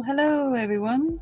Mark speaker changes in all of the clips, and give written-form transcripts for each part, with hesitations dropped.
Speaker 1: Hello everyone.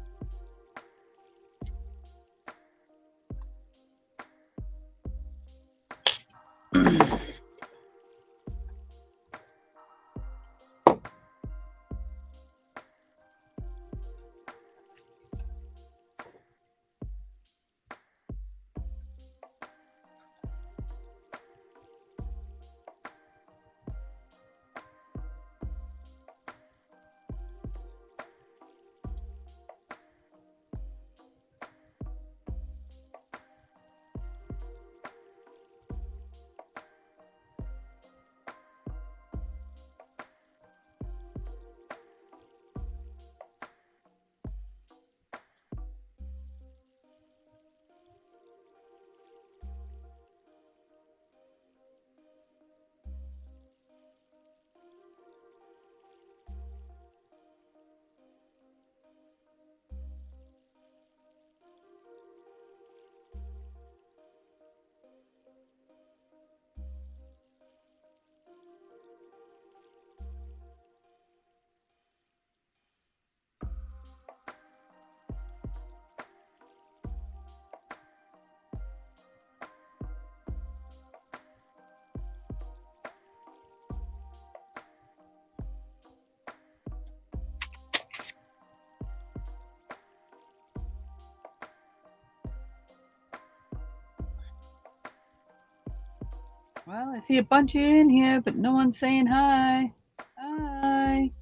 Speaker 1: Well, I see a bunch in here, but no one's saying hi. Hi.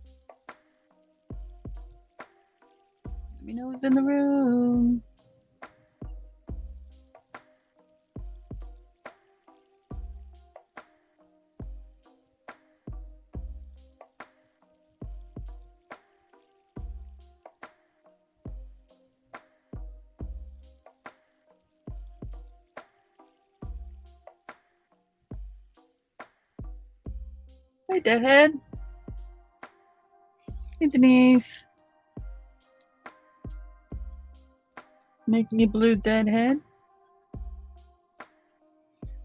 Speaker 1: Let me know who's in the room. Hey, Deadhead. Hey, Denise. Make me blue, Deadhead.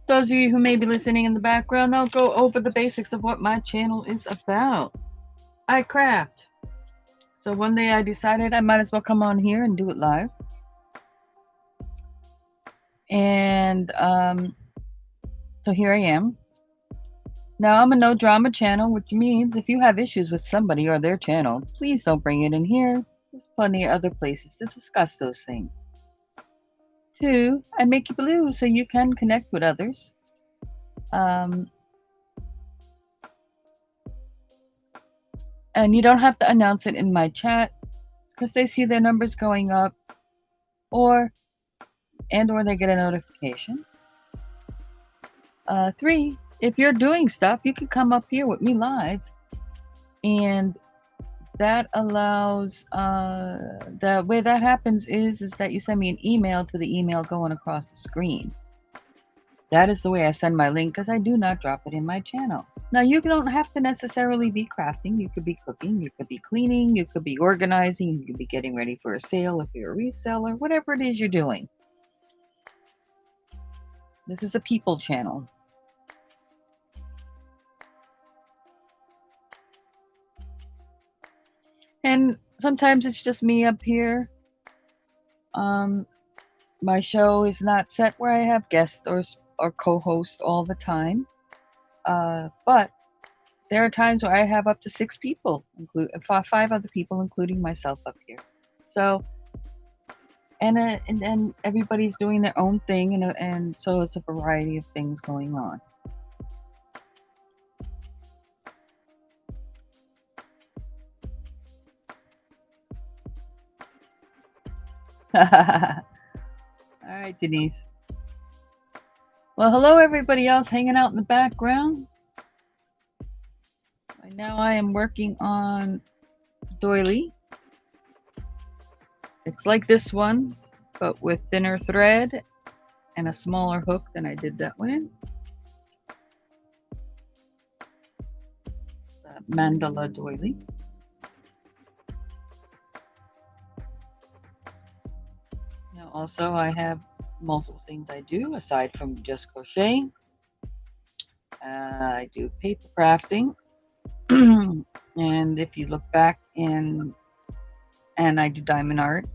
Speaker 1: Those of you who may be listening in the background, I'll go over the basics of what my channel is about. I craft. So one day I decided I might as well come on here and do it live. And so here I am. Now, I'm a no drama channel, which means if you have issues with somebody or their channel, please don't bring it in here. There's plenty of other places to discuss those things. 2, I make you blue so you can connect with others. And you don't have to announce it in my chat because they see their numbers going up or they get a notification. 3, if you're doing stuff, you can come up here with me live, and that allows the way that happens is that you send me an email to the email going across the screen. That is the way I send my link because I do not drop it in my channel. Now, you don't have to necessarily be crafting. You could be cooking, you could be cleaning, you could be organizing, you could be getting ready for a sale if you're a reseller, whatever it is you're doing. This is a people channel. And sometimes it's just me up here. My show is not set where I have guests or co-hosts all the time. But there are times where I have up to 6 people, 5 other people, including myself up here. So, and everybody's doing their own thing, and so it's a variety of things going on. All right, Denise. Well, hello everybody else hanging out in the background. Right now I am working on doily. It's like this one, but with thinner thread and a smaller hook than I did that one in. The mandala doily. Now also I have multiple things I do aside from just crocheting. I do paper crafting. And if you look back in and I do diamond art.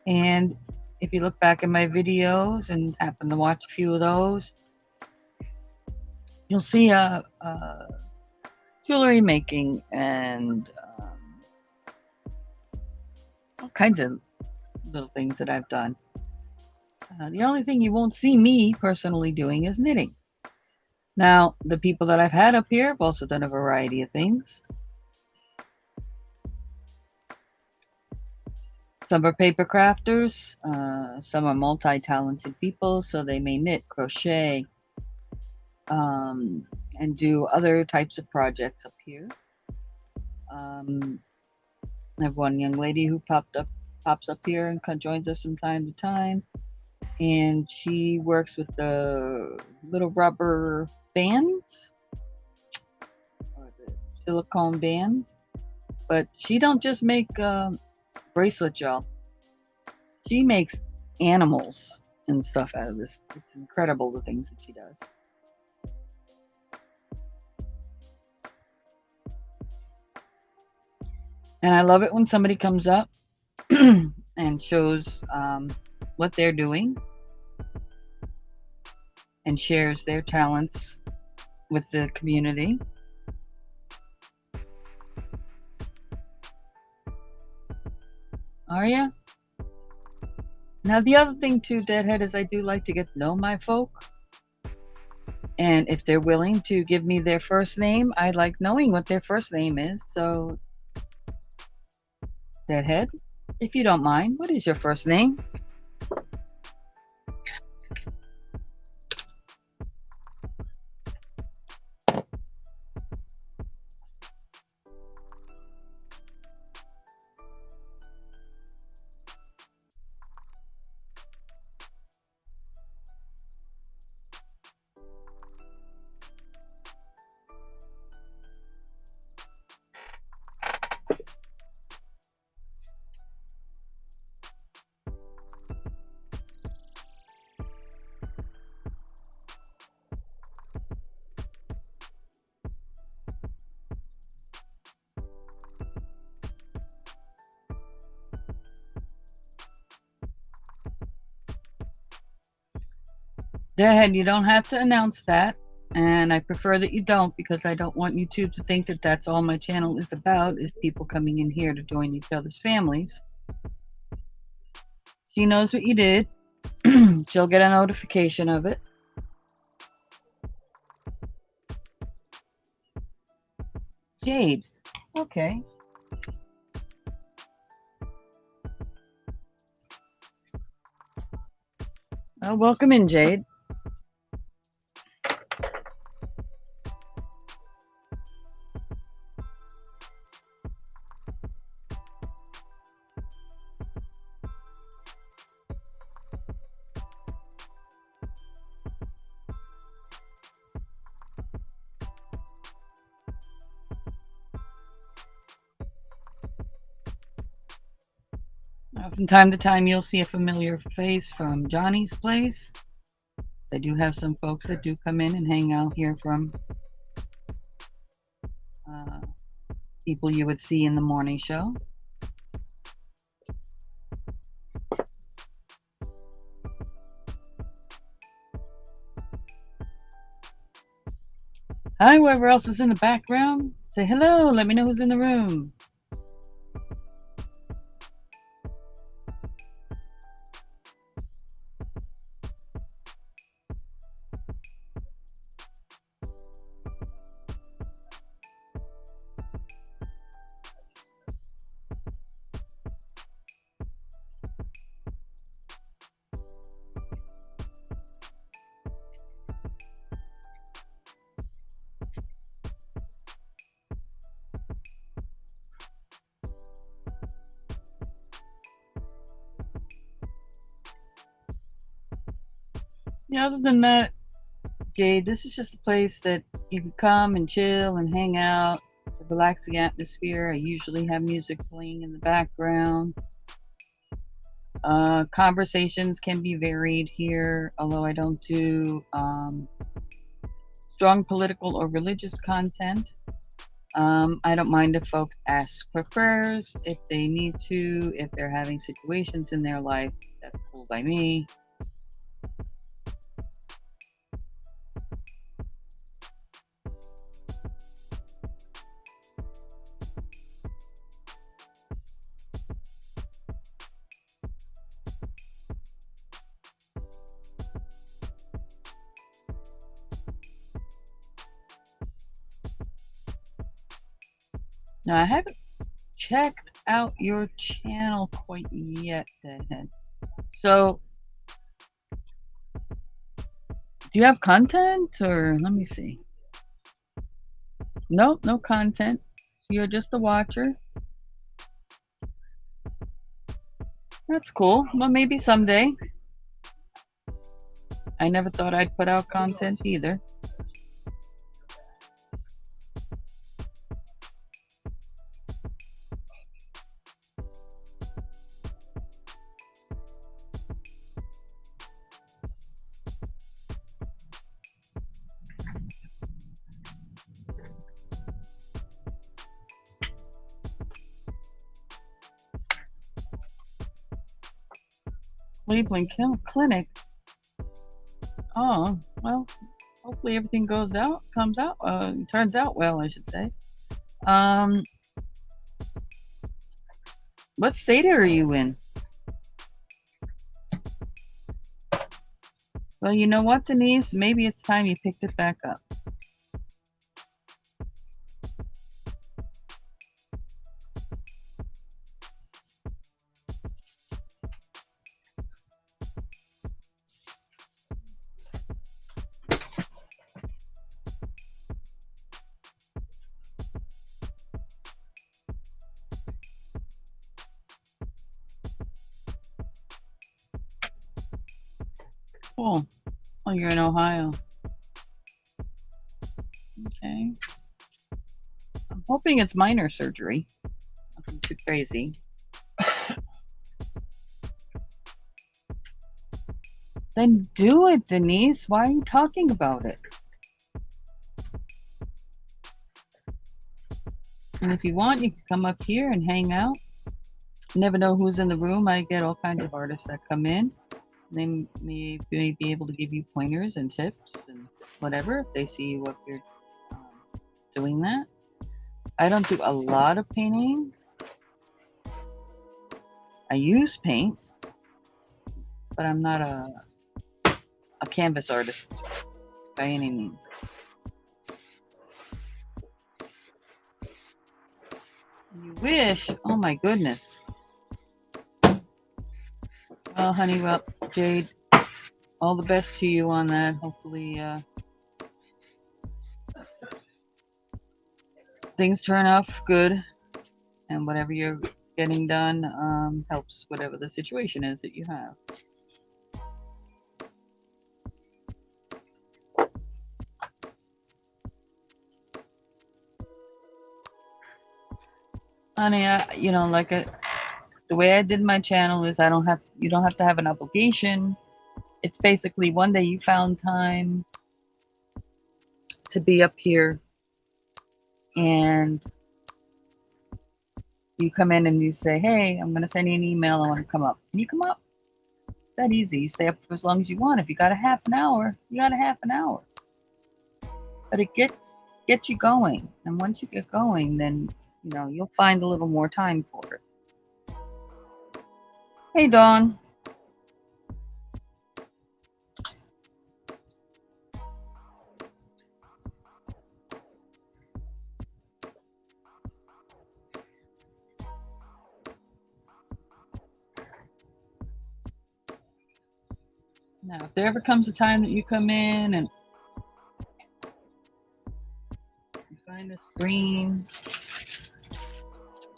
Speaker 1: And if you look back at my videos and happen to watch a few of those, you'll see jewelry making and all kinds of little things that I've done. The only thing you won't see me personally doing is knitting. Now, the people that I've had up here have also done a variety of things. Some are paper crafters, some are multi-talented people, so they may knit, crochet, and do other types of projects up here. I have one young lady who pops up here and joins us from time to time, and she works with the little rubber bands or the silicone bands. But she don't just make bracelets, y'all. She makes animals and stuff out of this. It's incredible the things that she does. And I love it when somebody comes up and shows what they're doing and shares their talents with the community. Are ya? Now, the other thing too, Deadhead, is I do like to get to know my folk. And if they're willing to give me their first name, I like knowing what their first name is. So, Deadhead, if you don't mind, what is your first name? Deadhead, you don't have to announce that. And I prefer that you don't, because I don't want YouTube to think that that's all my channel is about, is people coming in here to join each other's families. She knows what you did. She'll get a notification of it. Jade. Okay. Well, welcome in, Jade. From time to time, you'll see a familiar face from Johnny's place. I do have some folks that do come in and hang out here from people you would see in the morning show. Hi, whoever else is in the background. Say hello. Let me know who's in the room. Yeah, other than that, Jade, this is just a place that you can come and chill and hang out. It's a relaxing atmosphere. I usually have music playing in the background. Conversations can be varied here, although I don't do strong political or religious content. I don't mind if folks ask for prayers if they need to, if they're having situations in their life. That's cool by me. Now, I haven't checked out your channel quite yet, Deadhead. So, do you have content, or let me see? Nope, no content. So you're just a watcher. That's cool. Well, maybe someday. I never thought I'd put out content either. Cleveland Clinic. Oh, well, hopefully everything comes out, turns out well, I should say. What state are you in? Well, you know what, Denise? Maybe it's time you picked it back up. Cool. Oh, you're in Ohio. Okay. I'm hoping it's minor surgery. Nothing too crazy. Then do it, Denise. Why are you talking about it? And if you want, you can come up here and hang out. You never know who's in the room. I get all kinds of artists that come in. They may be able to give you pointers and tips and whatever if they see what you're doing that. I don't do a lot of painting. I use paint, but I'm not a canvas artist by any means. You wish? Oh my goodness. Well, honey, well, Jade, all the best to you on that. Hopefully, things turn out good, and whatever you're getting done helps whatever the situation is that you have. Honey, the way I did my channel is you don't have to have an obligation. It's basically one day you found time to be up here and you come in and you say, hey, I'm going to send you an email. I want to come up. Can you come up? It's that easy. You stay up for as long as you want. If you got a half an hour, you got a half an hour. But it gets you going. And once you get going, then, you'll find a little more time for it. Hey, Dawn. Now, if there ever comes a time that you come in and you find the screen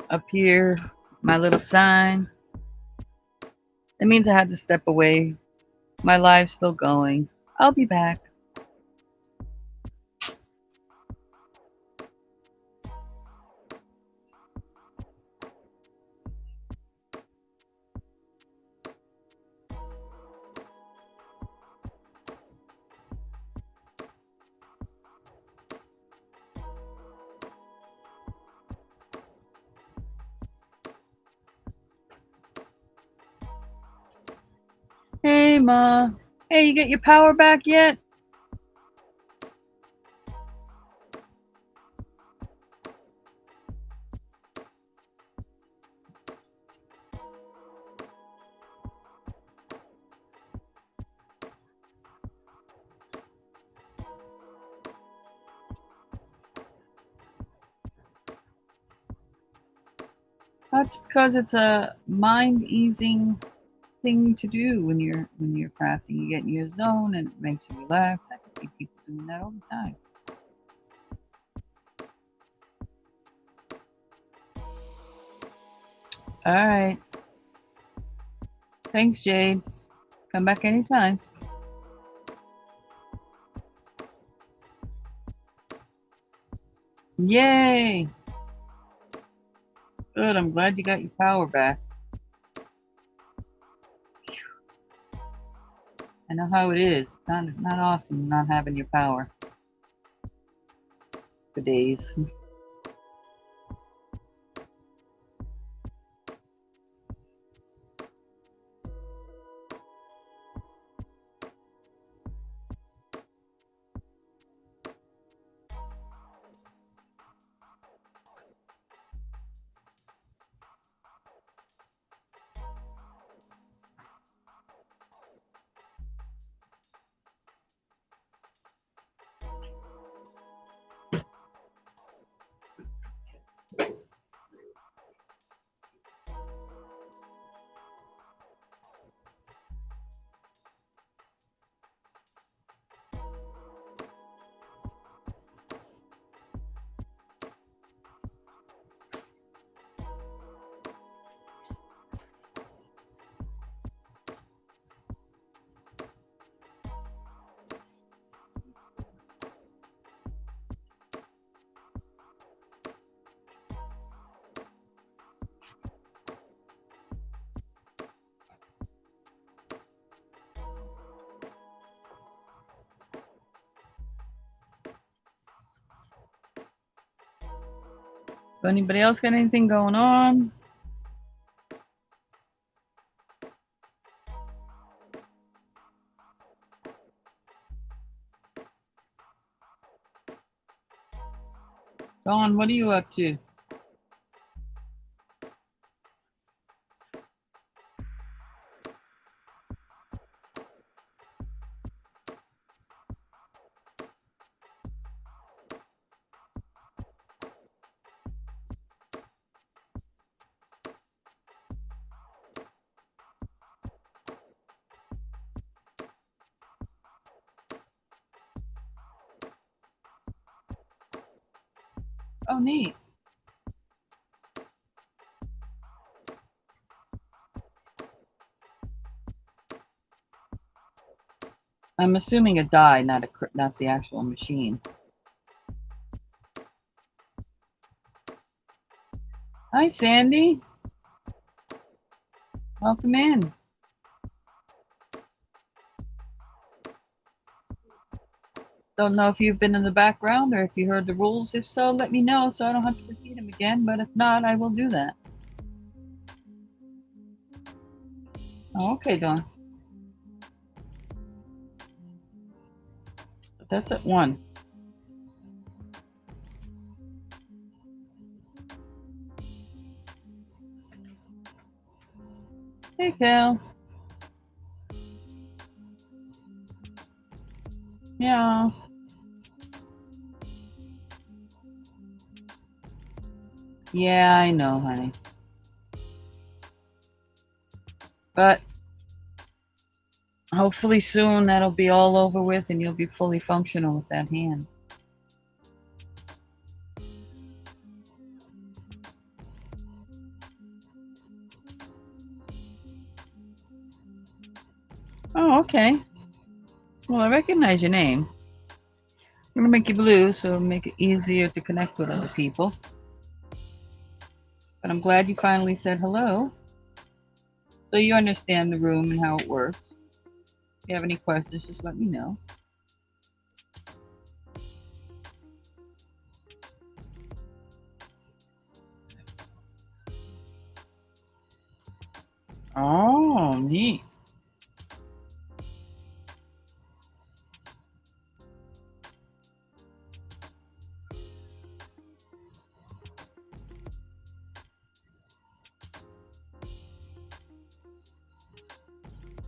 Speaker 1: up here, my little sign, it means I had to step away. My live's still going. I'll be back. Hey, Ma. Hey, you get your power back yet? That's because it's a mind-easing thing to do when you're crafting. You get in your zone and it makes you relax. I can see people doing that all the time. All right. Thanks, Jade. Come back anytime. Yay! Good. I'm glad you got your power back. I know how it is. Not awesome not having your power for days. So anybody else got anything going on? Dawn, what are you up to? Oh, neat. I'm assuming a die, not the actual machine. Hi, Sandy. Welcome in. Don't know if you've been in the background or if you heard the rules. If so, let me know so I don't have to repeat them again. But if not, I will do that. Oh, okay, Dawn. But that's at 1. Hey, Cal. Yeah. Yeah, I know, honey. But hopefully soon that'll be all over with and you'll be fully functional with that hand. Oh, okay. Well, I recognize your name. I'm gonna make you blue so it'll make it easier to connect with other people. But I'm glad you finally said hello. So you understand the room and how it works. If you have any questions, just let me know. Oh, neat.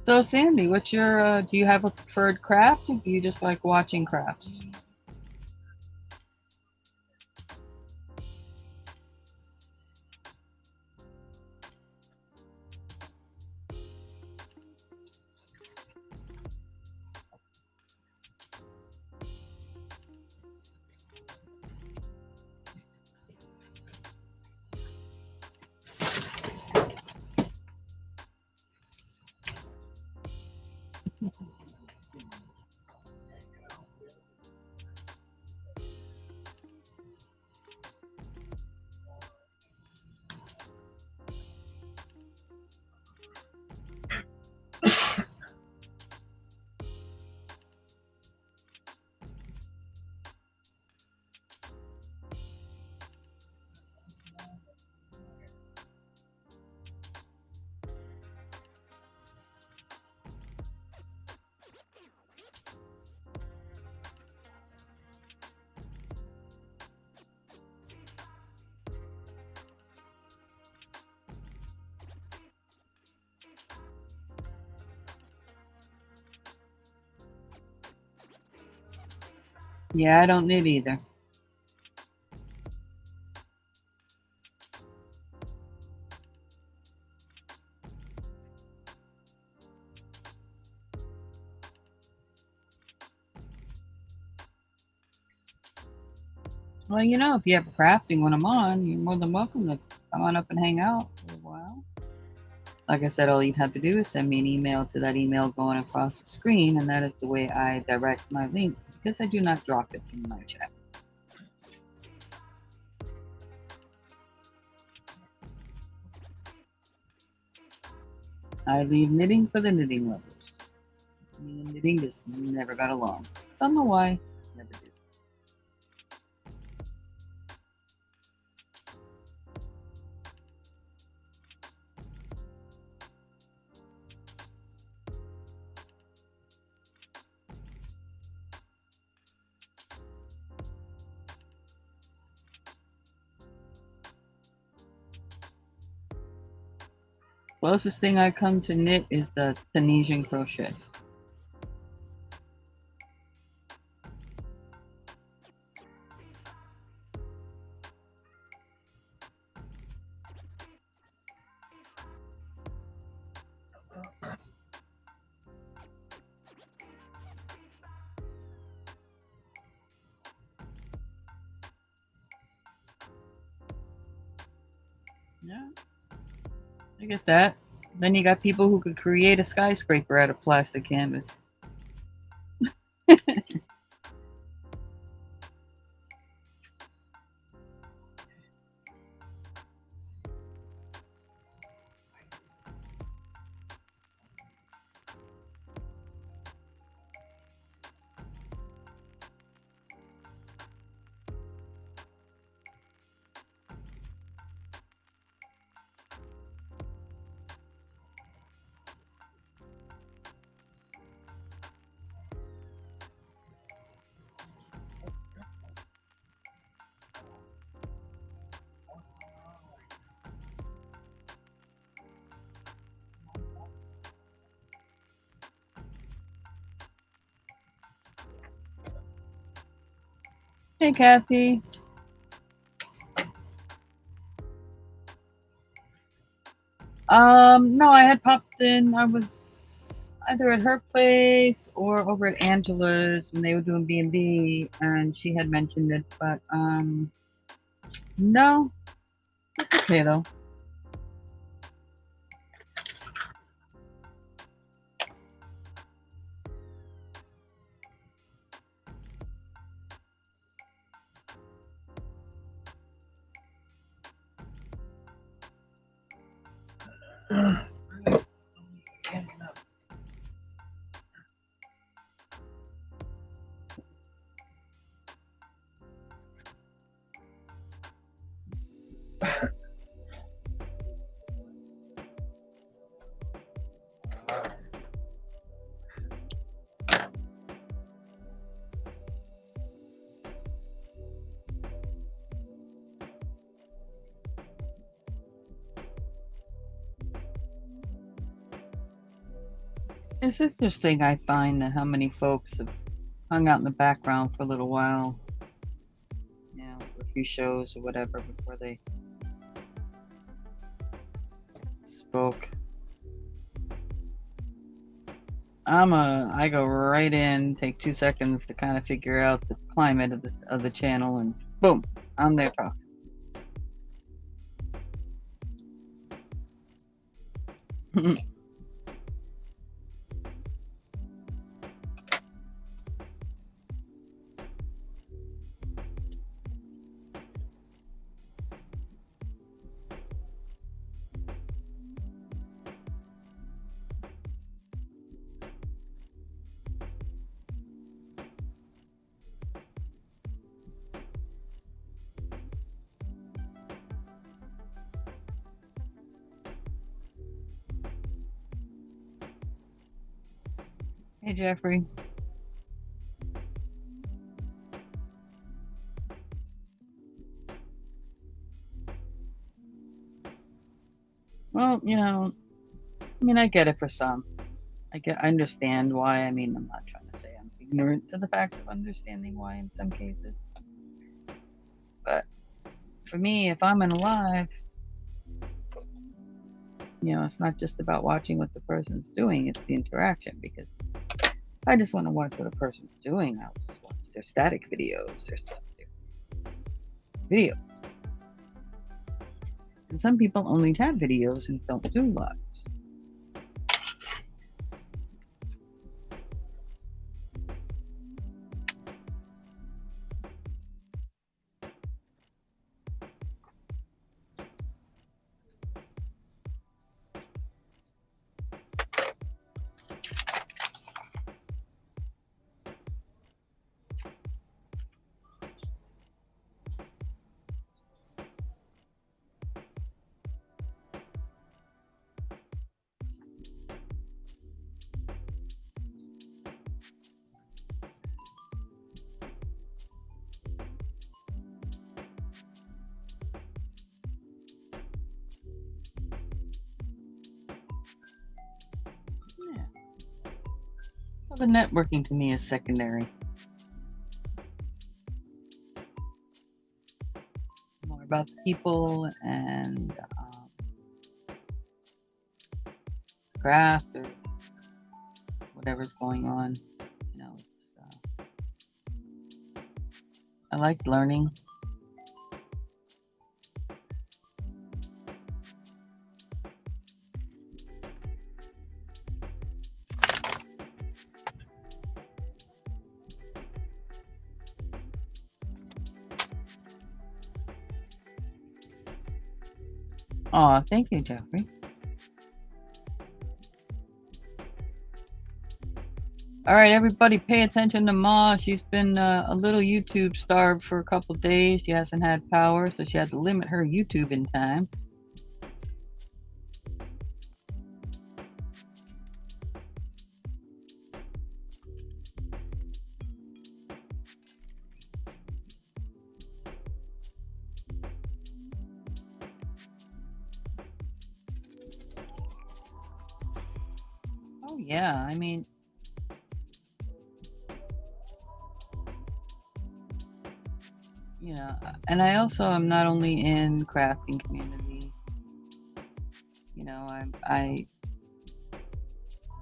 Speaker 1: So, Sandy, what's your, do you have a preferred craft or do you just like watching crafts? Yeah, I don't knit either. Well, if you have a crafting when I'm on, you're more than welcome to come on up and hang out for a while. Like I said, all you'd have to do is send me an email to that email going across the screen, and that is the way I direct my link because I do not drop it in my chat. I leave knitting for the knitting lovers. Me and knitting just never got along. Don't know why. Never did. Closest thing I come to knit is Tunisian crochet. Yeah, I get that. Then you got people who could create a skyscraper out of plastic canvas. Hey, Kathy. No, I had popped in. I was either at her place or over at Angela's when they were doing B&B, and she had mentioned it, but no, it's okay though. It's interesting, I find, that how many folks have hung out in the background for a little while, for a few shows or whatever before they spoke. I go right in, take 2 seconds to kind of figure out the climate of the channel, and boom, I'm there talking. Hey, Jeffrey. Well, I get it for some. I understand why. I'm not trying to say I'm ignorant to the fact of understanding why in some cases. But for me, if I'm in a live, it's not just about watching what the person's doing, it's the interaction, because I just want to watch what a person's doing. I'll just watch their static videos, their videos. And some people only have videos and don't do lives. Yeah. Well, the networking to me is secondary. More about the people and craft or whatever's going on. I like learning. Aw, thank you, Jeffrey. All right, everybody, pay attention to Ma. She's been a little YouTube starved for a couple days. She hasn't had power, so she had to limit her YouTube in time. Oh, yeah, and I also am not only in crafting community. I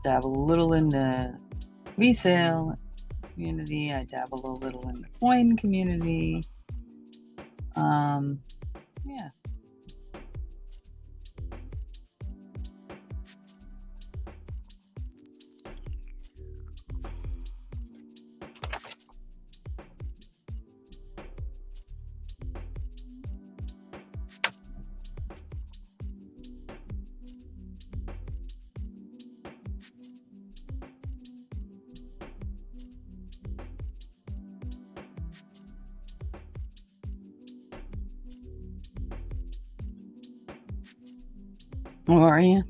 Speaker 1: dabble a little in the resale community. I dabble a little in the coin community. Yeah. How are you?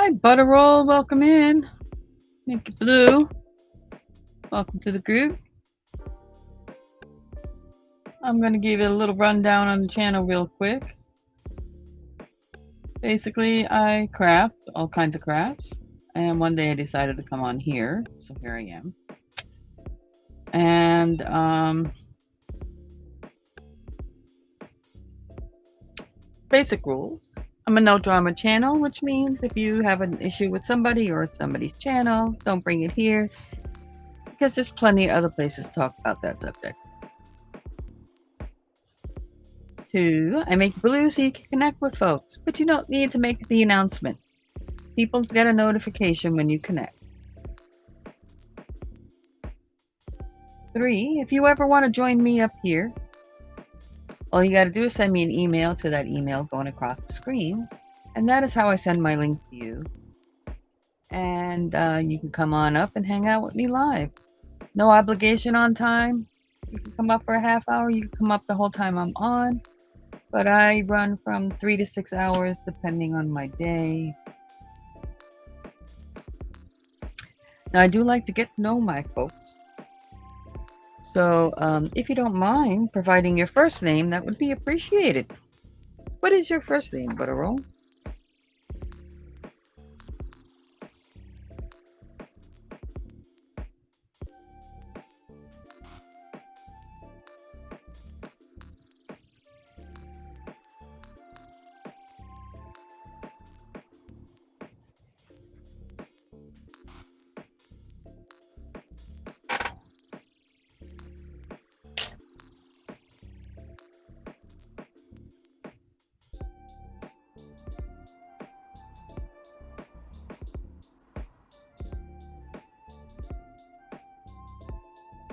Speaker 1: Hi, Butterroll. Welcome in. Mickey Blue. Welcome to the group. I'm going to give you a little rundown on the channel real quick. Basically, I craft all kinds of crafts. And one day I decided to come on here. So here I am. And basic rules. I'm a no drama channel, which means if you have an issue with somebody or somebody's channel, don't bring it here, because there's plenty of other places to talk about that subject. 2, I make blue so you can connect with folks, but you don't need to make the announcement. People get a notification when you connect. 3, if you ever want to join me up here, all you got to do is send me an email to that email going across the screen, and that is how I send my link to you. And you can come on up and hang out with me live. No obligation on time. You can come up for a half hour. You can come up the whole time I'm on. But I run from 3 to 6 hours depending on my day. Now, I do like to get to know my folks. So if you don't mind providing your first name, that would be appreciated. What is your first name, Butterroll?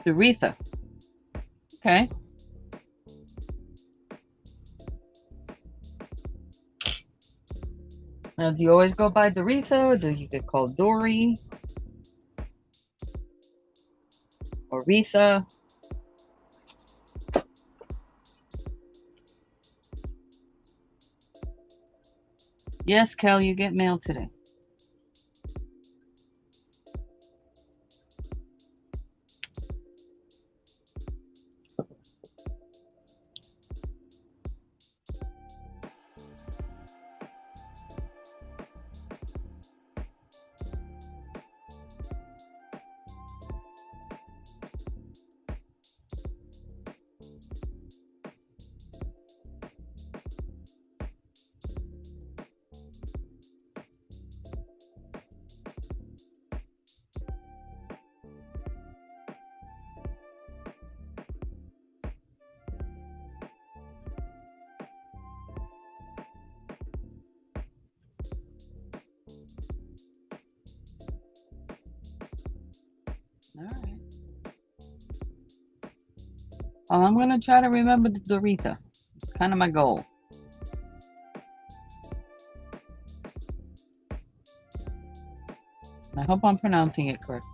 Speaker 1: Doretha. Okay. Now, do you always go by Doretha, or do you get called Dory? Or Retha? Yes, Kel, you get mail today. All right. Well, I'm going to try to remember the Doretha. It's kind of my goal. I hope I'm pronouncing it correct.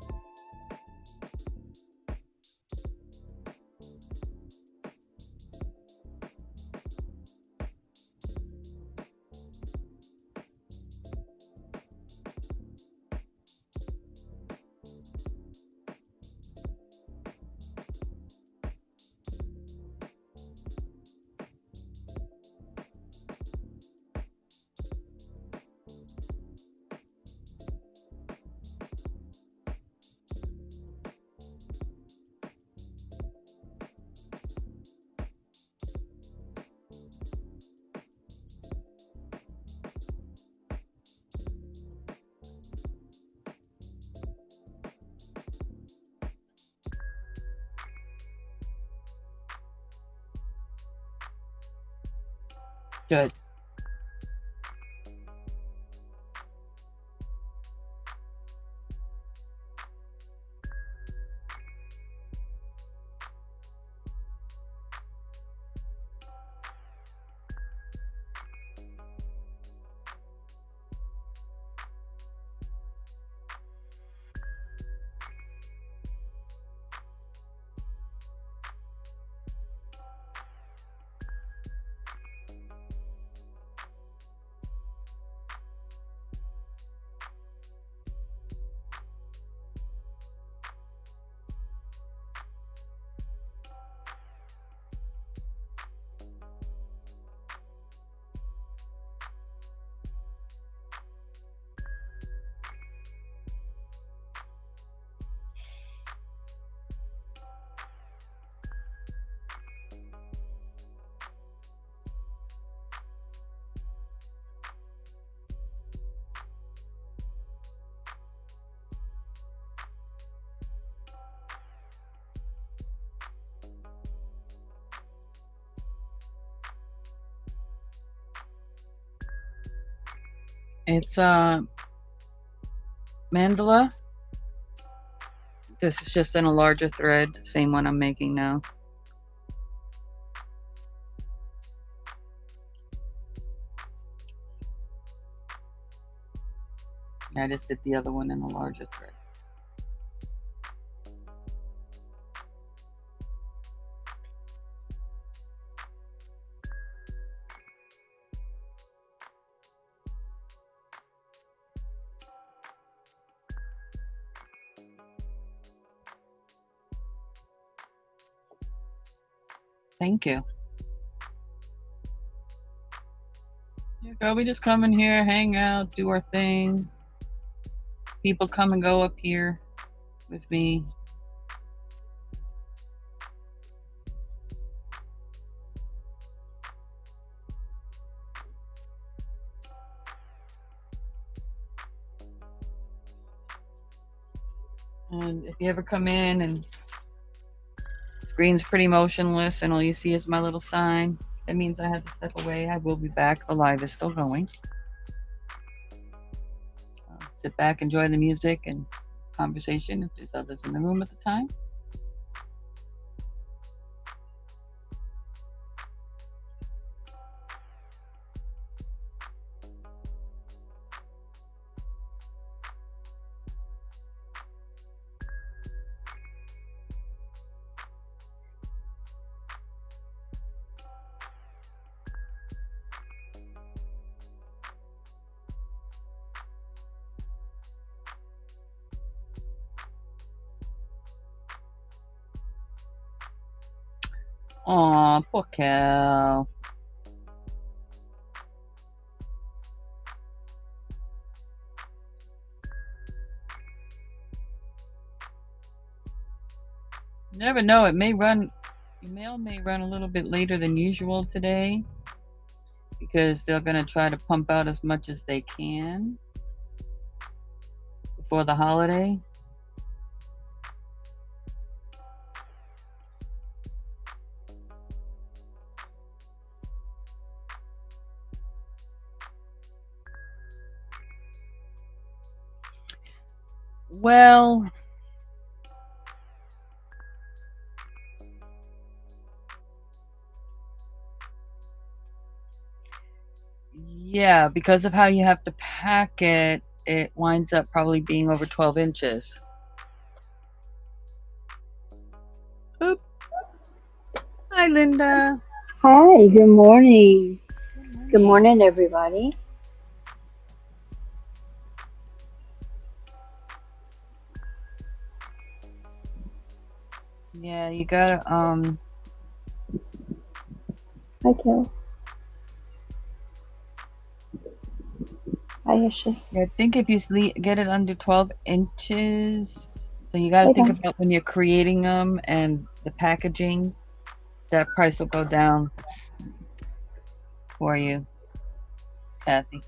Speaker 1: Good. It's mandala. This is just in a larger thread, same one I'm making now. I just did the other one in a larger thread. Thank you. Here you go. We just come in here, hang out, do our thing. People come and go up here with me. And if you ever come in and screen's pretty motionless and all you see is my little sign, that means I have to step away. I will be back. The live is still going. Sit back, enjoy the music and conversation if there's others in the room at the time. Aw, poor Cal. You never know, it may run, your mail may run a little bit later than usual today because they're going to try to pump out as much as they can before the holiday. Well, yeah, because of how you have to pack it, it winds up probably being over 12 inches. Oop. Hi, Linda.
Speaker 2: Hi, good morning. Good morning, everybody.
Speaker 1: Yeah, you gotta
Speaker 2: Hi, Kel. Hi, Ashley.
Speaker 1: I think if you get it under 12 inches, so you got to
Speaker 2: Hi,
Speaker 1: think
Speaker 2: Tom.
Speaker 1: about when you're creating them and the packaging, that price will go down for you, Kathy.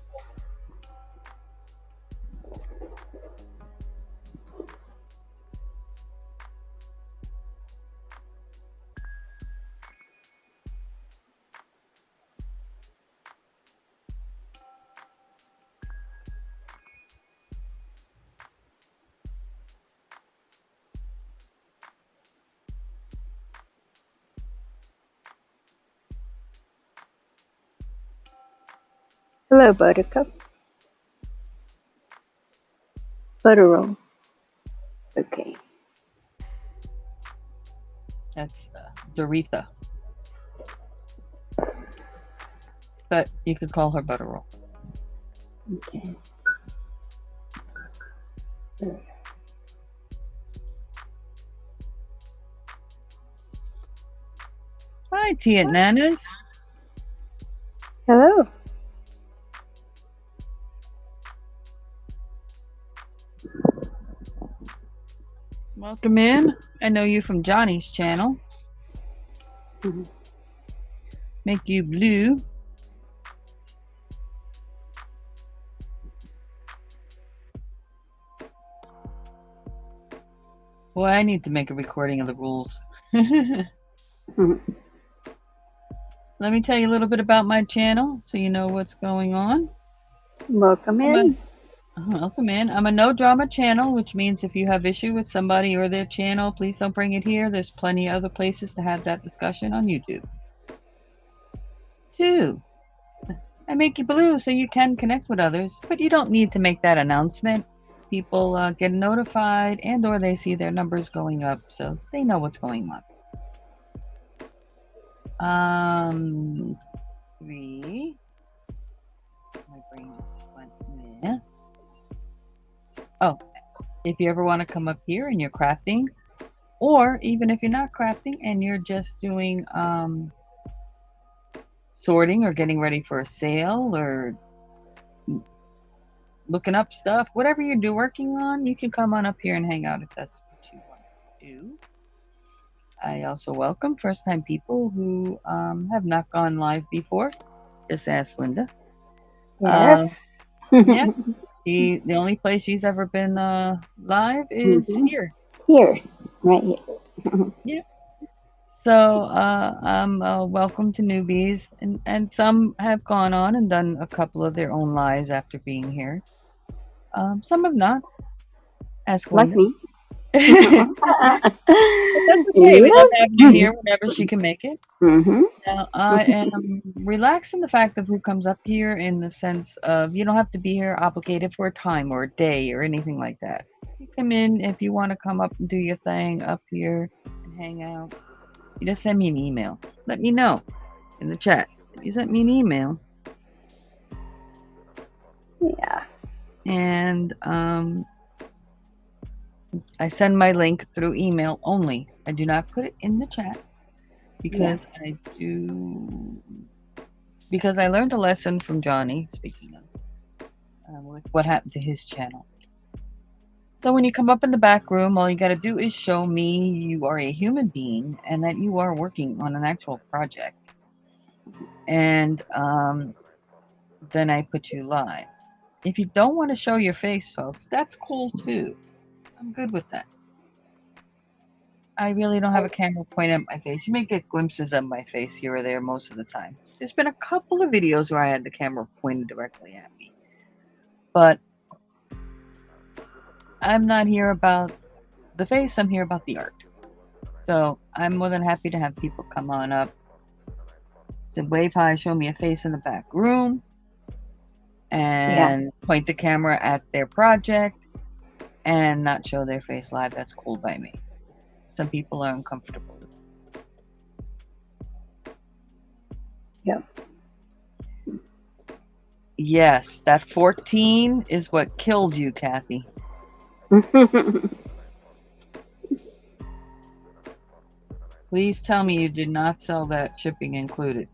Speaker 2: Hello, Buttercup. Butterroll. Okay.
Speaker 1: That's Doretha. But you could call her Butterroll.
Speaker 2: Okay.
Speaker 1: Hi, Tia and Nanas.
Speaker 2: Hello.
Speaker 1: Welcome in. I know you from Johnny's channel.
Speaker 2: Mhm.
Speaker 1: Make you blue. Boy, I need to make a recording of the rules.
Speaker 2: Mhm.
Speaker 1: Let me tell you a little bit about my channel so you know what's going on.
Speaker 2: Welcome in.
Speaker 1: Welcome in. I'm a no drama channel, which means if you have issue with somebody or their channel, please don't bring it here. There's plenty of other places to have that discussion on YouTube. 2, I make you blue so you can connect with others, but you don't need to make that announcement. People get notified and or they see their numbers going up, so they know what's going on. 3. My brain just went meh. Oh, if you ever want to come up here and you're crafting, or even if you're not crafting and you're just doing sorting or getting ready for a sale or looking up stuff, whatever you're working on, you can come on up here and hang out if that's what you want to do. I also welcome first-time people who have not gone live before. Just ask Linda.
Speaker 2: Yes.
Speaker 1: Yeah. The only place she's ever been live is here.
Speaker 2: Here, right here.
Speaker 1: Yeah. So welcome to newbies, and some have gone on and done a couple of their own lives after being here. Some have not. Ask
Speaker 2: Like
Speaker 1: Linda.
Speaker 2: me.
Speaker 1: But that's okay. We love having her here whenever she can make it. Now, I am relaxing the fact of who comes up here in the sense of you don't have to be here obligated for a time or a day or anything like that. You come in if you want to come up and do your thing up here and hang out. You just send me an email. Let me know in the chat. If you sent me an email.
Speaker 2: Yeah.
Speaker 1: And I send my link through email only. I do not put it in the chat because because I learned a lesson from Johnny, speaking of, with what happened to his channel. So when you come up in the back room, all you got to do is show me you are a human being and that you are working on an actual project. And then I put you live. If you don't want to show your face, folks, that's cool too. I'm good with that. I really don't have a camera pointed at my face. You may get glimpses of my face here or there most of the time. There's been a couple of videos where I had the camera pointed directly at me. But I'm not here about the face, I'm here about the art. So I'm more than happy to have people come on up, to wave hi, show me a face in the back room, and point the camera at their project and not show their face live. That's cool by me. Some people are uncomfortable.
Speaker 2: Yep.
Speaker 1: Yes, that 14 is what killed you, Kathy. Please tell me you did not sell that shipping included.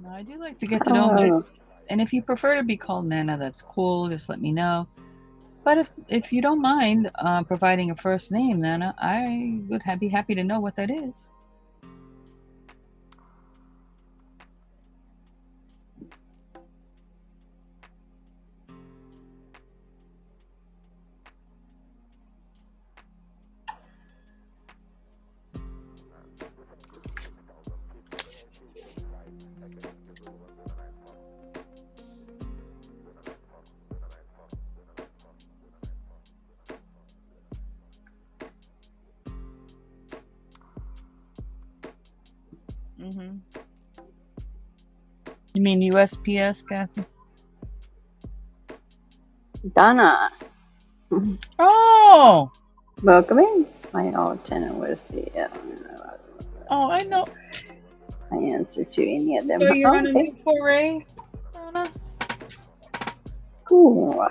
Speaker 1: Now, I do like to get to know my, and if you prefer to be called Nana, that's cool. Just let me know. But if you don't mind providing a first name, Nana, I would be happy to know what that is. You mean USPS, Kathy?
Speaker 2: Donna.
Speaker 1: Oh!
Speaker 2: Welcome in. My old channel was the.
Speaker 1: Oh, I know.
Speaker 2: I answer to any of them.
Speaker 1: So you're on a new foray, Donna?
Speaker 2: Cool.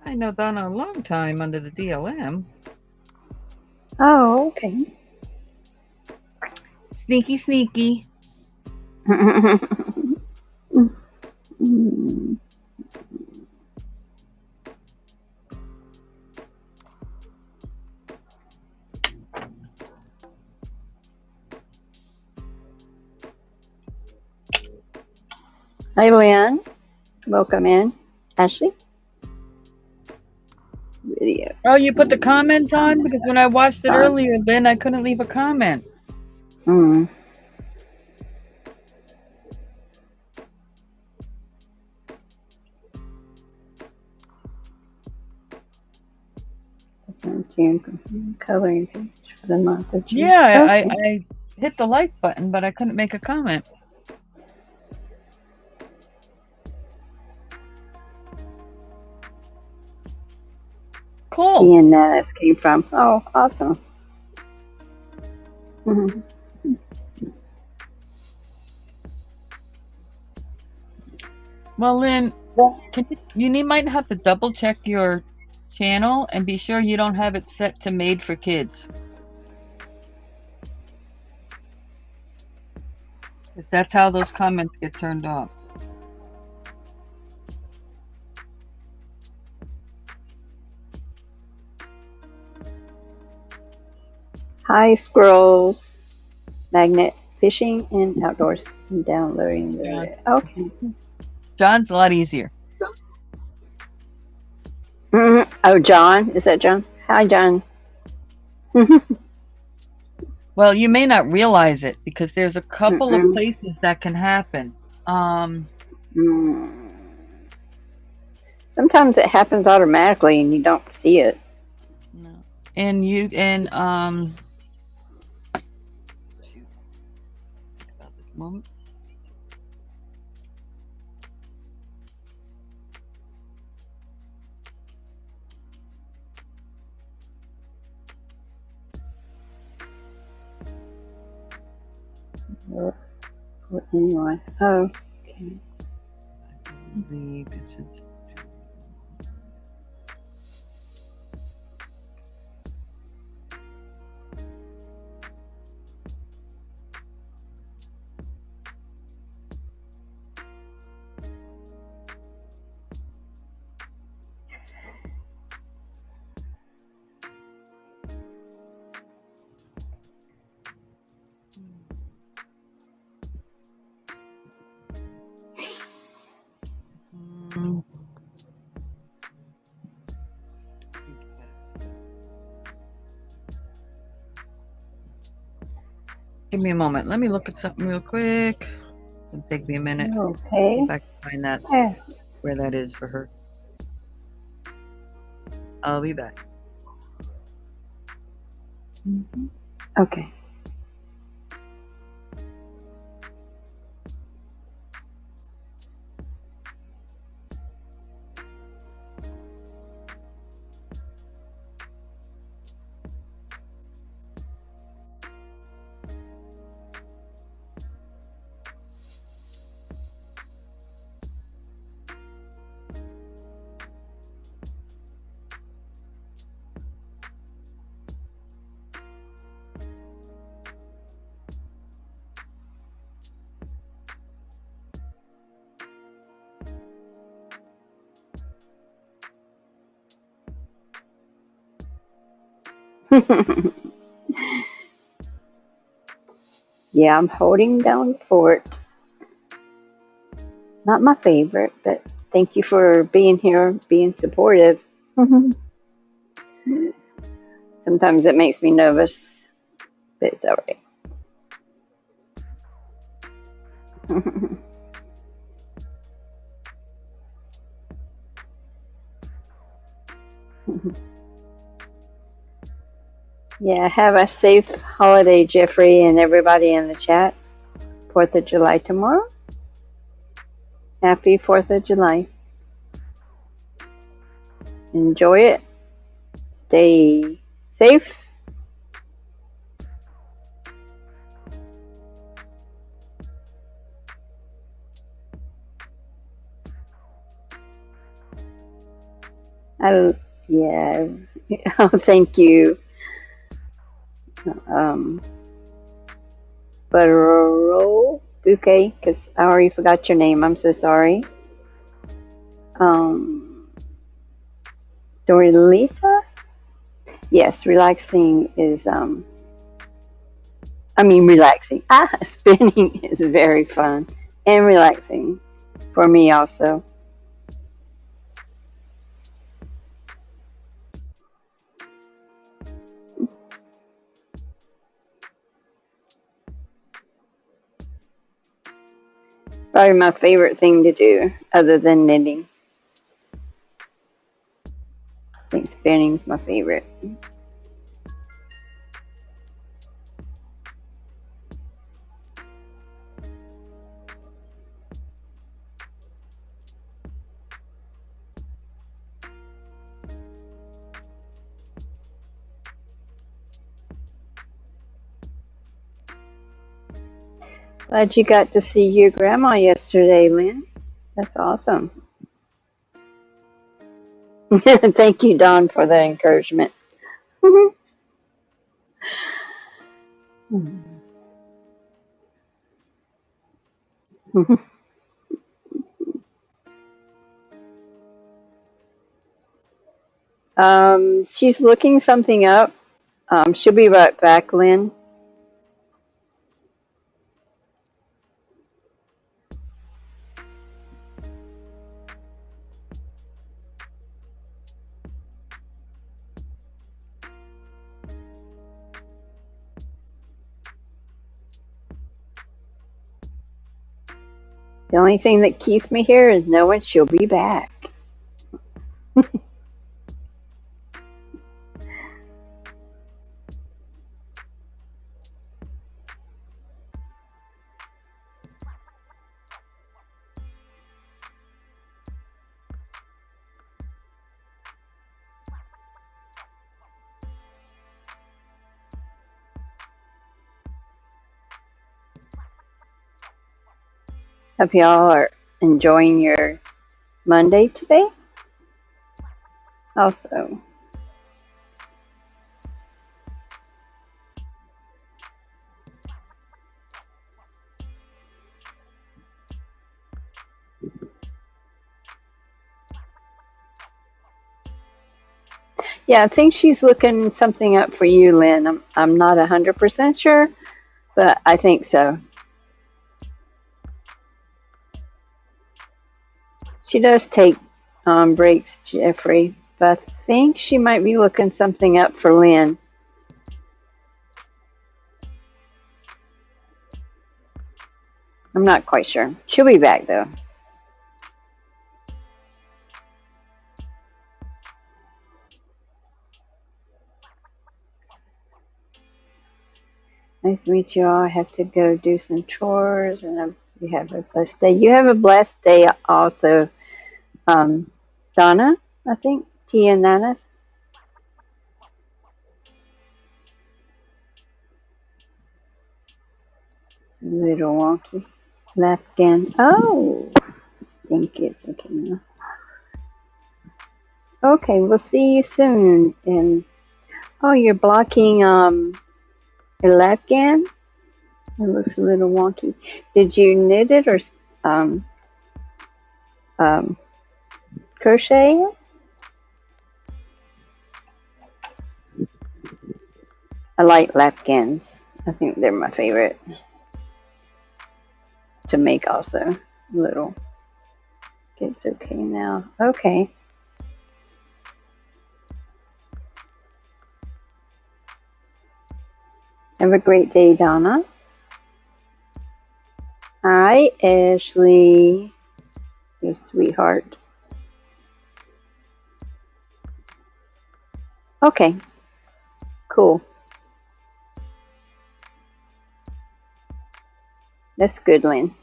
Speaker 1: I know Donna a long time under the DLM.
Speaker 2: Oh, okay.
Speaker 1: Sneaky, sneaky.
Speaker 2: Hi, Lynn. Welcome in. Ashley? Video.
Speaker 1: Oh, you put the comments on? Because when I watched it earlier, then I couldn't leave a comment.
Speaker 2: Mm. June coloring page for the month of June.
Speaker 1: Yeah,
Speaker 2: Okay.
Speaker 1: I hit the like button, but I couldn't make a comment. Cool.
Speaker 2: DNS came from. Oh, awesome. Mm-hmm.
Speaker 1: Well, Lynn, you might have to double check your channel and be sure you don't have it set to made for kids. Because that's how those comments get turned off.
Speaker 2: Hi, squirrels. Magnet fishing and outdoors and downloading the. Okay.
Speaker 1: John's a lot easier.
Speaker 2: Mm-hmm. Oh, John. Is that John? Hi, John.
Speaker 1: Well, you may not realize it because there's a couple of places that can happen.
Speaker 2: Sometimes it happens automatically and you don't see it.
Speaker 1: No. And you and shoot. Think about this moment.
Speaker 2: Anyway. Oh, okay.
Speaker 1: I believe it's Give me a moment. Let me look at something real quick. It'll take me a minute.
Speaker 2: Okay.
Speaker 1: See if I can find that where that is for her. I'll be back.
Speaker 2: Okay. Yeah, I'm holding down fort. Not my favorite, but thank you for being here, being supportive. Sometimes it makes me nervous, but it's all right. Yeah, have a safe holiday, Jeffrey, and everybody in the chat. 4th of July tomorrow. Happy 4th of July. Enjoy it. Stay safe. I, yeah. Oh, thank you. Um, Butterroll Bouquet, because I already forgot your name. I'm so sorry. Um, Dorita? Yes, relaxing is, relaxing. Spinning is very fun and relaxing for me also. It's probably my favorite thing to do other than knitting. I think spinning's my favorite. Glad you got to see your grandma yesterday, Lynn. That's awesome. Thank you, Don, for the encouragement. She's looking something up. She'll be right back, Lynn. The only thing that keeps me here is knowing she'll be back. Hope y'all are enjoying your Monday today. Also, yeah, I think she's looking something up for you, Lynn. I'm not 100% sure, but I think so. She does take breaks, Jeffrey, but I think she might be looking something up for Lynn. I'm not quite sure. She'll be back though. Nice to meet you all. I have to go do some chores, and you have a blessed day. You have a blessed day also, Donna, I think. Tia Nanas. A little wonky. Left again. Oh, I think it's okay now. Okay, we'll see you soon. And oh, you're blocking your left again. It looks a little wonky. Did you knit it or um, um, crochet it? I like lapkins. I think they're my favorite to make also. Little. It's okay now. Okay. Have a great day, Donna. Hi, Ashley. You sweetheart. Okay. Cool. That's good, Lynn.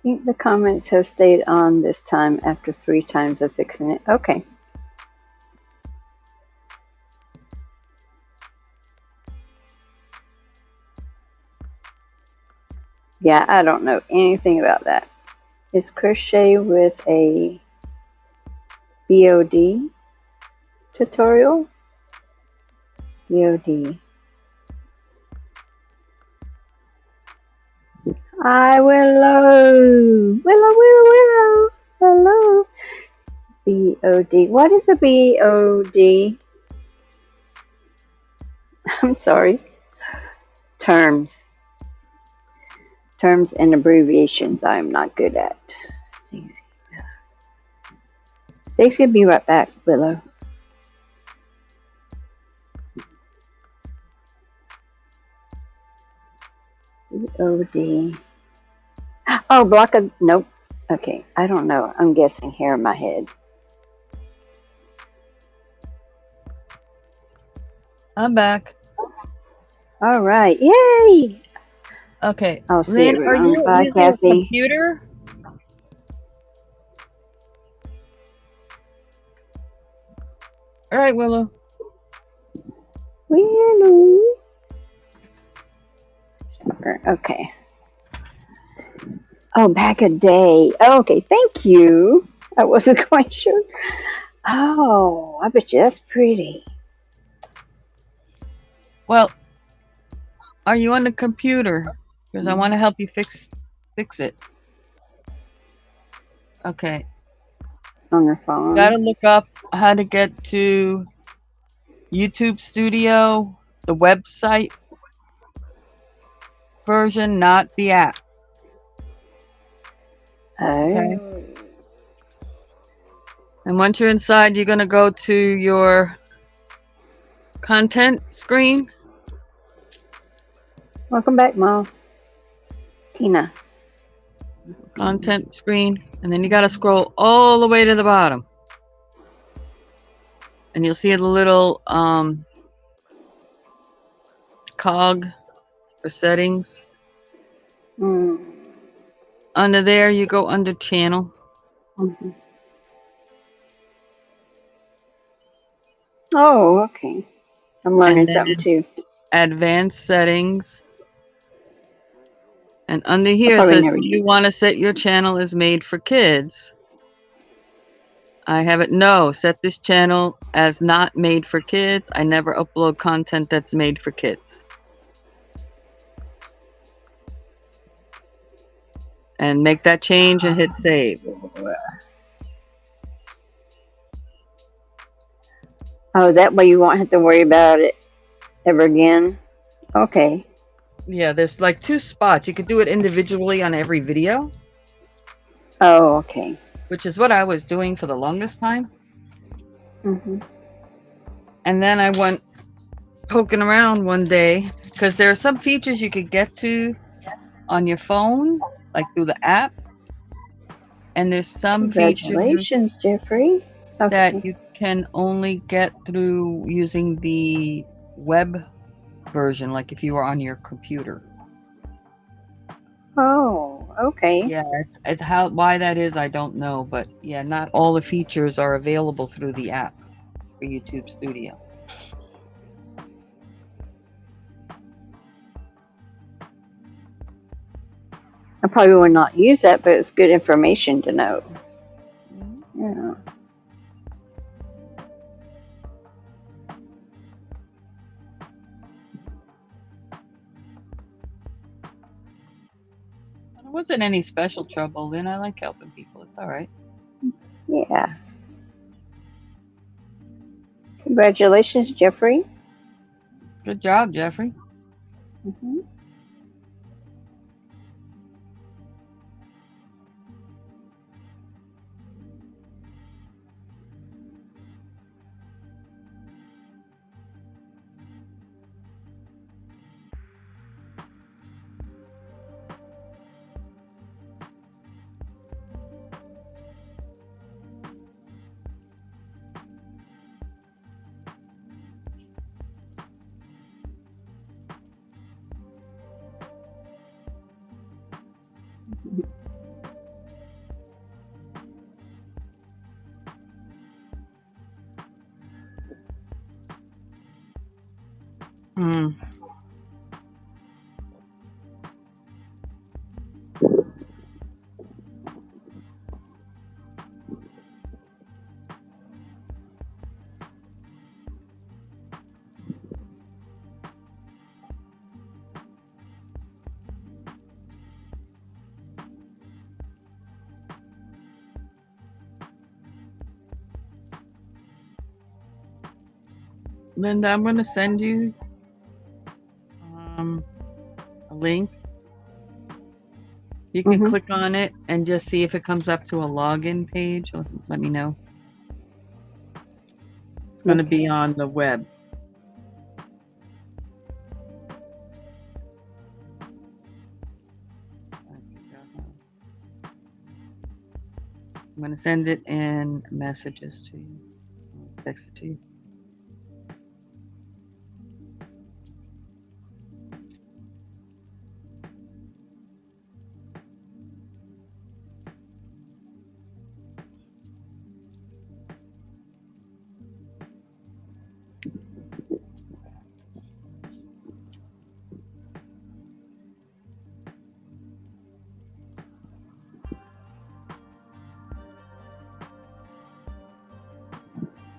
Speaker 2: think the comments have stayed on this time after 3 times of fixing it. Okay. Yeah, I don't know anything about that. Is crochet with a BOD tutorial? BOD. Hi, Willow. Willow. Hello. BOD. What is a BOD? I'm sorry. Terms. Terms and abbreviations I'm not good at. Stacey will be right back, Willow. BOD. Oh, block of, nope. Okay, I don't know. I'm guessing here in my head.
Speaker 1: I'm back.
Speaker 2: All right, yay!
Speaker 1: Okay.
Speaker 2: I'll see
Speaker 1: Lynn, are
Speaker 2: everyone.
Speaker 1: you
Speaker 2: Bye,
Speaker 1: using a
Speaker 2: Kathy.
Speaker 1: computer? All right, Willow.
Speaker 2: Willow. Okay. Oh, back a day. Oh, okay, thank you. I wasn't quite sure. Oh, I bet you that's pretty.
Speaker 1: Well, are you on the computer? Because I want to help you fix it. Okay.
Speaker 2: On her phone.
Speaker 1: Gotta look up how to get to YouTube Studio, the website version, not the app. Okay.
Speaker 2: Oh.
Speaker 1: And once you're inside, you're gonna go to your content screen.
Speaker 2: Welcome back, Mom. Tina.
Speaker 1: Content screen, and then you gotta scroll all the way to the bottom. And you'll see the little cog for settings. Under there, you go under channel.
Speaker 2: Mm-hmm. Oh, okay. I'm learning something too.
Speaker 1: Advanced settings. And under here it says, do you want to set your channel as made for kids? I have it, no, set this channel as not made for kids. I never upload content that's made for kids. And make that change and hit save.
Speaker 2: Oh, that way you won't have to worry about it ever again? Okay.
Speaker 1: Yeah, there's like 2 spots. You could do it individually on every video.
Speaker 2: Oh, okay.
Speaker 1: Which is what I was doing for the longest time.
Speaker 2: Mm-hmm.
Speaker 1: And then I went poking around one day, because there are some features you could get to on your phone, like through the app. And there's some
Speaker 2: Congratulations, Jeffrey. Okay.
Speaker 1: That you can only get through using the web version, like if you were on your computer.
Speaker 2: Oh, okay.
Speaker 1: Yeah, it's why that is, I don't know, but yeah, not all the features are available through the app for YouTube Studio.
Speaker 2: I probably would not use that, but it's good information to know. Yeah.
Speaker 1: It wasn't any special trouble, Lynn. I like helping people. It's all right.
Speaker 2: Yeah. Congratulations, Jeffrey.
Speaker 1: Good job, Jeffrey.
Speaker 2: Mm-hmm.
Speaker 1: Hmm. Linda, I'm going to send you a link. You can click on it and just see if it comes up to a login page. Let me know. It's going to be on the web. I'm going to send it in messages to you. I'll text it to you.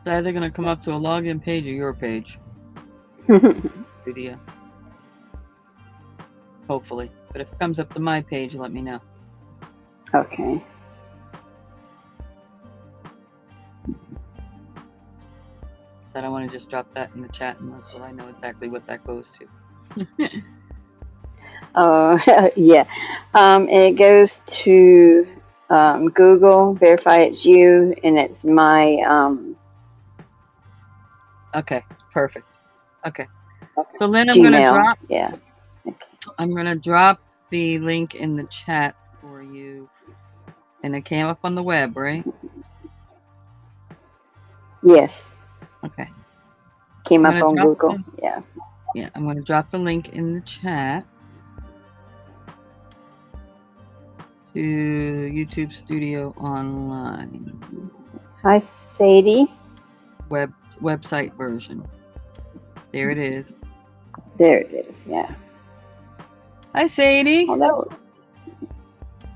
Speaker 1: It's either going to come up to a login page or your page. Video. Hopefully. But if it comes up to my page, let me know.
Speaker 2: Okay.
Speaker 1: Said I want to just drop that in the chat and so I know exactly what that goes to.
Speaker 2: Oh, yeah. It goes to Google, verify it's you, and it's my
Speaker 1: Okay, perfect. Okay. So Lynn, I'm
Speaker 2: Gmail.
Speaker 1: gonna drop.
Speaker 2: Yeah. Okay.
Speaker 1: I'm gonna drop the link in the chat for you, and it came up on the web, right?
Speaker 2: Yes.
Speaker 1: Okay.
Speaker 2: Came up on Google. Yeah.
Speaker 1: Yeah, I'm gonna drop the link in the chat to YouTube Studio Online.
Speaker 2: Hi, Sadie.
Speaker 1: Website version. There it is.
Speaker 2: There it is. Yeah.
Speaker 1: Hi, Sadie.
Speaker 2: Oh, that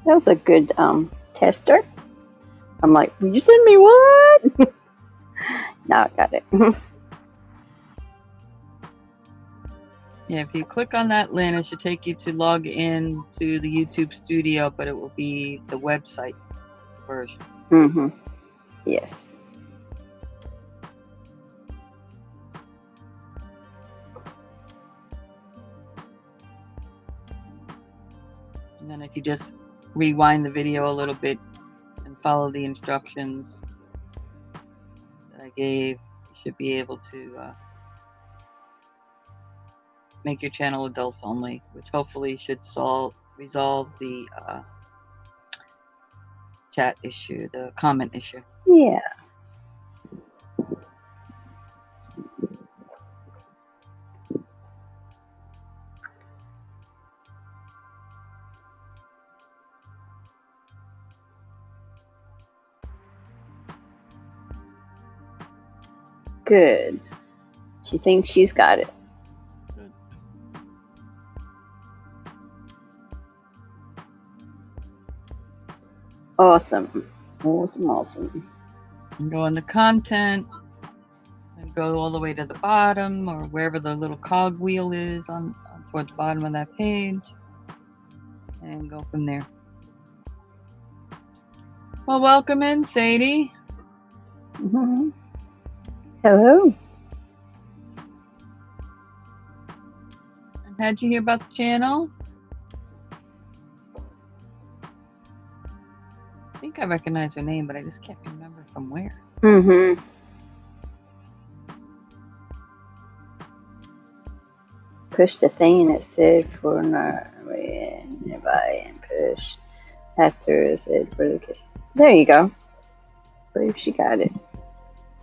Speaker 2: was a good tester. I'm like, you send me what? Now I got it.
Speaker 1: Yeah, if you click on that link, it should take you to log in to the YouTube Studio, but it will be the website version.
Speaker 2: Yes.
Speaker 1: And then if you just rewind the video a little bit and follow the instructions that I gave, you should be able to make your channel adults only, which hopefully should resolve the chat issue, the comment issue.
Speaker 2: Yeah. Good. She thinks she's got it. Awesome. Awesome.
Speaker 1: Go into content and go all the way to the bottom or wherever the little cog wheel is on towards the bottom of that page and go from there. Well, welcome in, Sadie.
Speaker 2: Hello.
Speaker 1: And how'd you hear about the channel? I think I recognize her name, but I just can't remember from where.
Speaker 2: Push the thing and it said for nearby and push. After it said for the kiss. There you go. I believe she got it.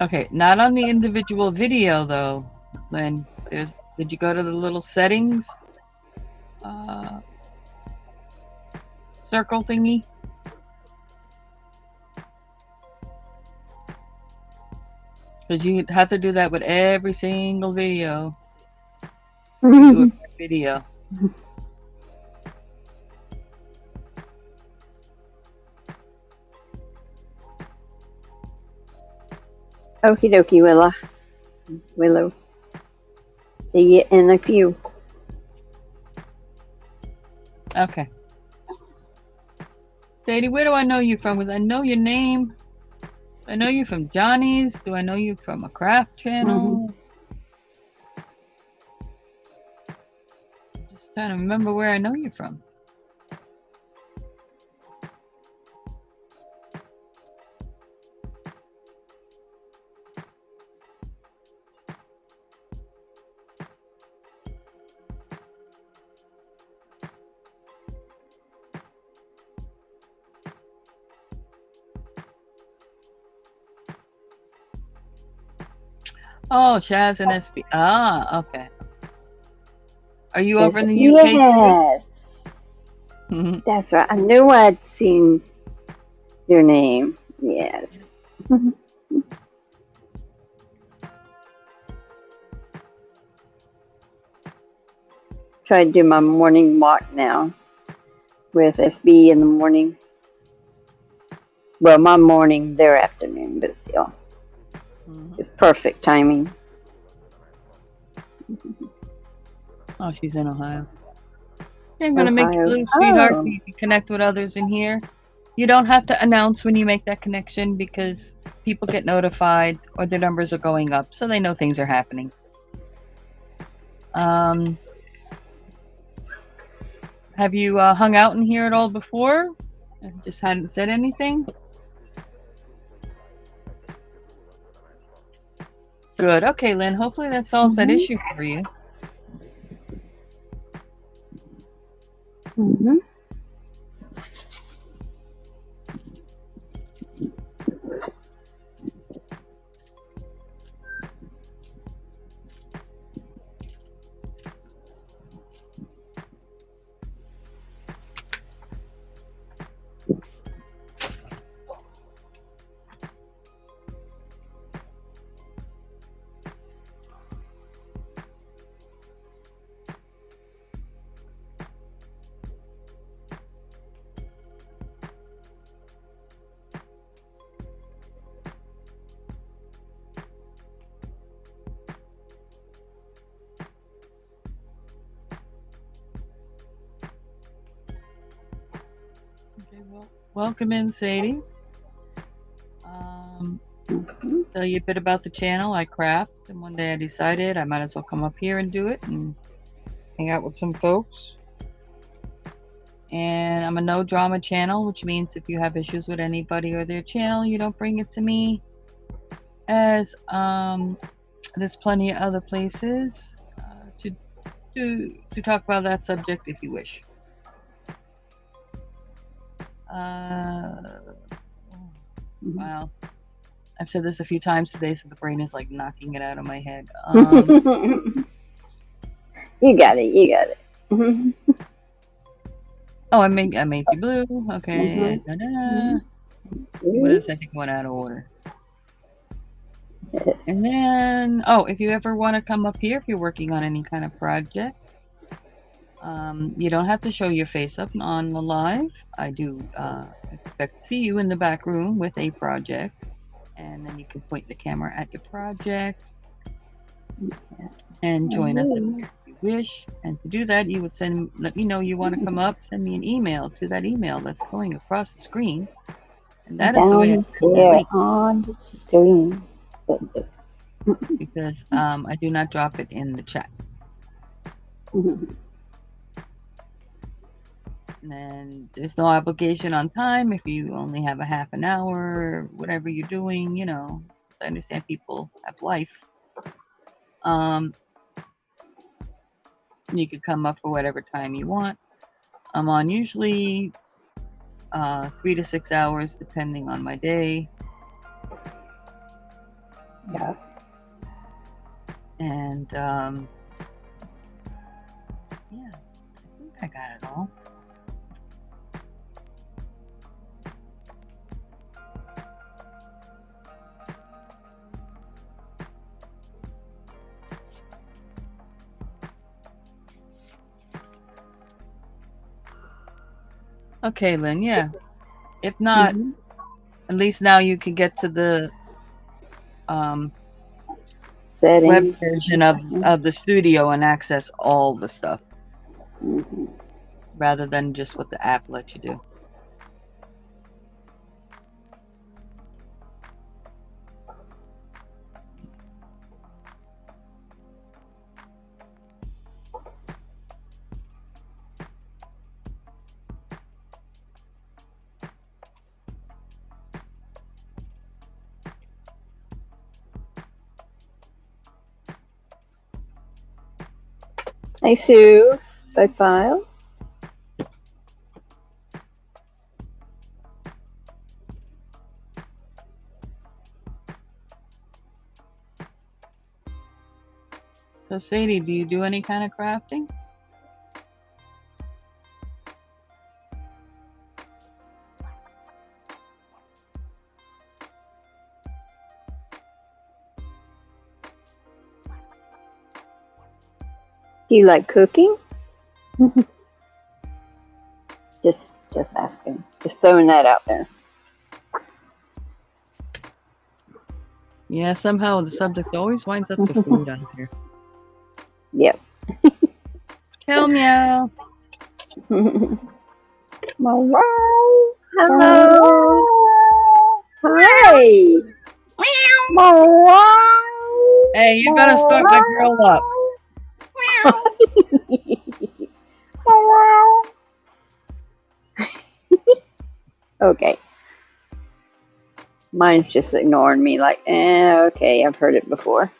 Speaker 1: Okay, not on the individual video though, Lynn. Did you go to the little settings circle thingy? Because you have to do that with every single video. You do a great video.
Speaker 2: Okie dokie, Willow. See you in a few.
Speaker 1: Okay. Sadie, where do I know you from? Because I know your name. I know you from Johnny's. Do I know you from a craft channel? Just trying to remember where I know you from. Oh, Chaz and SB. Ah, okay. Are you over in the UK
Speaker 2: Yes,
Speaker 1: too?
Speaker 2: that's right. I knew I'd seen your name. Yes. Try to do my morning walk now with SB in the morning. Well, my morning, their afternoon, but still. It's perfect timing.
Speaker 1: Oh, she's in Ohio. I'm going to make you a
Speaker 2: Ohio.
Speaker 1: little sweetheart so
Speaker 2: Oh.
Speaker 1: you can connect with others in here. You don't have to announce when you make that connection because people get notified or their numbers are going up, so they know things are happening. Have you hung out in here at all before? I just hadn't said anything? Good. Okay, Lynn. Hopefully that solves that issue for you. Okay, well, welcome in, Sadie. Tell you a bit about the channel. I craft, and one day I decided I might as well come up here and do it and hang out with some folks. And I'm a no drama channel, which means if you have issues with anybody or their channel, you don't bring it to me. As there's plenty of other places to talk about that subject if you wish. Wow. I've said this a few times today, so the brain is like knocking it out of my head.
Speaker 2: You got it. You got it.
Speaker 1: Oh, I made you blue. Okay. What is I think one out of order. And then, if you ever want to come up here, if you're working on any kind of project, you don't have to show your face up on the live. I do expect to see you in the back room with a project, and then you can point the camera at your project and join us if you wish. And to do that, you would let me know you want to come up, send me an email to that email that's going across the screen. And that is the way
Speaker 2: I on the screen.
Speaker 1: Because I do not drop it in the chat. And there's no obligation on time if you only have a half an hour, whatever you're doing, because I understand people have life. You could come up for whatever time you want. I'm on usually 3 to 6 hours, depending on my day.
Speaker 2: Yeah.
Speaker 1: And yeah, I think I got it all. Okay, Lynn. Yeah. If not,
Speaker 2: Hmm.
Speaker 1: at least now you can get to the um, web
Speaker 2: Settings.
Speaker 1: version of the studio and access all the stuff
Speaker 2: Hmm.
Speaker 1: rather than just what the app lets you do.
Speaker 2: Hey Sue, by files.
Speaker 1: So, Sadie, do you do any kind of crafting?
Speaker 2: Do you like cooking? just just asking. Just throwing that out there.
Speaker 1: Yeah, somehow the subject always winds up to food on here.
Speaker 2: Yep.
Speaker 1: Tell meow.
Speaker 2: Wow.
Speaker 1: Hello.
Speaker 2: Hi. Wow.
Speaker 1: Hey, you gotta start my girl up.
Speaker 2: Okay. Mine's just ignoring me like, okay, I've heard it before.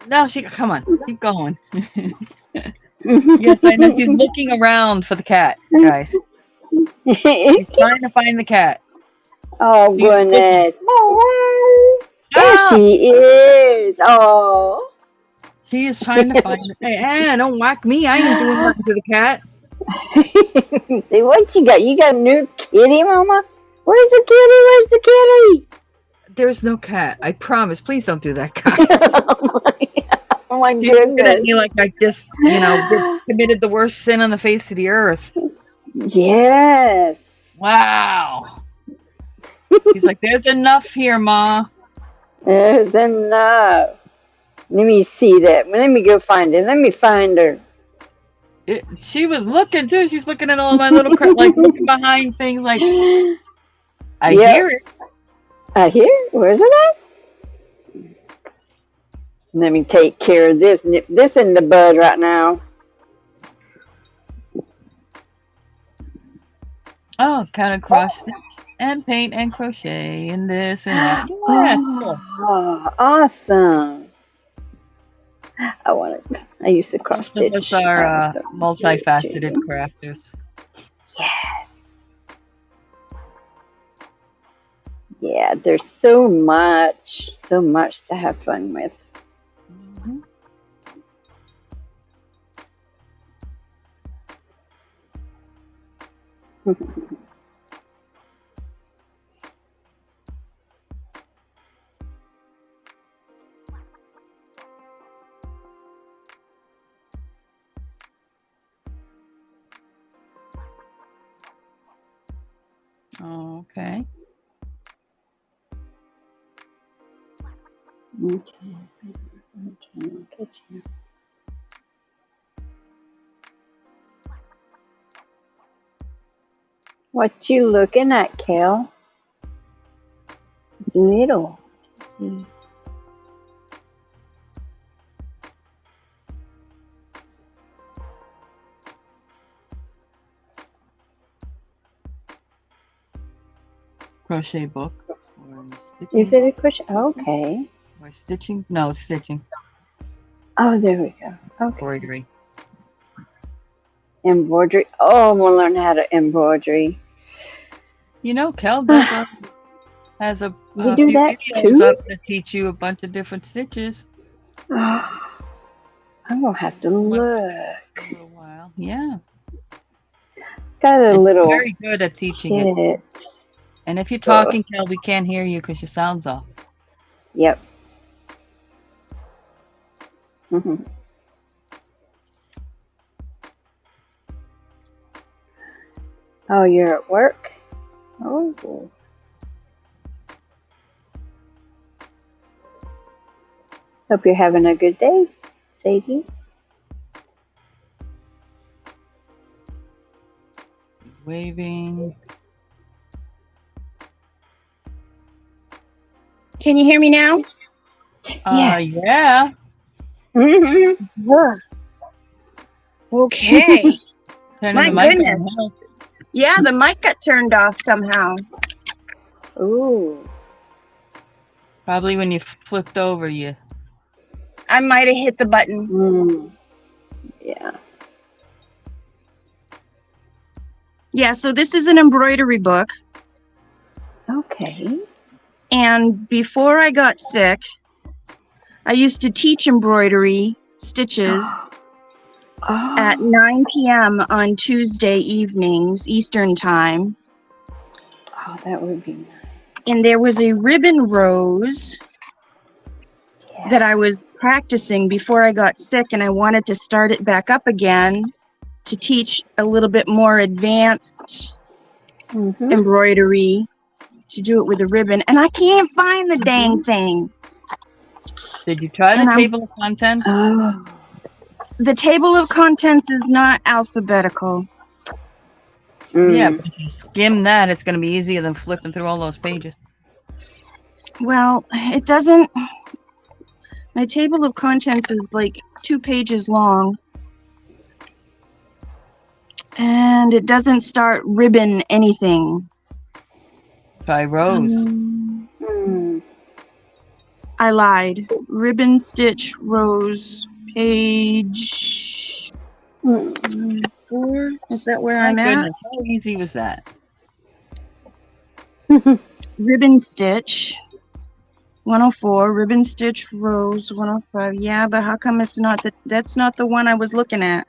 Speaker 1: No, come on, keep going. Yes, I know she's looking around for the cat, guys. She's trying to find the cat.
Speaker 2: Oh,
Speaker 1: She's looking.
Speaker 2: goodness. There
Speaker 1: Stop!
Speaker 2: she is. Oh.
Speaker 1: She is trying to find it. Hey, don't whack me. I ain't doing nothing to the cat.
Speaker 2: See, what you got? You got a new kitty, Mama? Where's the kitty? Where's the
Speaker 1: There's no cat. I promise. Please don't do that,
Speaker 2: kitty?
Speaker 1: guys.
Speaker 2: Oh my
Speaker 1: She's looking at
Speaker 2: goodness.
Speaker 1: me like I just, committed the worst sin on the face of the earth.
Speaker 2: Yes.
Speaker 1: Wow. He's like, there's enough here, Ma.
Speaker 2: There's enough. Let me see that. Let me go find it. Let me find her.
Speaker 1: She was looking too. She's looking at all of my little, like looking behind things. Like I
Speaker 2: Yep.
Speaker 1: hear it.
Speaker 2: I hear. Where's it at? Let me take care of this. Nip this in the bud right now.
Speaker 1: Oh, kind of cross stitch and paint and crochet and this and that. Yeah, cool.
Speaker 2: Oh, awesome. I used to cross
Speaker 1: Most of us
Speaker 2: stitch. I
Speaker 1: are
Speaker 2: also
Speaker 1: multifaceted crafters.
Speaker 2: Yes. Yeah, there's so much to have fun with.
Speaker 1: Mm-hmm. Okay.
Speaker 2: Okay. What you looking at, Kel? It's little. See.
Speaker 1: Crochet book. Or
Speaker 2: Is
Speaker 1: stitching
Speaker 2: it a
Speaker 1: book.
Speaker 2: crochet? Okay.
Speaker 1: Or stitching. No, stitching.
Speaker 2: Oh, there we go. Okay.
Speaker 1: Embroidery.
Speaker 2: Embroidery. Oh, I'm gonna learn how to embroidery.
Speaker 1: Kel does has a
Speaker 2: You do
Speaker 1: few
Speaker 2: that
Speaker 1: videos
Speaker 2: too?
Speaker 1: up to teach you a bunch of different stitches.
Speaker 2: Oh, I'm gonna have to
Speaker 1: Went
Speaker 2: look.
Speaker 1: for a little while. Yeah.
Speaker 2: Got a
Speaker 1: And she's
Speaker 2: little
Speaker 1: very good at teaching it.
Speaker 2: kit.
Speaker 1: And if you're
Speaker 2: Oh,
Speaker 1: talking, Kel, we can't hear you because your sound's off.
Speaker 2: yep. Mhm. Oh, you're at work? Oh. Hope you're having a good day, Sadie.
Speaker 1: He's waving.
Speaker 3: Can you hear me now?
Speaker 2: Yes.
Speaker 1: Yeah.
Speaker 2: Mm-hmm.
Speaker 3: Okay.
Speaker 1: Turning
Speaker 3: My
Speaker 1: the mic
Speaker 3: goodness.
Speaker 1: on helps.
Speaker 3: Yeah, the mic got turned off somehow.
Speaker 2: Ooh.
Speaker 1: Probably when you flipped over, you.
Speaker 3: I might have hit the button.
Speaker 2: Mm. Yeah.
Speaker 3: Yeah, so this is an embroidery book.
Speaker 2: Okay.
Speaker 3: And before I got sick, I used to teach embroidery stitches at 9 p.m. on Tuesday evenings, Eastern Time.
Speaker 2: Oh, that would be nice.
Speaker 3: And there was a ribbon rose that I was practicing before I got sick, and I wanted to start it back up again to teach a little bit more advanced embroidery, to do it with a ribbon, and I can't find the dang thing.
Speaker 1: Did you try the table of contents?
Speaker 3: The table of contents is not alphabetical.
Speaker 1: Yeah, but if you skim that, it's going to be easier than flipping through all those pages.
Speaker 3: Well, it doesn't. My table of contents is like 2 pages long. And it doesn't start ribbon anything.
Speaker 1: Try rows.
Speaker 3: I lied. Ribbon stitch rose page 4. Is that where I'm at?
Speaker 1: Goodness, how easy was that?
Speaker 3: Ribbon stitch 104, ribbon stitch rose 105. Yeah, but how come it's not that's not the one I was looking at?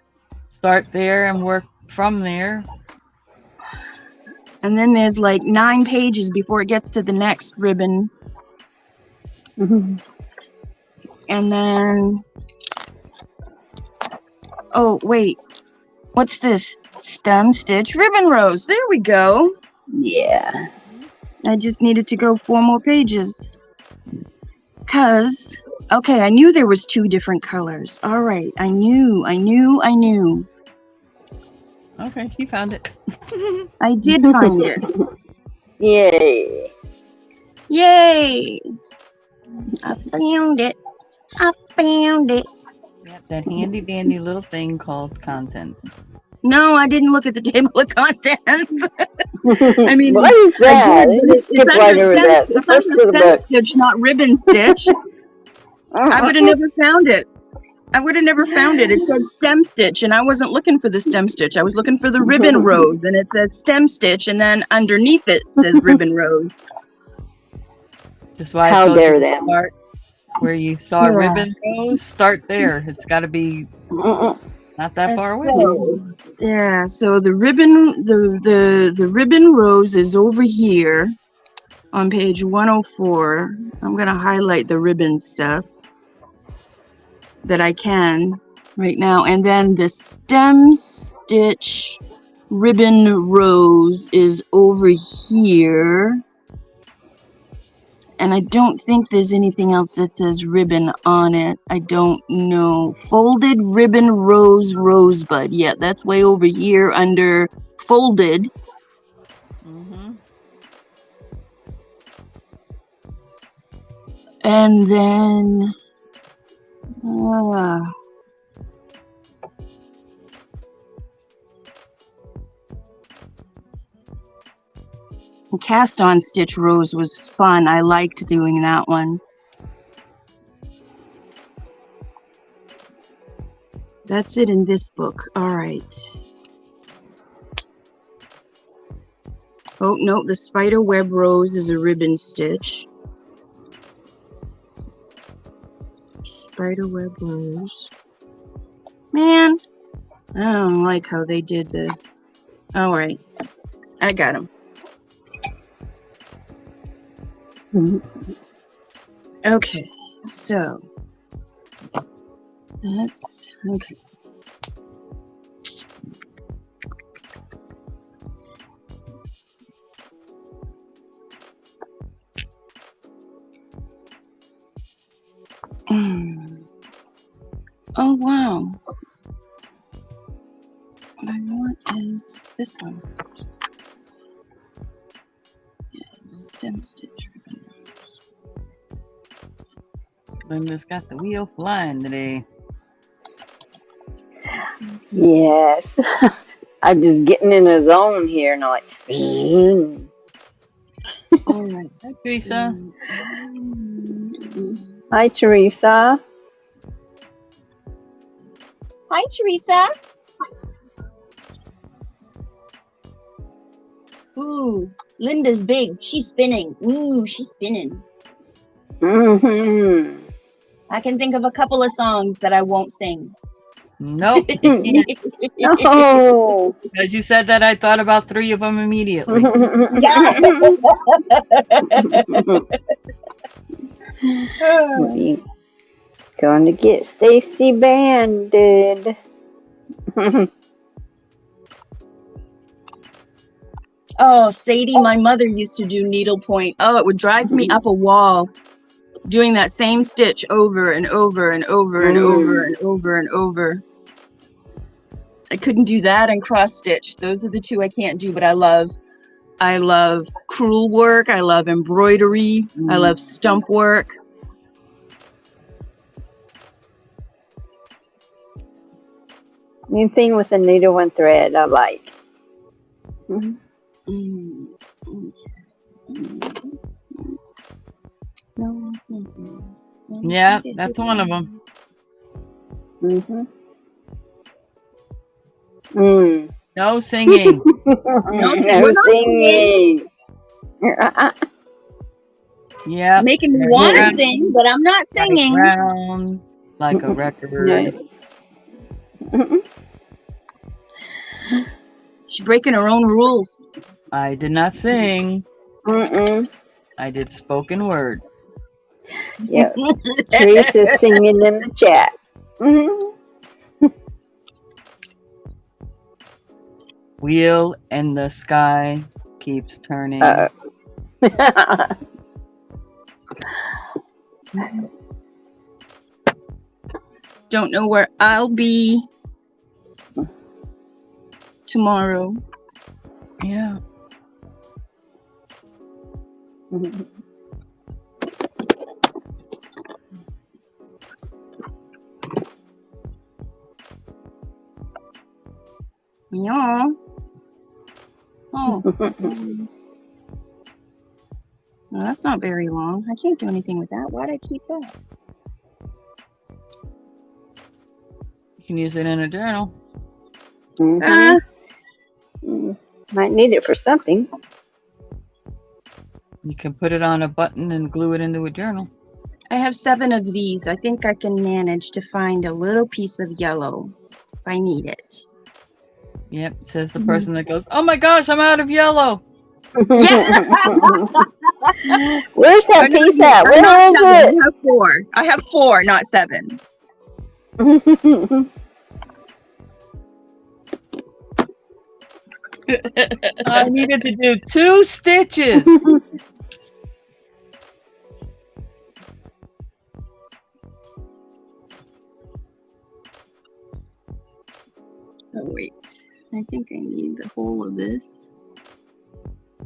Speaker 1: Start there and work from there.
Speaker 3: And then there's like 9 pages before it gets to the next ribbon. And then, oh wait, what's this? Stem stitch ribbon rose. There we go.
Speaker 2: Yeah.
Speaker 3: I just needed to go 4 more pages. Cause, okay, I knew there was 2 different colors. All right, I knew.
Speaker 1: Okay, she found it.
Speaker 3: I did find it.
Speaker 2: Yay.
Speaker 3: Yay! I found it.
Speaker 1: Yep, that handy dandy little thing called contents.
Speaker 3: No, I didn't look at the table of contents. I mean,
Speaker 2: what is that?
Speaker 3: It's under stem stitch, not ribbon stitch. I would have never found it. It said stem stitch, and I wasn't looking for the stem stitch. I was looking for the ribbon rose, and it says stem stitch, and then underneath it says ribbon rose.
Speaker 1: Just why I told you to start where you saw ribbon rose. Start there. It's got to be not that far away.
Speaker 3: Yeah. So the ribbon, the ribbon rose is over here on page 104. I'm gonna highlight the ribbon stuff that I can right now, and then the stem stitch ribbon rose is over here. And I don't think there's anything else that says ribbon on it. I don't know. Folded ribbon rose rosebud. Yeah, that's way over here under folded. And then cast on stitch rose was fun. I liked doing that one. That's it in this book. All right. Oh, no, the spider web rose is a ribbon stitch. Spider web rose. Man, I don't like how they did the... All right. I got them. Okay, so that's okay. Oh wow. What I want is this one. Yes, stem stitch ribbon.
Speaker 1: Linda's got the wheel flying today.
Speaker 2: Yes. I'm just getting in a zone here, and I'm like,
Speaker 3: All right.
Speaker 1: Hi, Teresa.
Speaker 2: hi, Teresa.
Speaker 4: Hi, Teresa. Ooh, Linda's big. She's spinning. Ooh, she's spinning.
Speaker 2: Mm-hmm.
Speaker 4: I can think of a couple of songs that I won't sing.
Speaker 1: Nope. You can't.
Speaker 2: No.
Speaker 1: As you said that, I thought about 3 of them immediately.
Speaker 2: We going to get Stacey banded.
Speaker 4: Oh, Sadie, my mother used to do needlepoint.
Speaker 3: Oh, it would drive me up a wall doing that same stitch over and over and over and over and over and over. I couldn't do that and cross stitch. Those are the 2 I can't do, but I love crewel work. I love embroidery. I love stump work.
Speaker 2: Anything with a needle and thread, I like.
Speaker 3: No, it's not this. No,
Speaker 1: Yeah, that's one of them. No singing.
Speaker 2: No singing.
Speaker 1: Yeah.
Speaker 4: Making me want to sing, but I'm not singing.
Speaker 1: Round like a record.
Speaker 3: She's breaking her own rules.
Speaker 1: I did not sing. I did spoken word.
Speaker 2: Yeah. Teresa's singing in the chat.
Speaker 1: Wheel in the sky keeps turning.
Speaker 3: Don't know where I'll be tomorrow.
Speaker 1: Yeah.
Speaker 3: Yeah. Oh. Well, that's not very long. I can't do anything with that. Why'd I keep that?
Speaker 1: You can use it in a journal.
Speaker 2: Might need it for something.
Speaker 1: You can put it on a button and glue it into a journal.
Speaker 3: I have 7 of these. I think I can manage to find a little piece of yellow if I need it.
Speaker 1: Yep, says the person that goes, "Oh my gosh, I'm out of yellow."
Speaker 2: Where's that piece at? Where is it?
Speaker 3: I have 4. I have 4, not 7.
Speaker 1: I needed to do 2 stitches.
Speaker 3: Oh, wait. I think I need the whole of this. I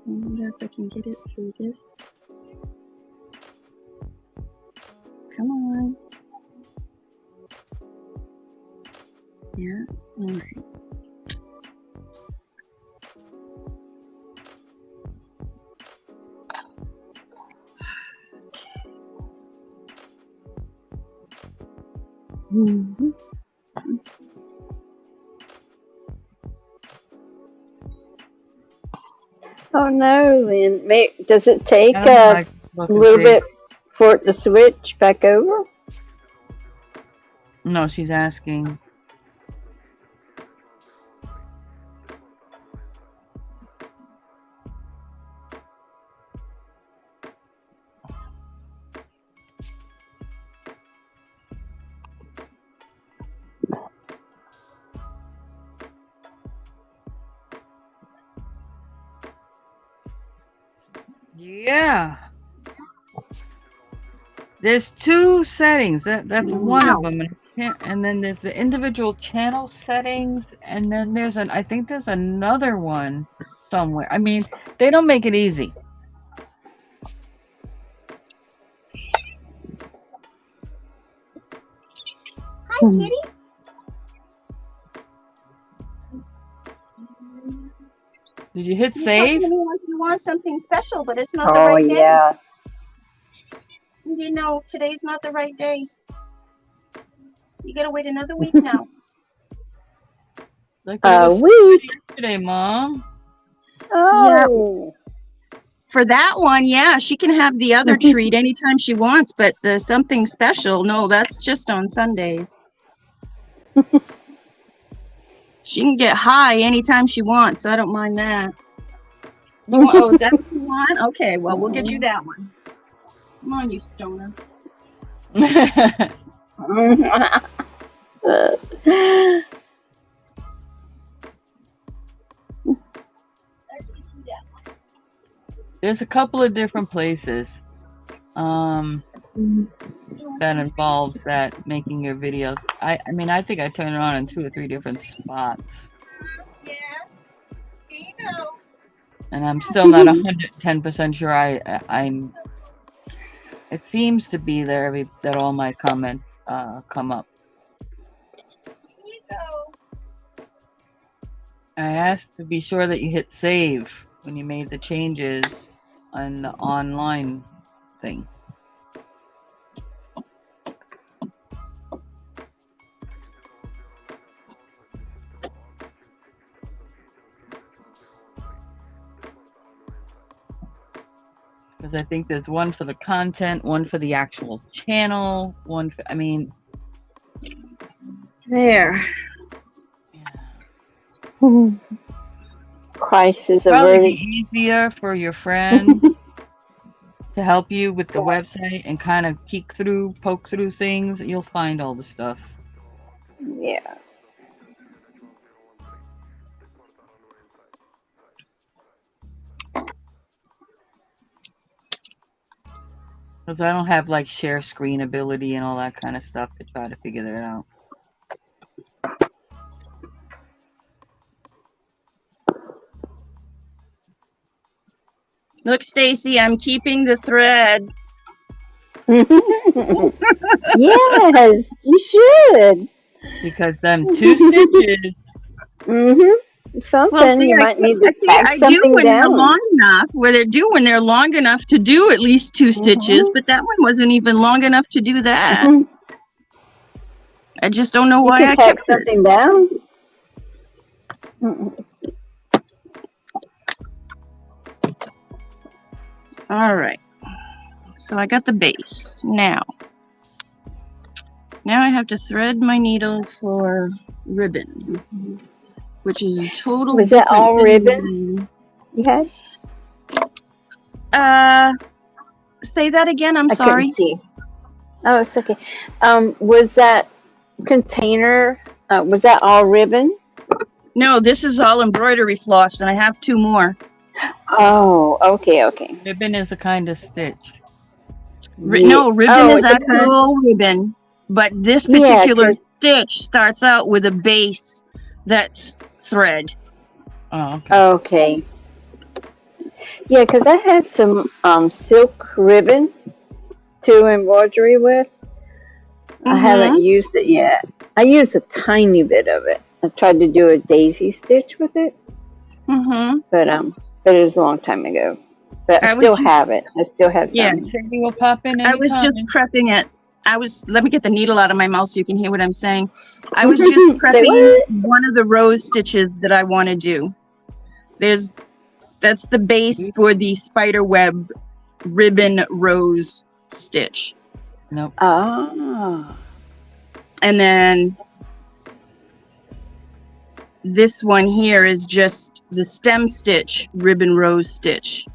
Speaker 3: wonder if I can get it through this. Come on. Yeah, all right.
Speaker 2: Oh no, Lynn. Does it take a little bit for it to switch back over?
Speaker 1: No, she's asking. Yeah. There's two settings. That's one of
Speaker 3: Wow.
Speaker 1: them, and then there's the individual channel settings, and then I think there's another one somewhere. I mean, they don't make it easy.
Speaker 4: Hi, kitty.
Speaker 1: Did you hit
Speaker 4: You
Speaker 1: save?
Speaker 4: want something special, but it's not the
Speaker 2: Oh
Speaker 4: right day.
Speaker 2: yeah.
Speaker 4: You know, today's not the right day. You gotta wait another week now.
Speaker 1: Like
Speaker 2: A
Speaker 1: it was
Speaker 2: week.
Speaker 1: yesterday, Mom.
Speaker 2: Oh.
Speaker 3: For that one, yeah, she can have the other treat anytime she wants, but the something special, no, that's just on Sundays. She can get high anytime she wants. I don't mind that. Oh, is that what you want? Okay, well, we'll get you that one. Come on, you stoner.
Speaker 1: There's a couple of different places that involves that making your videos. I mean, I think I turn it on in 2 or 3 different spots.
Speaker 4: Yeah. Here you go.
Speaker 1: And I'm still not 110% sure I'm. It seems to be there that all my comments come up.
Speaker 4: Here you go.
Speaker 1: I asked to be sure that you hit save when you made the changes on the online thing. Because I think there's one for the content, one for the actual channel, one for, I mean.
Speaker 3: There.
Speaker 2: Crisis
Speaker 1: Probably
Speaker 2: averted.
Speaker 1: be easier for your friend to help you with the website and kind of poke through things. You'll find all the stuff.
Speaker 2: Yeah.
Speaker 1: Because I don't have like share screen ability and all that kind of stuff to try to figure that out.
Speaker 3: Look, Stacy, I'm keeping the thread.
Speaker 2: Yes, you should.
Speaker 1: Because them 2 stitches.
Speaker 2: Something
Speaker 3: Well, see,
Speaker 2: you might need to tag
Speaker 3: I do
Speaker 2: something
Speaker 3: when they're
Speaker 2: down.
Speaker 3: long enough. When they're long enough to do at least 2 stitches, but that one wasn't even long enough to do that. I just don't know
Speaker 2: You
Speaker 3: why
Speaker 2: could
Speaker 3: I
Speaker 2: tag
Speaker 3: kept it.
Speaker 2: something down.
Speaker 3: All right. So I got the base. Now I have to thread my needle for ribbon, which is a total.
Speaker 2: Was that all ribbon you had?
Speaker 3: Say that again. I'm
Speaker 2: I
Speaker 3: sorry.
Speaker 2: couldn't see. Oh, it's okay. Was that container? Was that all ribbon?
Speaker 3: No, this is all embroidery floss, and I have 2 more.
Speaker 2: Oh, okay.
Speaker 1: Ribbon is a kind of stitch.
Speaker 3: No, ribbon is
Speaker 2: it's a kind-
Speaker 3: actual ribbon, but this
Speaker 2: Yeah,
Speaker 3: particular stitch starts out with a base that's thread.
Speaker 1: Oh, okay.
Speaker 2: Okay. Yeah, because I have some silk ribbon to embroidery with. I haven't used it yet. I used a tiny bit of it. I tried to do a daisy stitch with it. But it was a long time ago. But I still have it. I still have some.
Speaker 3: Yeah.
Speaker 1: Sandy will pop in
Speaker 3: I was
Speaker 1: anytime.
Speaker 3: just prepping it. Let me get the needle out of my mouth so you can hear what I'm saying. I was just prepping one of the rose stitches that I want to do. That's the base for the spider web ribbon rose stitch.
Speaker 1: Nope.
Speaker 2: Ah.
Speaker 3: And then this one here is just the stem stitch ribbon rose stitch.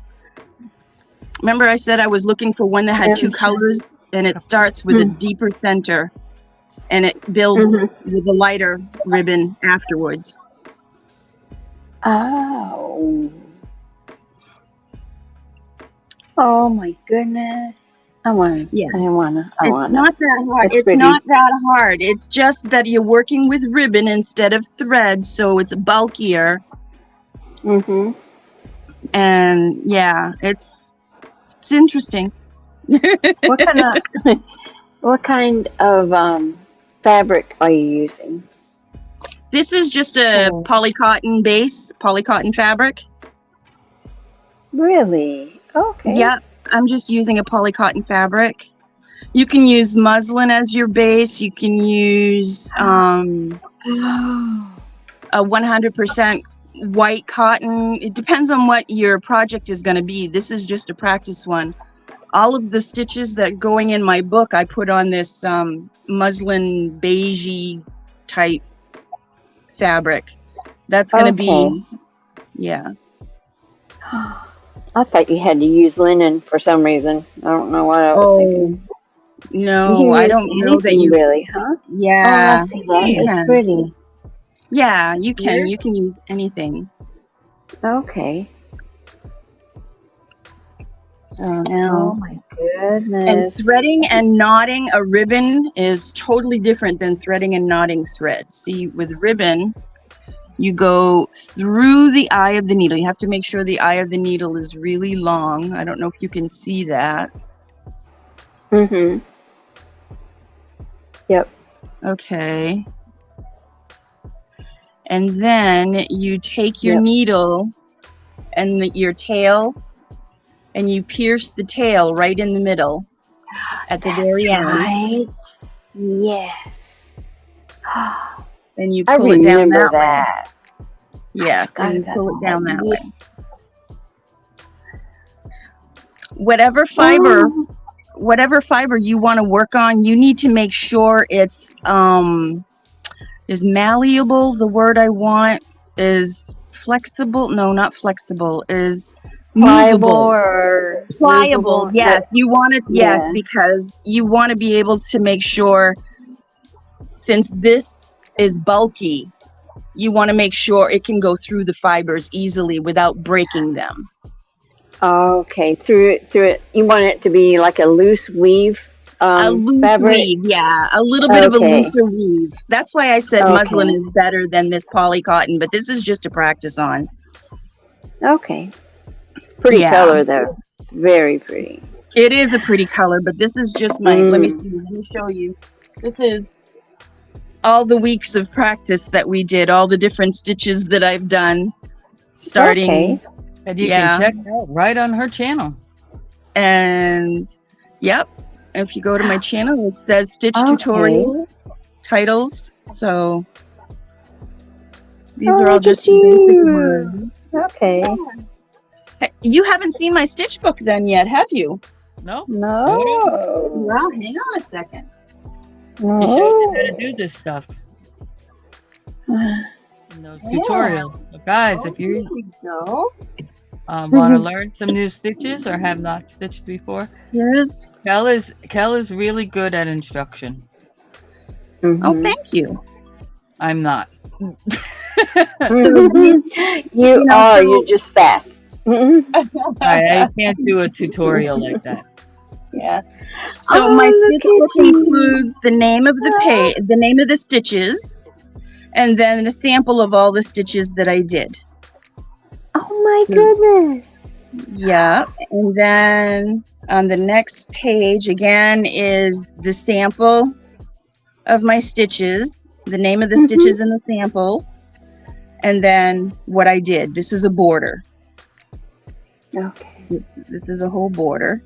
Speaker 3: Remember I said I was looking for one that had 2 colors, and it starts with a deeper center and it builds with a lighter ribbon afterwards.
Speaker 2: Oh. Oh my goodness. I want.
Speaker 3: Yeah.
Speaker 2: I wanna. I
Speaker 3: It's
Speaker 2: wanna.
Speaker 3: not that hard.
Speaker 2: It's
Speaker 3: It's
Speaker 2: pretty.
Speaker 3: not that hard. It's just that you're working with ribbon instead of thread, so it's bulkier.
Speaker 2: Mhm.
Speaker 3: And yeah, it's interesting.
Speaker 2: What kind of what kind of fabric are you using?
Speaker 3: This is just a
Speaker 2: Oh.
Speaker 3: polycotton base, polycotton fabric.
Speaker 2: Really? Okay.
Speaker 3: Yeah, I'm just using a polycotton fabric. You can use muslin as your base. You can use
Speaker 2: Oh.
Speaker 3: a 100% white cotton. It depends on what your project is going to be. This is just a practice one. All of the stitches that going in my book, I put on this muslin beigey type fabric. That's going to be, yeah.
Speaker 2: I thought you had to use linen for some reason. I don't know what I was thinking.
Speaker 3: No, I don't know that you
Speaker 2: really, huh?
Speaker 3: Yeah.
Speaker 2: Oh, I see that.
Speaker 3: You
Speaker 2: It's
Speaker 3: can.
Speaker 2: pretty.
Speaker 3: Yeah, you can.
Speaker 1: Here?
Speaker 3: You can use anything.
Speaker 2: Okay.
Speaker 3: So
Speaker 2: Oh
Speaker 3: now,
Speaker 2: my
Speaker 3: and
Speaker 2: goodness.
Speaker 3: threading and knotting a ribbon is totally different than threading and knotting thread. See, with ribbon, you go through the eye of the needle. You have to make sure the eye of the needle is really long. I don't know if you can see that.
Speaker 2: Mhm. Yep.
Speaker 3: Okay. And then you take your
Speaker 2: Yep.
Speaker 3: needle and your tail, and you pierce the tail right in the middle at the very end.
Speaker 2: Right. Yes.
Speaker 3: And you
Speaker 2: I
Speaker 3: pull it down
Speaker 2: remember
Speaker 3: that way.
Speaker 2: that.
Speaker 3: Yes,
Speaker 2: forgot
Speaker 3: and you
Speaker 2: about
Speaker 3: pull it down that
Speaker 2: that.
Speaker 3: way. Whatever fiber,
Speaker 2: Oh.
Speaker 3: whatever fiber you want to work on, you need to make sure it's is malleable. The word I want is flexible. No, not flexible. Is
Speaker 2: Pliable
Speaker 3: movable.
Speaker 2: or
Speaker 3: Pliable.
Speaker 2: movable?
Speaker 3: Yes, you want it. Yes,
Speaker 2: Yeah.
Speaker 3: because you want to be able to make sure, since this is bulky, you want to make sure it can go through the fibers easily without breaking them.
Speaker 2: Okay. Through it. You want it to be like a loose weave.
Speaker 3: A loose
Speaker 2: Fabric.
Speaker 3: weave, yeah, a little bit of a
Speaker 2: Okay.
Speaker 3: looser weave. That's why I said
Speaker 2: Okay.
Speaker 3: muslin is better than this polycotton, but this is just a practice on.
Speaker 2: Okay. It's pretty
Speaker 3: Yeah.
Speaker 2: color though. It's very pretty.
Speaker 3: It is a pretty color, but this is just my, let me see, let me show you. This is all the weeks of practice that we did, all the different stitches that I've done, starting,
Speaker 2: Okay.
Speaker 1: And you
Speaker 3: Yeah.
Speaker 1: can check it out right on her channel.
Speaker 3: and yep, if you go to my channel, it says stitch
Speaker 2: Okay.
Speaker 3: tutorial titles, so these
Speaker 2: Oh,
Speaker 3: are all
Speaker 2: look
Speaker 3: just
Speaker 2: at
Speaker 3: basic
Speaker 2: you.
Speaker 3: ones.
Speaker 2: Okay.
Speaker 3: Hey, you haven't seen my stitch book then yet, have you?
Speaker 1: No?
Speaker 2: No.
Speaker 3: Well, hang on a second.
Speaker 1: He showed you how to do this stuff in those
Speaker 3: Yeah.
Speaker 1: tutorials. So guys, if you
Speaker 3: Here we go.
Speaker 1: want to learn some new stitches or have not stitched before,
Speaker 3: Here's,
Speaker 1: Kel is really good at instruction.
Speaker 3: oh,
Speaker 2: Mhm.
Speaker 3: thank you.
Speaker 1: I'm not.
Speaker 3: So these,
Speaker 2: You
Speaker 3: know,
Speaker 2: are.
Speaker 3: so-
Speaker 2: You're just fast. Mhm.
Speaker 1: I can't do a tutorial like that.
Speaker 3: yeah. So
Speaker 2: Oh,
Speaker 3: my
Speaker 2: look
Speaker 3: stitch
Speaker 2: at
Speaker 3: book
Speaker 2: you.
Speaker 3: includes the name of the page, the name of the stitches, and then a sample of all the stitches that I did.
Speaker 2: Oh my
Speaker 3: So-
Speaker 2: goodness.
Speaker 3: Yeah, and then on the next page again is the sample of my stitches, the name of the
Speaker 2: Mhm.
Speaker 3: stitches and the samples, and then what I did. This is a border.
Speaker 2: Okay.
Speaker 3: This is a whole border.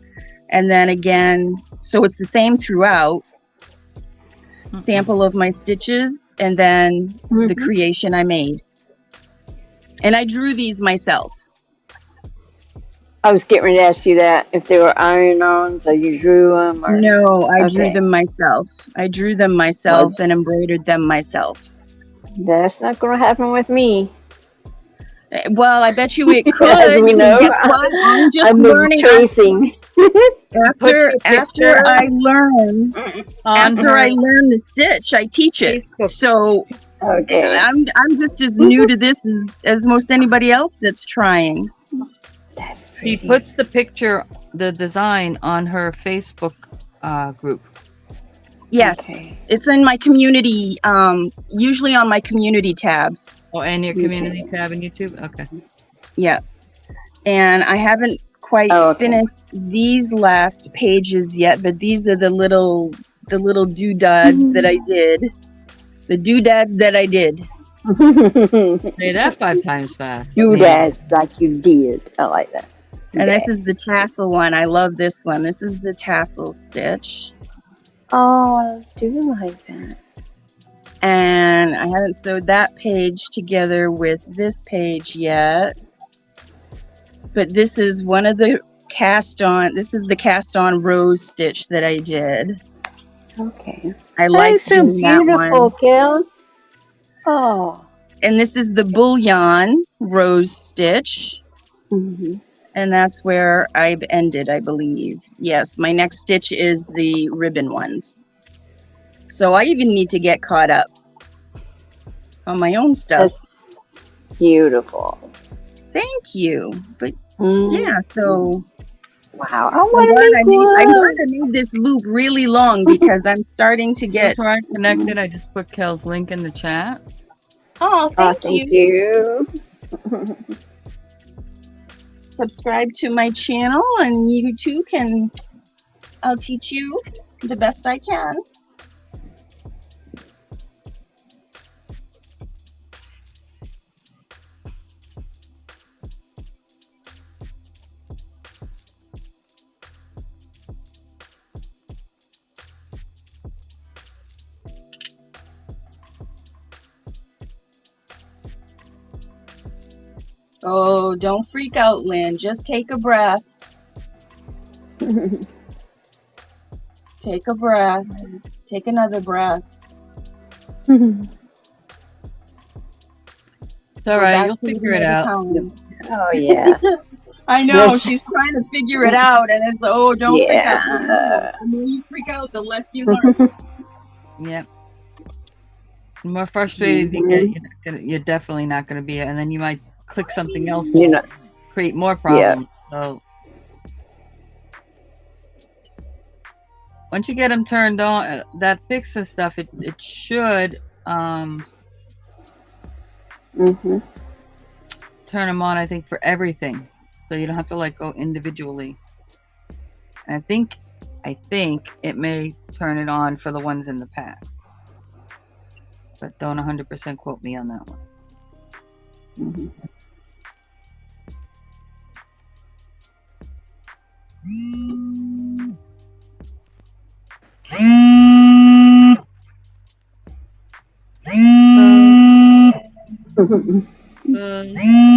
Speaker 3: And then again, so it's the same throughout. Sample of my stitches, and then the
Speaker 2: Mhm.
Speaker 3: creation I made. And I drew these myself.
Speaker 2: I was getting ready to ask you that if they were iron-ons or you drew them or.
Speaker 3: No, I drew
Speaker 2: Okay.
Speaker 3: them myself. I drew them myself and embroidered them myself.
Speaker 2: That's not going to happen with me.
Speaker 3: Well, I bet you it could.
Speaker 2: As we know,
Speaker 3: Guess what? I'm just
Speaker 2: I've been
Speaker 3: learning.
Speaker 2: tracing.
Speaker 3: After I learn,
Speaker 1: On
Speaker 3: after
Speaker 1: her
Speaker 3: I learn the stitch, I teach it.
Speaker 1: Facebook.
Speaker 3: So
Speaker 2: Okay.
Speaker 3: I'm just as new to this as most anybody else that's trying.
Speaker 2: That's
Speaker 1: She
Speaker 2: pretty.
Speaker 1: puts the picture, the design on her Facebook group.
Speaker 3: Yes,
Speaker 2: Okay.
Speaker 3: it's in my community, usually on my community tabs.
Speaker 1: Oh, and your
Speaker 2: Okay.
Speaker 1: community tab in YouTube? Okay.
Speaker 3: Yeah. And I haven't quite
Speaker 2: Oh, okay.
Speaker 3: finished these last pages yet, but these are the little doodads that I did. The doodads that I did.
Speaker 1: Say that 5 times fast.
Speaker 2: Do
Speaker 3: Maybe.
Speaker 2: that like you did. I like that.
Speaker 3: And this is the tassel one. I love this one. This is the tassel stitch.
Speaker 2: Oh, I do like that.
Speaker 3: And I haven't sewed that page together with this page yet. But this is one of the this is the cast on rose stitch that I did.
Speaker 2: Okay.
Speaker 3: I like
Speaker 2: That's so
Speaker 3: doing that
Speaker 2: beautiful,
Speaker 3: one.
Speaker 2: Kel. Oh.
Speaker 3: And this is the bullion rose stitch.
Speaker 2: Mm-hmm.
Speaker 3: And that's where I've ended, I believe. Yes, my next stitch is the ribbon ones. So I even need to get caught up on my own stuff.
Speaker 2: That's beautiful.
Speaker 3: Thank you. But
Speaker 2: Mm.
Speaker 3: yeah, so
Speaker 2: Wow. I want to make
Speaker 3: I'm
Speaker 2: one.
Speaker 3: glad I made this loop really long because I'm starting to get.
Speaker 1: Those who aren't connected, I just put Kel's link in the chat.
Speaker 4: Oh,
Speaker 2: Oh,
Speaker 4: thank you.
Speaker 2: thank you.
Speaker 3: Subscribe to my channel and you too can. I'll teach you the best I can. Oh, don't freak out, Lynn. Just take a breath. Take a breath. Take another breath.
Speaker 1: It's all
Speaker 3: Go
Speaker 1: right.
Speaker 3: back
Speaker 1: You'll
Speaker 3: to
Speaker 1: figure it
Speaker 3: another
Speaker 1: out.
Speaker 3: time.
Speaker 2: Oh, yeah.
Speaker 3: I know,
Speaker 2: Yes.
Speaker 3: she's trying to figure it out, and it's, oh, don't freak out.
Speaker 2: Yeah.
Speaker 3: The more you freak out, the less you learn.
Speaker 1: Yep. The more frustrated you get,
Speaker 2: Mhm.
Speaker 1: you're definitely not going to be, and then you might click something else
Speaker 2: You
Speaker 1: and
Speaker 2: know,
Speaker 1: create more
Speaker 2: yeah.
Speaker 1: problems. So once you get them turned on, that fixes stuff. It should
Speaker 2: hmm
Speaker 1: turn them on. I think for everything, so you don't have to like go individually. And I think it may turn it on for the ones in the past, but don't 100% quote me on that one.
Speaker 2: hmm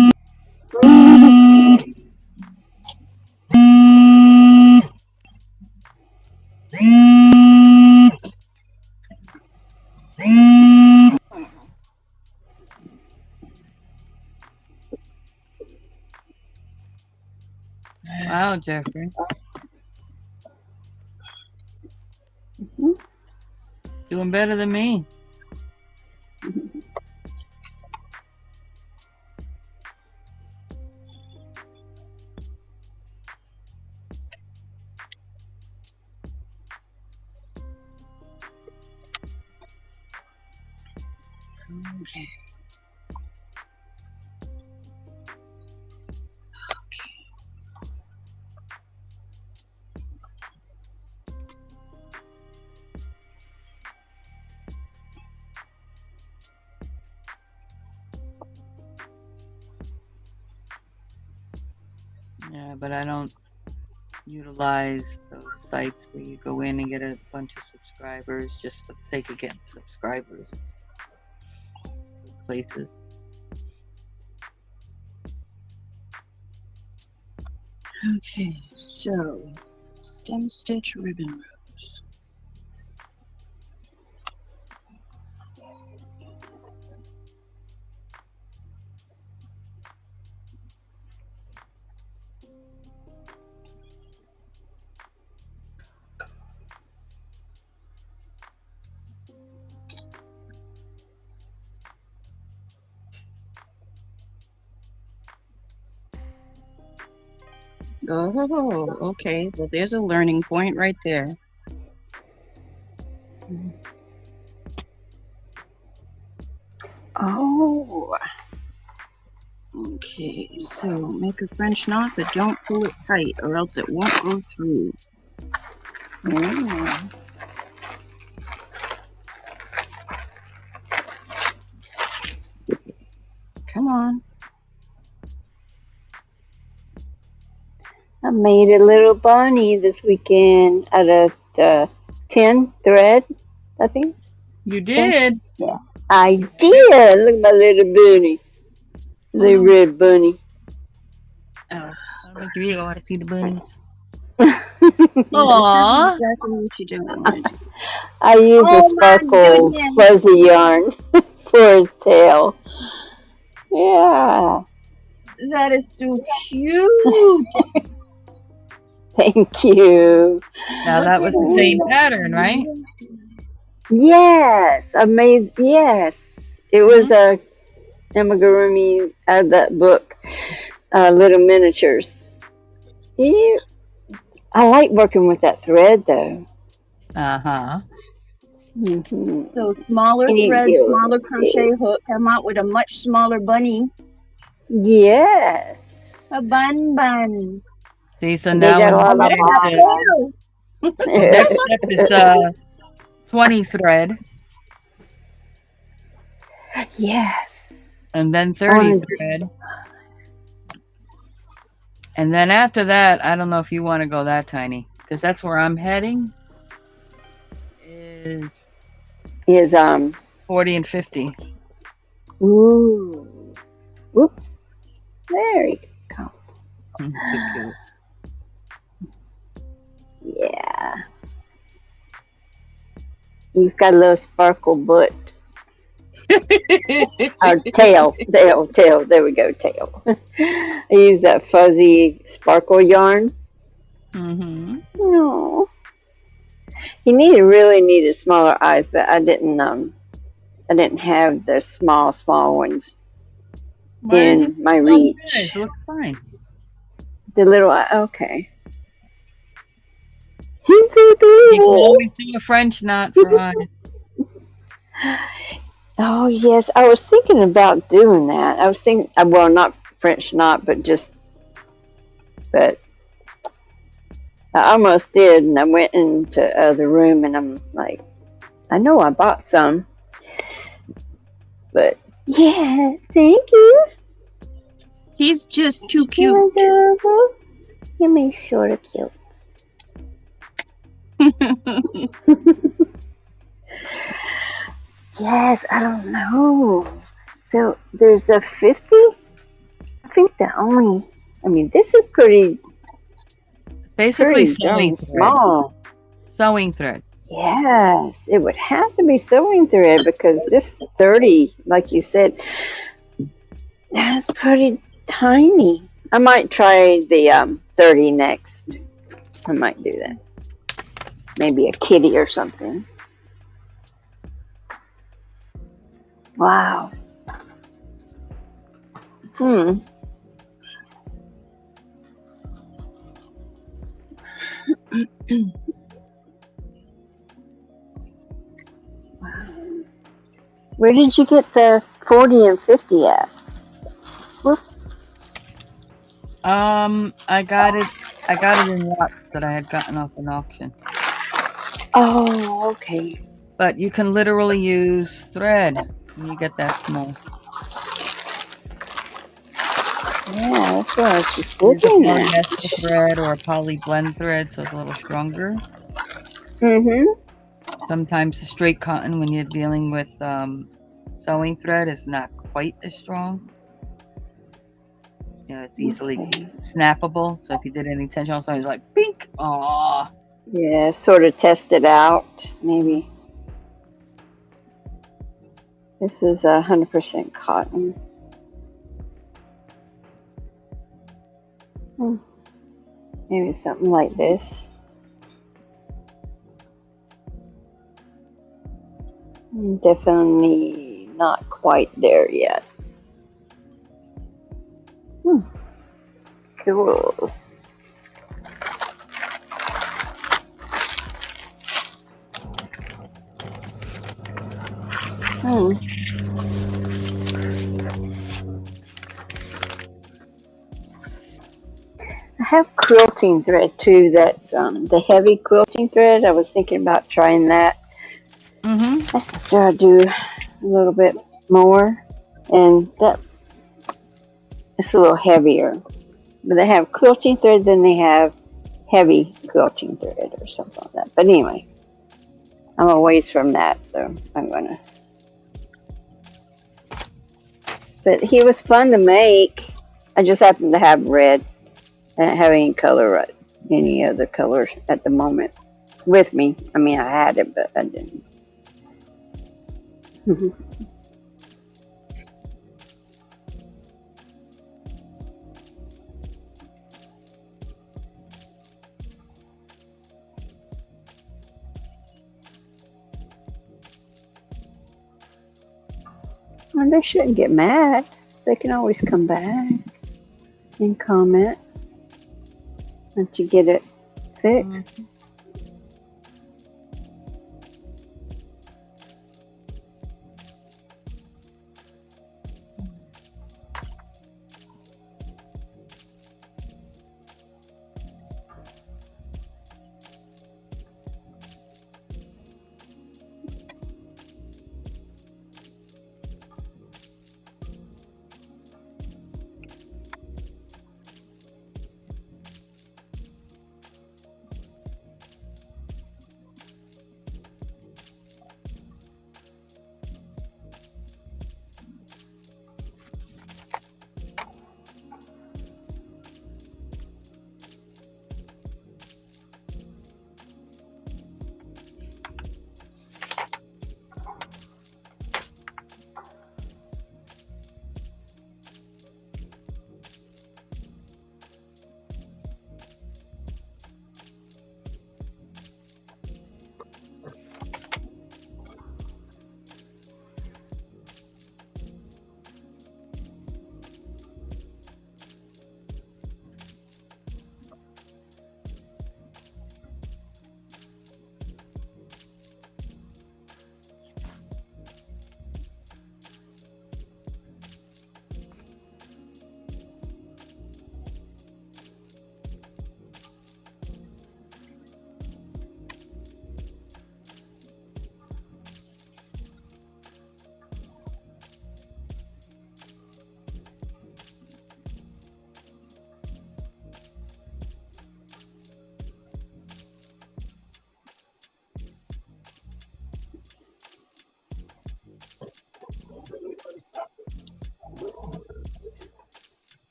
Speaker 1: Wow, Jeffrey, doing better than me.
Speaker 3: Okay.
Speaker 1: Yeah, but I don't utilize those sites where you go in and get a bunch of subscribers just for the sake of getting subscribers. Places.
Speaker 3: Okay, so stem stitch ribbon rose. Oh, okay. Well, there's a learning point right there.
Speaker 2: Oh.
Speaker 3: Okay, so make a French knot, but don't pull it tight, or else it won't go through.
Speaker 2: Mm.
Speaker 3: Come on.
Speaker 2: I made a little bunny this weekend out of the 10 thread, I think.
Speaker 1: You did.
Speaker 2: Yeah. I did. Look at my little bunny. The red bunny.
Speaker 3: Uh,
Speaker 1: I'll make you want to see the bunnies.
Speaker 3: see, this is
Speaker 1: Aw.
Speaker 3: exactly what you don't want to do.
Speaker 2: I use a
Speaker 4: Oh my
Speaker 2: sparkle
Speaker 4: goodness.
Speaker 2: fuzzy yarn for his tail. Yeah.
Speaker 3: That is so cute.
Speaker 2: Thank you.
Speaker 1: Now that was the same pattern, right?
Speaker 2: Yes. I made, yes. It was a amigurumi out of that book, Little Miniatures. Yeah. I like working with that thread though.
Speaker 1: Uh-huh.
Speaker 2: Mm-hmm.
Speaker 3: So smaller thread, smaller crochet hook, come out with a much smaller bunny.
Speaker 2: Yes.
Speaker 3: A bun.
Speaker 1: See, so
Speaker 2: They
Speaker 1: now
Speaker 2: got a
Speaker 1: when
Speaker 2: lot
Speaker 1: you
Speaker 2: of
Speaker 1: the next step it's 20 thread
Speaker 2: Yes.
Speaker 1: and then 30 thread. And then after that, I don't know if you want to go that tiny, because that's where I'm heading is 40 and 50.
Speaker 2: Ooh. Whoops. There you go.
Speaker 1: Too cute.
Speaker 2: Yeah. You've got a little sparkle butt. Or tail. There we go, tail. I use that fuzzy sparkle yarn.
Speaker 1: Mm-hmm.
Speaker 2: Oh. He really needed smaller eyes, but I didn't have the small ones in my reach.
Speaker 1: It looks fine.
Speaker 2: The little eye, okay.
Speaker 1: You can always do a French knot for eyes.
Speaker 2: Oh yes, I was thinking about doing that. I was thinking, well, not French knot, but I almost did, and I went into the room, and I'm like, I know I bought some, but yeah, thank you.
Speaker 3: He's just too cute.
Speaker 2: You make sort of cute. Yes, I don't know. So there's a 50. I think this is pretty
Speaker 1: Basically
Speaker 2: darn small.
Speaker 1: Sewing thread.
Speaker 2: Yes, it would have to be sewing thread because this 30, like you said, that's pretty tiny. I might try the 30 next. I might do that. Maybe a kitty or something. Wow. Where did you get the 40 and 50 at? Whoops.
Speaker 1: I got it in lots that I had gotten off an auction.
Speaker 2: Oh, okay.
Speaker 1: But you can literally use thread when you get that small.
Speaker 2: Yeah, that's what I was just looking at.
Speaker 1: Polyester thread or a poly blend thread, so it's a little stronger.
Speaker 2: Mm-hmm.
Speaker 1: Sometimes the straight cotton, when you're dealing with sewing thread, is not quite as strong. You know, it's easily snappable. So if you did any intentional sewing, it's like pink. Aww.
Speaker 2: Yeah, sort of test it out, maybe. This is 100% cotton. Maybe something like this. Definitely not quite there yet. Cool. Hmm. I have quilting thread too. That's the heavy quilting thread. I was thinking about trying that
Speaker 1: Mm-hmm.
Speaker 2: after I do a little bit more, and that it's a little heavier. But they have quilting thread, then they have heavy quilting thread or something like that. But anyway, I'm a ways from that, so I'm gonna. But he was fun to make. I just happen to have red. I don't have any other colors at the moment with me. I mean, I had it, but I didn't. Well, they shouldn't get mad. They can always come back and comment once you get it fixed.
Speaker 1: Mm-hmm.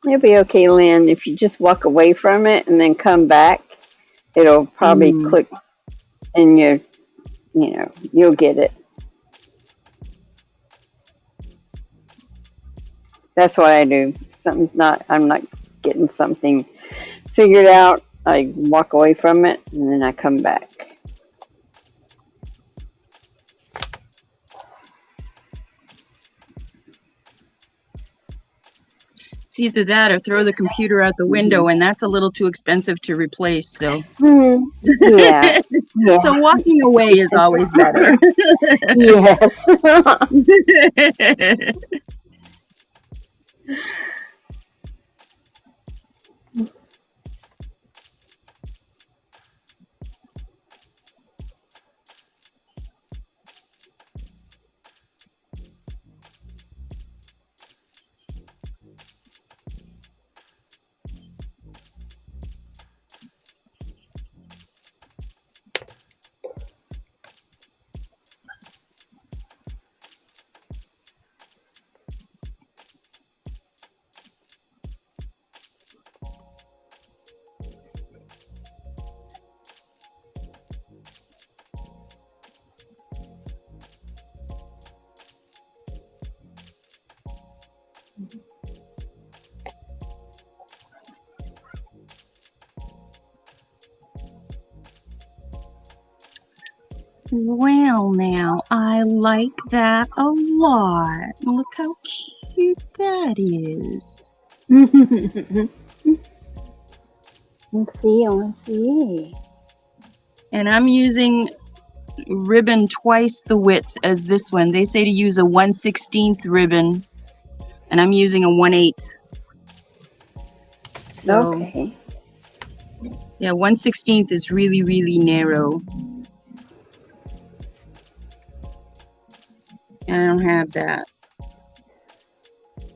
Speaker 2: It'll be okay, Lynn. If you just walk away from it and then come back, it'll probably
Speaker 3: Mm.
Speaker 2: click in you'll get it. That's what I do. I'm not getting something figured out. I walk away from it and then I come back.
Speaker 3: It's either that or throw the computer out the window, and that's a little too expensive to replace. So,
Speaker 2: Hmm. Yeah. Yeah.
Speaker 3: so walking away is always better.
Speaker 2: Yes.
Speaker 3: Well, now, I like that a lot. Look how cute that is.
Speaker 2: Let's see.
Speaker 3: And I'm using ribbon twice the width as this one. They say to use a 1/16 ribbon, and I'm using a 1/8. So
Speaker 2: Okay.
Speaker 3: yeah, 1/16 is really, really narrow. I don't have that.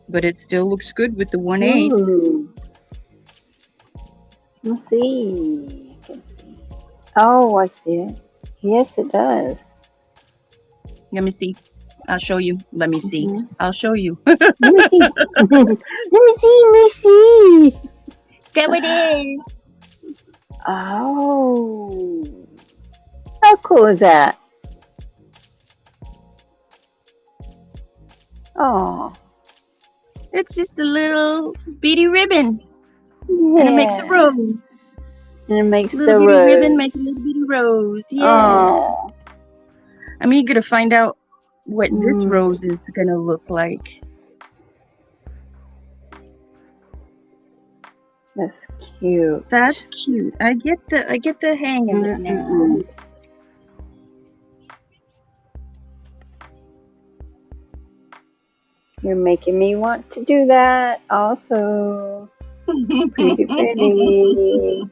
Speaker 3: But it still looks good with the 1/8.
Speaker 2: Ooh. Let's see. Oh, I see it. Yes, it does.
Speaker 3: Let me see. I'll show you. Let me see.
Speaker 2: Mhm.
Speaker 3: I'll show you.
Speaker 2: Let me see. Let me see.
Speaker 3: There it is.
Speaker 2: Oh. How cool is that? Oh.
Speaker 3: It's just a little bitty ribbon.
Speaker 2: Yeah.
Speaker 3: And it makes a rose.
Speaker 2: And it makes
Speaker 3: A little
Speaker 2: the
Speaker 3: bitty
Speaker 2: rose.
Speaker 3: ribbon makes a little bitty rose. Yes.
Speaker 2: Oh.
Speaker 3: I'm eager to find out what this
Speaker 2: Mm.
Speaker 3: rose is gonna look like.
Speaker 2: That's cute.
Speaker 3: That's cute. I get the hang of it now.
Speaker 2: Mm-mm. You're making me want to do that also. Pretty, pretty.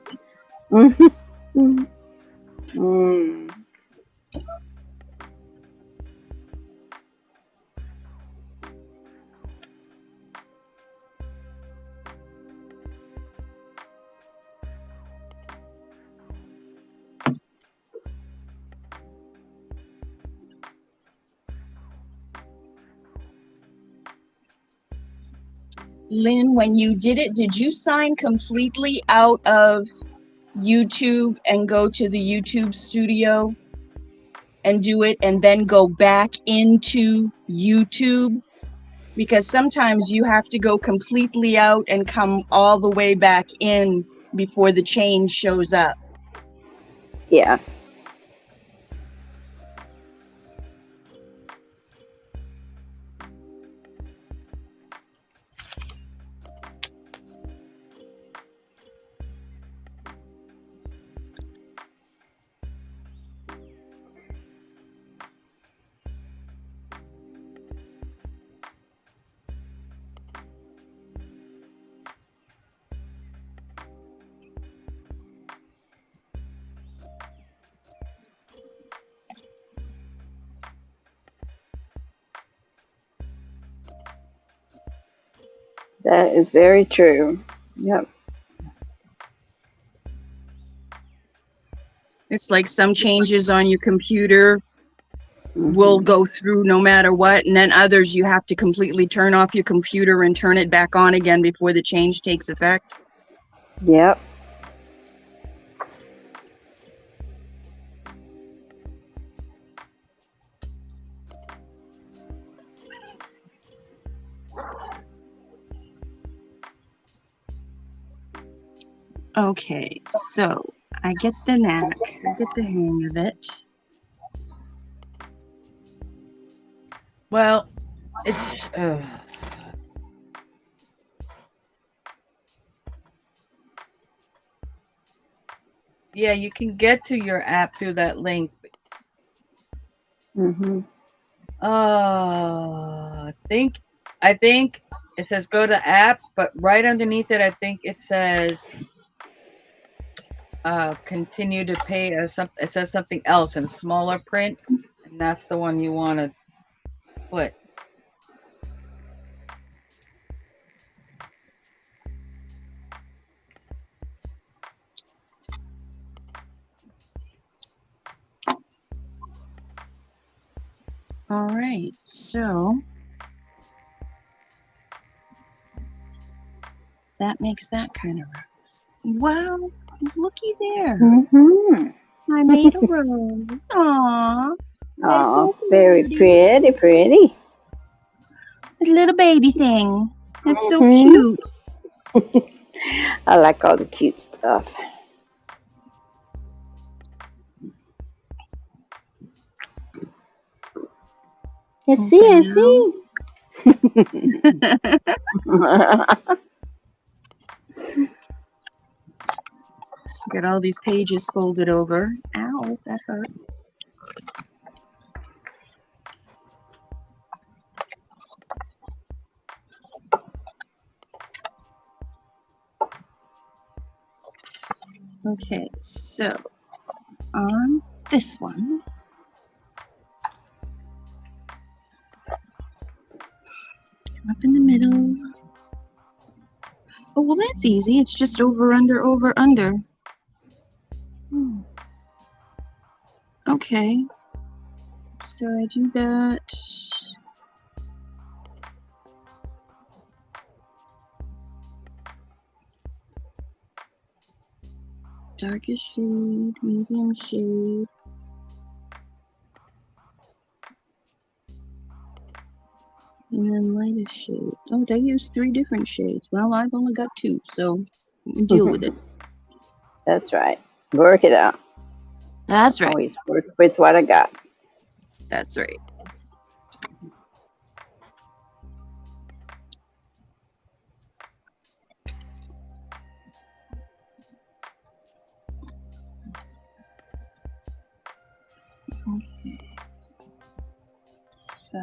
Speaker 2: Mm.
Speaker 3: Lynn, when you did it, did you sign completely out of YouTube and go to the YouTube studio and do it and then go back into YouTube? Because sometimes you have to go completely out and come all the way back in before the change shows up.
Speaker 2: Yeah. That is very true. Yep.
Speaker 3: It's like some changes on your computer will
Speaker 2: Mhm.
Speaker 3: go through no matter what, and then others you have to completely turn off your computer and turn it back on again before the change takes effect.
Speaker 2: Yep.
Speaker 3: Okay, so I get the knack, I get the hang of it.
Speaker 1: Well, it's yeah, you can get to your app through that link.
Speaker 2: Mhm.
Speaker 1: I think it says go to app, but right underneath it, I think it says continue to pay or something. It says something else in smaller print, and that's the one you want to click.
Speaker 3: All right, so that makes that kind of rose. Wow, looky there.
Speaker 2: Mhm.
Speaker 3: I made a rose. Aww. That's
Speaker 2: Oh,
Speaker 3: so
Speaker 2: very
Speaker 3: pretty.
Speaker 2: pretty.
Speaker 3: A little baby thing. That's so
Speaker 2: Mhm.
Speaker 3: cute.
Speaker 2: I like all the cute stuff. I see.
Speaker 3: Get all these pages folded over. Ow, that hurt. Okay, so on this one, up in the middle. Oh, well, that's easy. It's just over, under, over, under. Okay, so I do that. Darkest shade, medium shade. And then lightest shade. Oh, they use 3 different shades. Well, I've only got 2, so we deal with it.
Speaker 2: That's right. Work it out.
Speaker 3: That's right.
Speaker 2: Always work with what I got.
Speaker 3: That's right. Okay. So.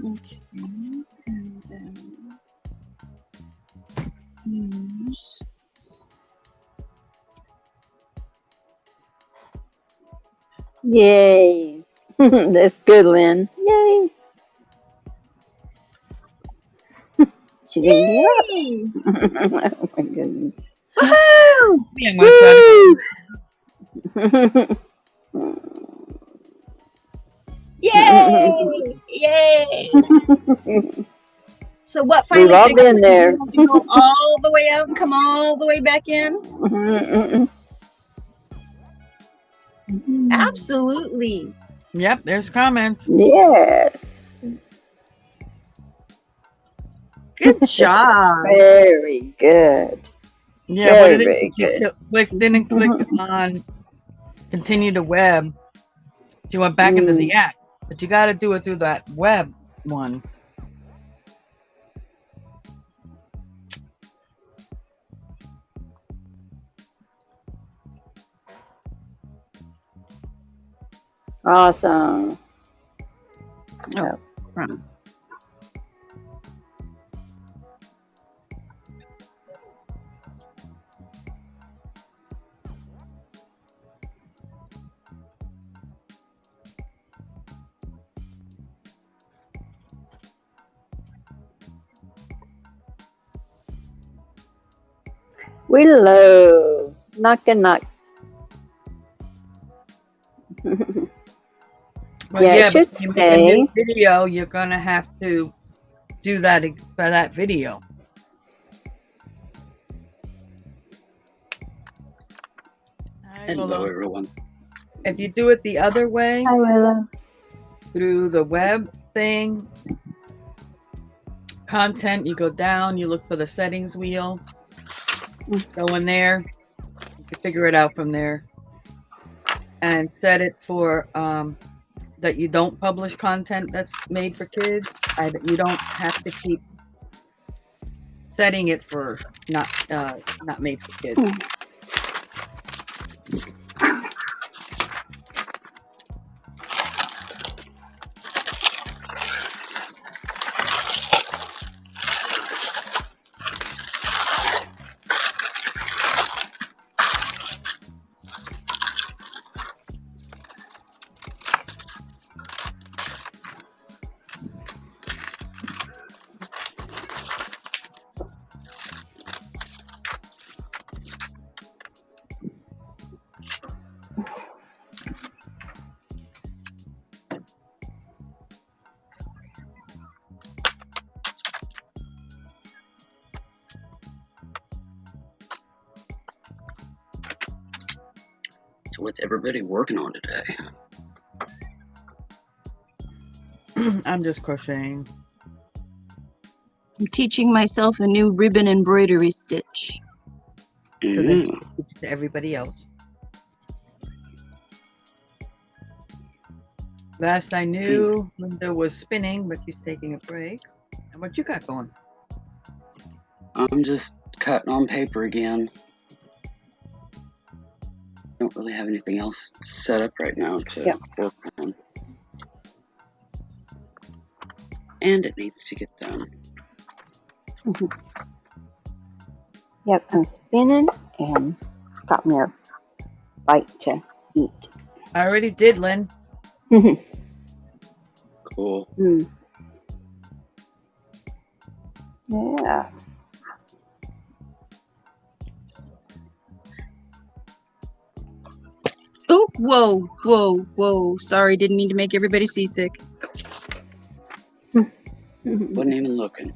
Speaker 3: Okay, and then use
Speaker 2: Yay. That's good, Lynn. Yay. She didn't
Speaker 3: Yay!
Speaker 2: give up. Oh my goodness.
Speaker 3: Woohoo!
Speaker 1: Yeah, I'm gonna try to
Speaker 3: Yay! Yay! So what
Speaker 2: We've
Speaker 3: finally
Speaker 2: all
Speaker 3: fixed
Speaker 2: been
Speaker 3: it?
Speaker 2: there.
Speaker 3: You have to go all the way out and come all the way back in? Absolutely.
Speaker 1: Yep, there's comments.
Speaker 2: Yes.
Speaker 3: Good job.
Speaker 2: Very good.
Speaker 1: Yeah,
Speaker 2: Very,
Speaker 1: what it
Speaker 2: very
Speaker 1: is, you
Speaker 2: good.
Speaker 1: didn't click on continue to web. You went back into the app, but you got to do it through that web one.
Speaker 2: Awesome.
Speaker 3: Oh, wrong.
Speaker 2: Willow. Knock and knock.
Speaker 1: Well,
Speaker 2: Yeah, it
Speaker 1: but
Speaker 2: should
Speaker 1: when you make a new
Speaker 2: stay.
Speaker 1: video, you're gonna have to do that for that video. Hi,
Speaker 5: Hello,
Speaker 1: Willow.
Speaker 5: everyone.
Speaker 1: If you do it the other way,
Speaker 2: Hi, Willow.
Speaker 1: through the web thing, content, you go down, you look for the settings wheel, go in there, you can figure it out from there, and set it for that you don't publish content that's made for kids. You don't have to keep setting it for not made for kids.
Speaker 5: So what's everybody working on today?
Speaker 1: I'm just crocheting.
Speaker 3: I'm teaching myself a new ribbon embroidery stitch.
Speaker 1: So then you can teach it to everybody else. Last I knew, Linda was spinning, but she's taking a break. And what you got going?
Speaker 5: I'm just cutting on paper again. Don't really have anything else set up right now to work on. And it needs to get done.
Speaker 2: Yep, I'm spinning and got me a bite to eat.
Speaker 1: I already did, Lynn.
Speaker 5: Cool.
Speaker 2: Yeah.
Speaker 3: Oh, whoa, whoa, whoa. Sorry, didn't mean to make everybody seasick.
Speaker 5: Wasn't even looking.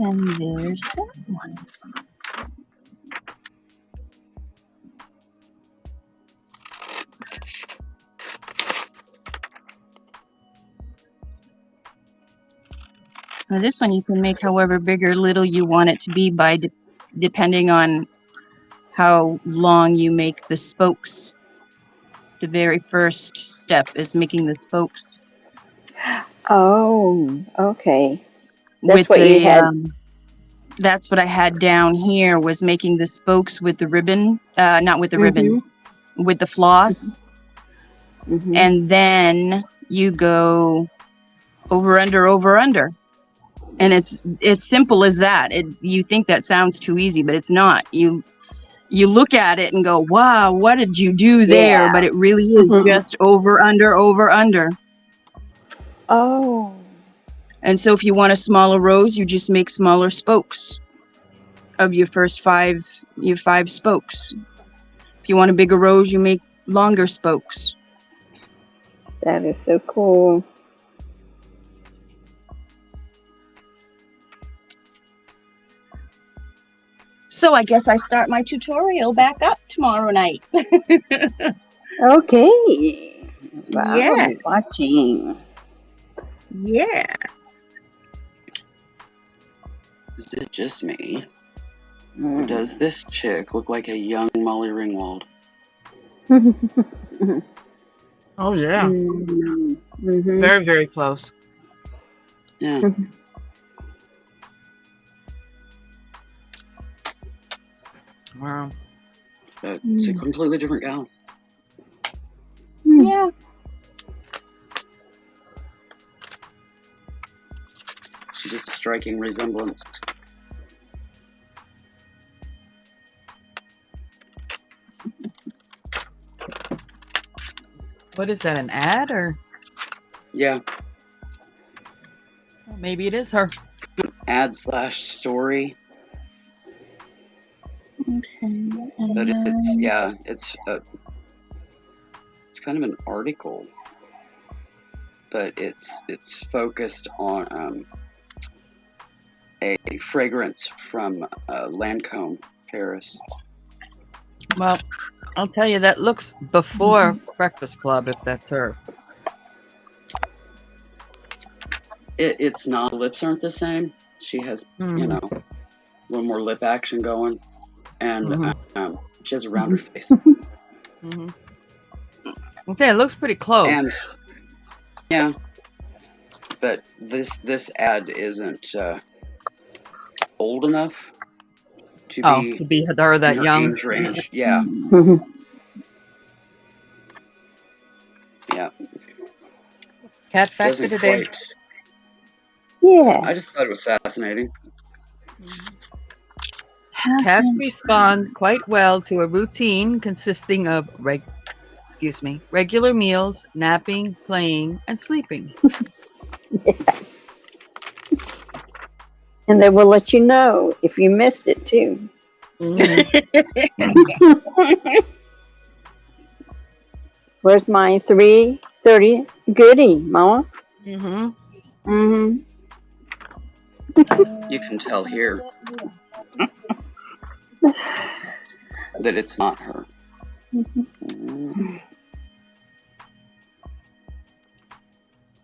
Speaker 3: And there's that one. Now this one you can make however big or little you want it to be by depending on how long you make the spokes. The very first step is making the spokes.
Speaker 2: Oh, okay. That's
Speaker 3: With
Speaker 2: what
Speaker 3: the,
Speaker 2: you had.
Speaker 3: That's what I had down here, was making the spokes with the ribbon, not with the ribbon, with the floss. And then you go over, under, over, under. And it's simple as that. You think that sounds too easy, but it's not. You look at it and go, wow, what did you do there?
Speaker 2: Yeah.
Speaker 3: But it really is just over, under, over, under.
Speaker 2: Oh.
Speaker 3: And so if you want a smaller rose, you just make smaller spokes of your first five spokes. If you want a bigger rose, you make longer spokes.
Speaker 2: That is so cool.
Speaker 4: So I guess I start my tutorial back up tomorrow night.
Speaker 2: Okay. Wow,
Speaker 4: Yeah.
Speaker 2: watching.
Speaker 4: Yes.
Speaker 5: Is it just me? Or does this chick look like a young Molly Ringwald?
Speaker 1: Oh yeah,
Speaker 2: Mm-hmm.
Speaker 1: very very close.
Speaker 5: Yeah.
Speaker 1: Wow.
Speaker 5: But it's a completely different gal.
Speaker 4: Yeah.
Speaker 5: She's just a striking resemblance.
Speaker 1: What is that? An ad or
Speaker 5: Yeah.
Speaker 1: oh, maybe it is her.
Speaker 5: Ad / story.
Speaker 4: Okay.
Speaker 5: But it's yeah, it's kind of an article, but it's focused on a fragrance from Lancôme, Paris.
Speaker 1: Well, I'll tell you that looks before Breakfast Club if that's her.
Speaker 5: It's not. Lips aren't the same. She has you know a little more lip action going, and she has a rounder face.
Speaker 1: Okay, it looks pretty close.
Speaker 5: And yeah, but this ad isn't old enough to be
Speaker 1: her that
Speaker 5: in her
Speaker 1: young.
Speaker 5: age range. Yeah, yeah.
Speaker 1: Cat factor
Speaker 5: Doesn't
Speaker 1: today.
Speaker 5: quite.
Speaker 2: Yeah.
Speaker 5: I just thought it was fascinating.
Speaker 1: Cats respond quite well to a routine consisting of regular meals, napping, playing, and sleeping.
Speaker 2: And they will let you know if you missed it too. Where's my 3:30 goodie, Mama?
Speaker 1: Mm-hmm.
Speaker 2: Mm-hmm.
Speaker 5: You can tell here that it's not her.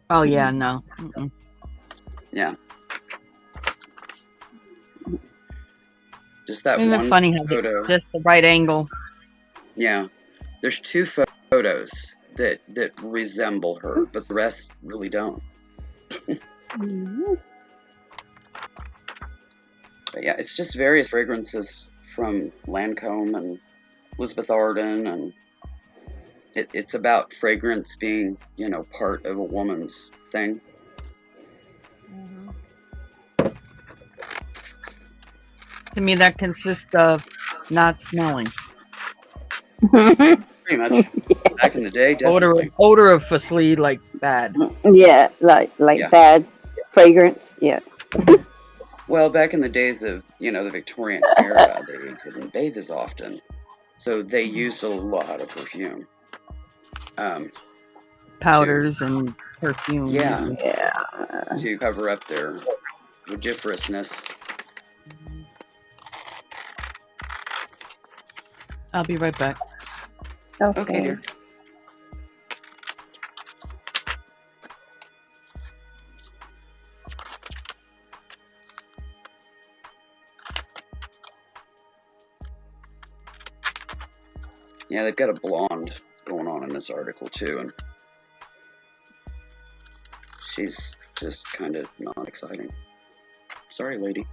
Speaker 1: Oh yeah, no. Mm-mm.
Speaker 5: Yeah. Just that
Speaker 1: Isn't
Speaker 5: one
Speaker 1: it funny how
Speaker 5: photo.
Speaker 1: just the right angle?
Speaker 5: Yeah. There's 2 photos that resemble her, but the rest really don't. But yeah, it's just various fragrances from Lancôme and Elizabeth Arden, and it's about fragrance being, part of a woman's thing.
Speaker 1: To me, that consists of not smelling.
Speaker 5: Pretty much. Back in the day, definitely.
Speaker 1: Odor of facility, like bad.
Speaker 2: Yeah, like
Speaker 5: Yeah.
Speaker 2: bad fragrance. Yeah.
Speaker 5: Well, back in the days of, the Victorian era, they didn't bathe as often. So they used a lot of perfume.
Speaker 1: Powders and perfume.
Speaker 5: Yeah.
Speaker 2: Yeah.
Speaker 5: To cover up their vociferousness.
Speaker 1: I'll be right back.
Speaker 5: Okay, dear. Yeah, they've got a blonde going on in this article too, and she's just kind of not exciting. Sorry, lady.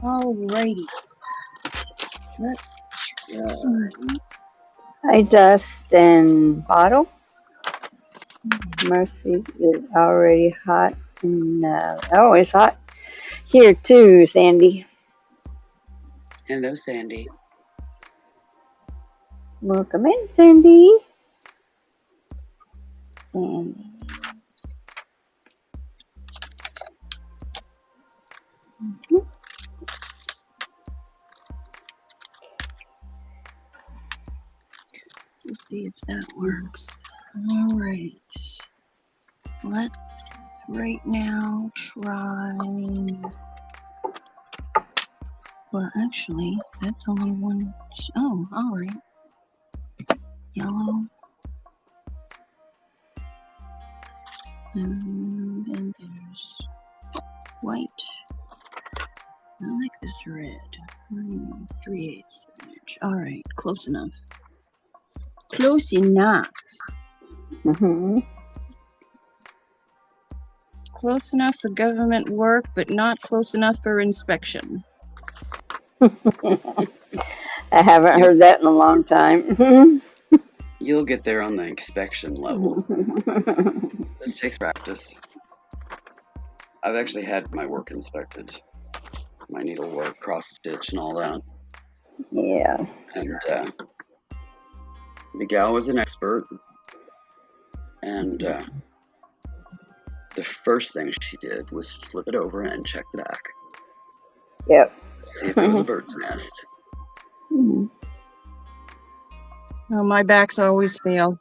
Speaker 4: Alrighty. Let's
Speaker 2: Hi, Dust and Bottle. Mercy is already hot. Oh, it's hot here too, Sandy.
Speaker 5: Hello, Sandy.
Speaker 2: Welcome in, Sandy. Sandy.
Speaker 3: Let's see if that works. All right. Let's right now try. Well, actually, that's only one. Oh, all right. Yellow. And then there's white. I like this red. 3/8 inch. All right, close enough. Close enough.
Speaker 2: Mm-hmm.
Speaker 3: Close enough for government work, but not close enough for inspection.
Speaker 2: I haven't heard that in a long time.
Speaker 5: You'll get there on the inspection level. This takes practice. I've actually had my work inspected. My needlework, cross stitch, and all that.
Speaker 2: Yeah.
Speaker 5: And the gal was an expert. And the first thing she did was flip it over and check the back.
Speaker 2: Yep.
Speaker 5: See if it was a bird's nest.
Speaker 2: Mm-hmm.
Speaker 3: Oh, my backs always fail.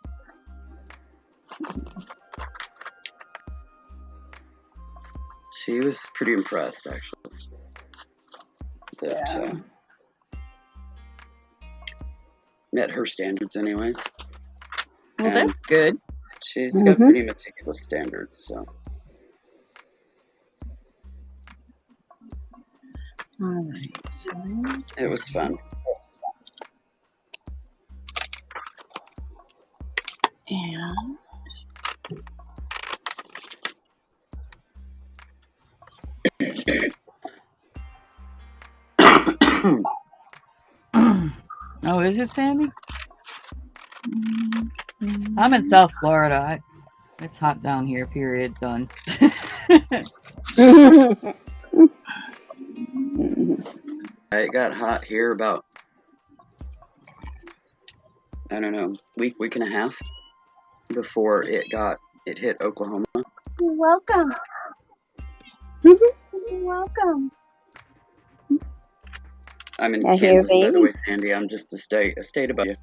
Speaker 5: She was pretty impressed, actually. That met her standards, anyways.
Speaker 3: Well,
Speaker 5: And
Speaker 3: that's good.
Speaker 5: she's got pretty meticulous standards, so.
Speaker 3: All right. So
Speaker 5: it was fun.
Speaker 3: And
Speaker 1: Oh, is it, Sandy? I'm in South Florida. It's hot down here, period. Done.
Speaker 5: It got hot here about, I don't know, week and a half before it hit Oklahoma.
Speaker 4: You're welcome. You're welcome.
Speaker 5: I'm in
Speaker 2: I hear
Speaker 5: Kansas, by the
Speaker 2: baby.
Speaker 5: way, Sandy. I'm just a state above you.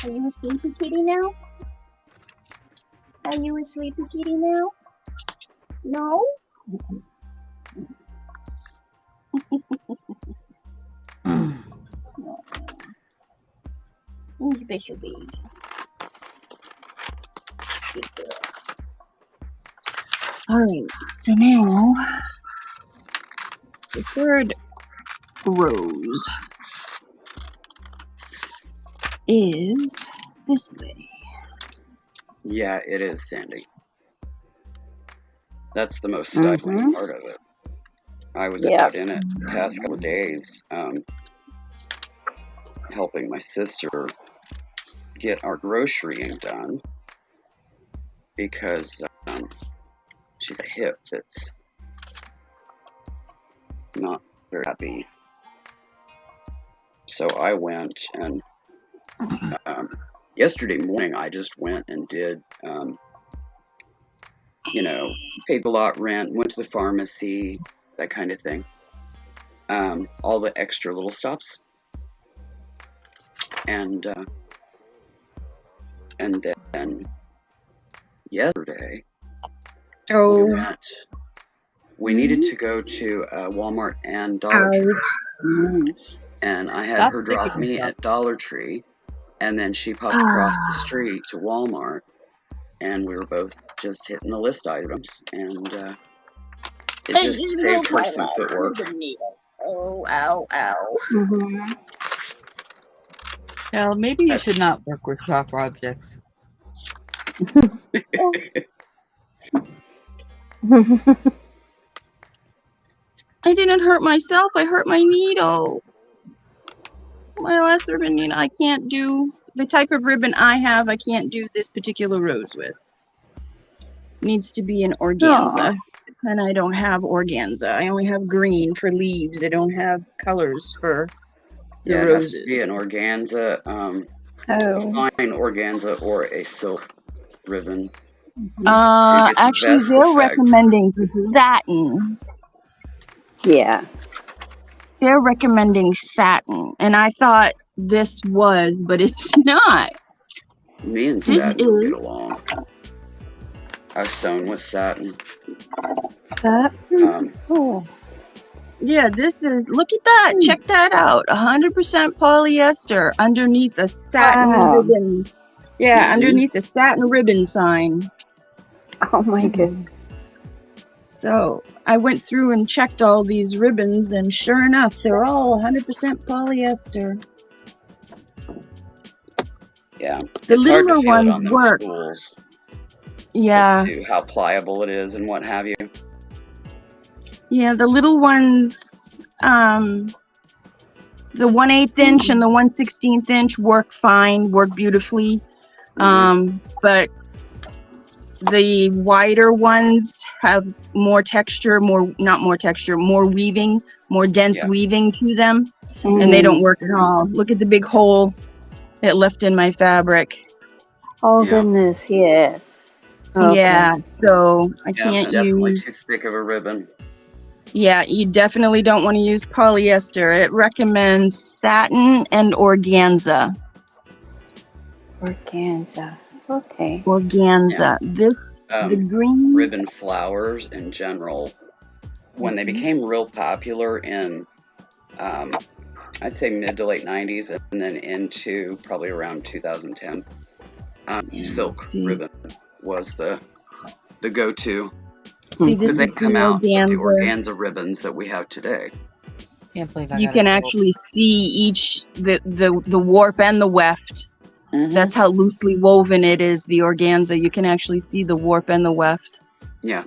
Speaker 4: Are you a sleepy kitty now? Are you a sleepy kitty now? No? You special baby. Good girl.
Speaker 3: all right. So now the third rose is this way.
Speaker 5: Yeah, it is, Sandy. That's the most stifling part of it. I was out in it the past couple of days, helping my sister get our grocerying done because she's a hip that's not very happy. So I went and yesterday morning I just went and did, paid the lot rent, went to the pharmacy, that kind of thing. All the extra little stops. And then yesterday, we needed to go to Walmart and Dollar Tree. And I had her drop me at Dollar Tree, and then she popped across the street to Walmart, and we were both just hitting the list items, and it just saved her some footwork.
Speaker 4: Oh, ow, ow.
Speaker 1: Well, maybe you should not work with sharp objects.
Speaker 3: I didn't hurt myself. I hurt my needle. My last ribbon, I can't do the type of ribbon I have. I can't do this particular rose with. Needs to be an organza, and I don't have organza. I only have green for leaves. I don't have colors for the
Speaker 5: It has to be
Speaker 3: roses.
Speaker 5: an organza, fine organza or a silk ribbon.
Speaker 3: Actually, they're recommending satin.
Speaker 2: Yeah.
Speaker 3: They're recommending satin, and I thought this was, but it's not.
Speaker 5: Me and satin get along. I've sewn with satin.
Speaker 2: Oh.
Speaker 3: Yeah, this is, look at that. Check that out. 100% polyester underneath a satin ribbon. Yeah, underneath a satin ribbon sign.
Speaker 2: Oh my goodness.
Speaker 3: So I went through and checked all these ribbons, and sure enough, they're all 100% polyester.
Speaker 5: Yeah,
Speaker 3: the
Speaker 5: it's hard to
Speaker 3: littler
Speaker 5: feel it
Speaker 3: ones
Speaker 5: on those
Speaker 3: work.
Speaker 5: spools.
Speaker 3: Yeah.
Speaker 5: As to how pliable it is and what have you.
Speaker 3: Yeah, the little ones, the 1/8 inch and the 1/16 inch work fine, work beautifully. But the wider ones have more texture, more weaving, more dense weaving to them, and they don't work at all. Look at the big hole it left in my fabric.
Speaker 2: Oh goodness, yes. Okay.
Speaker 3: Yeah, so I can't
Speaker 5: definitely
Speaker 3: use.
Speaker 5: Too thick of a ribbon.
Speaker 3: Yeah, you definitely don't want to use polyester. It recommends satin and organza.
Speaker 2: Organza. Okay.
Speaker 3: Organza. This the green
Speaker 5: ribbon flowers in general. When they became real popular in, I'd say mid to late 90s, and then into probably around 2010, silk ribbon was the go-to.
Speaker 3: See, this
Speaker 5: they
Speaker 3: is
Speaker 5: come
Speaker 3: the
Speaker 5: out with
Speaker 3: organza.
Speaker 5: the organza ribbons that we have today.
Speaker 1: Can't believe I
Speaker 3: you
Speaker 1: got
Speaker 3: can
Speaker 1: it.
Speaker 3: actually see each the warp and the weft. That's how loosely woven it is. The organza, you can actually see the warp and the weft.
Speaker 5: Yeah.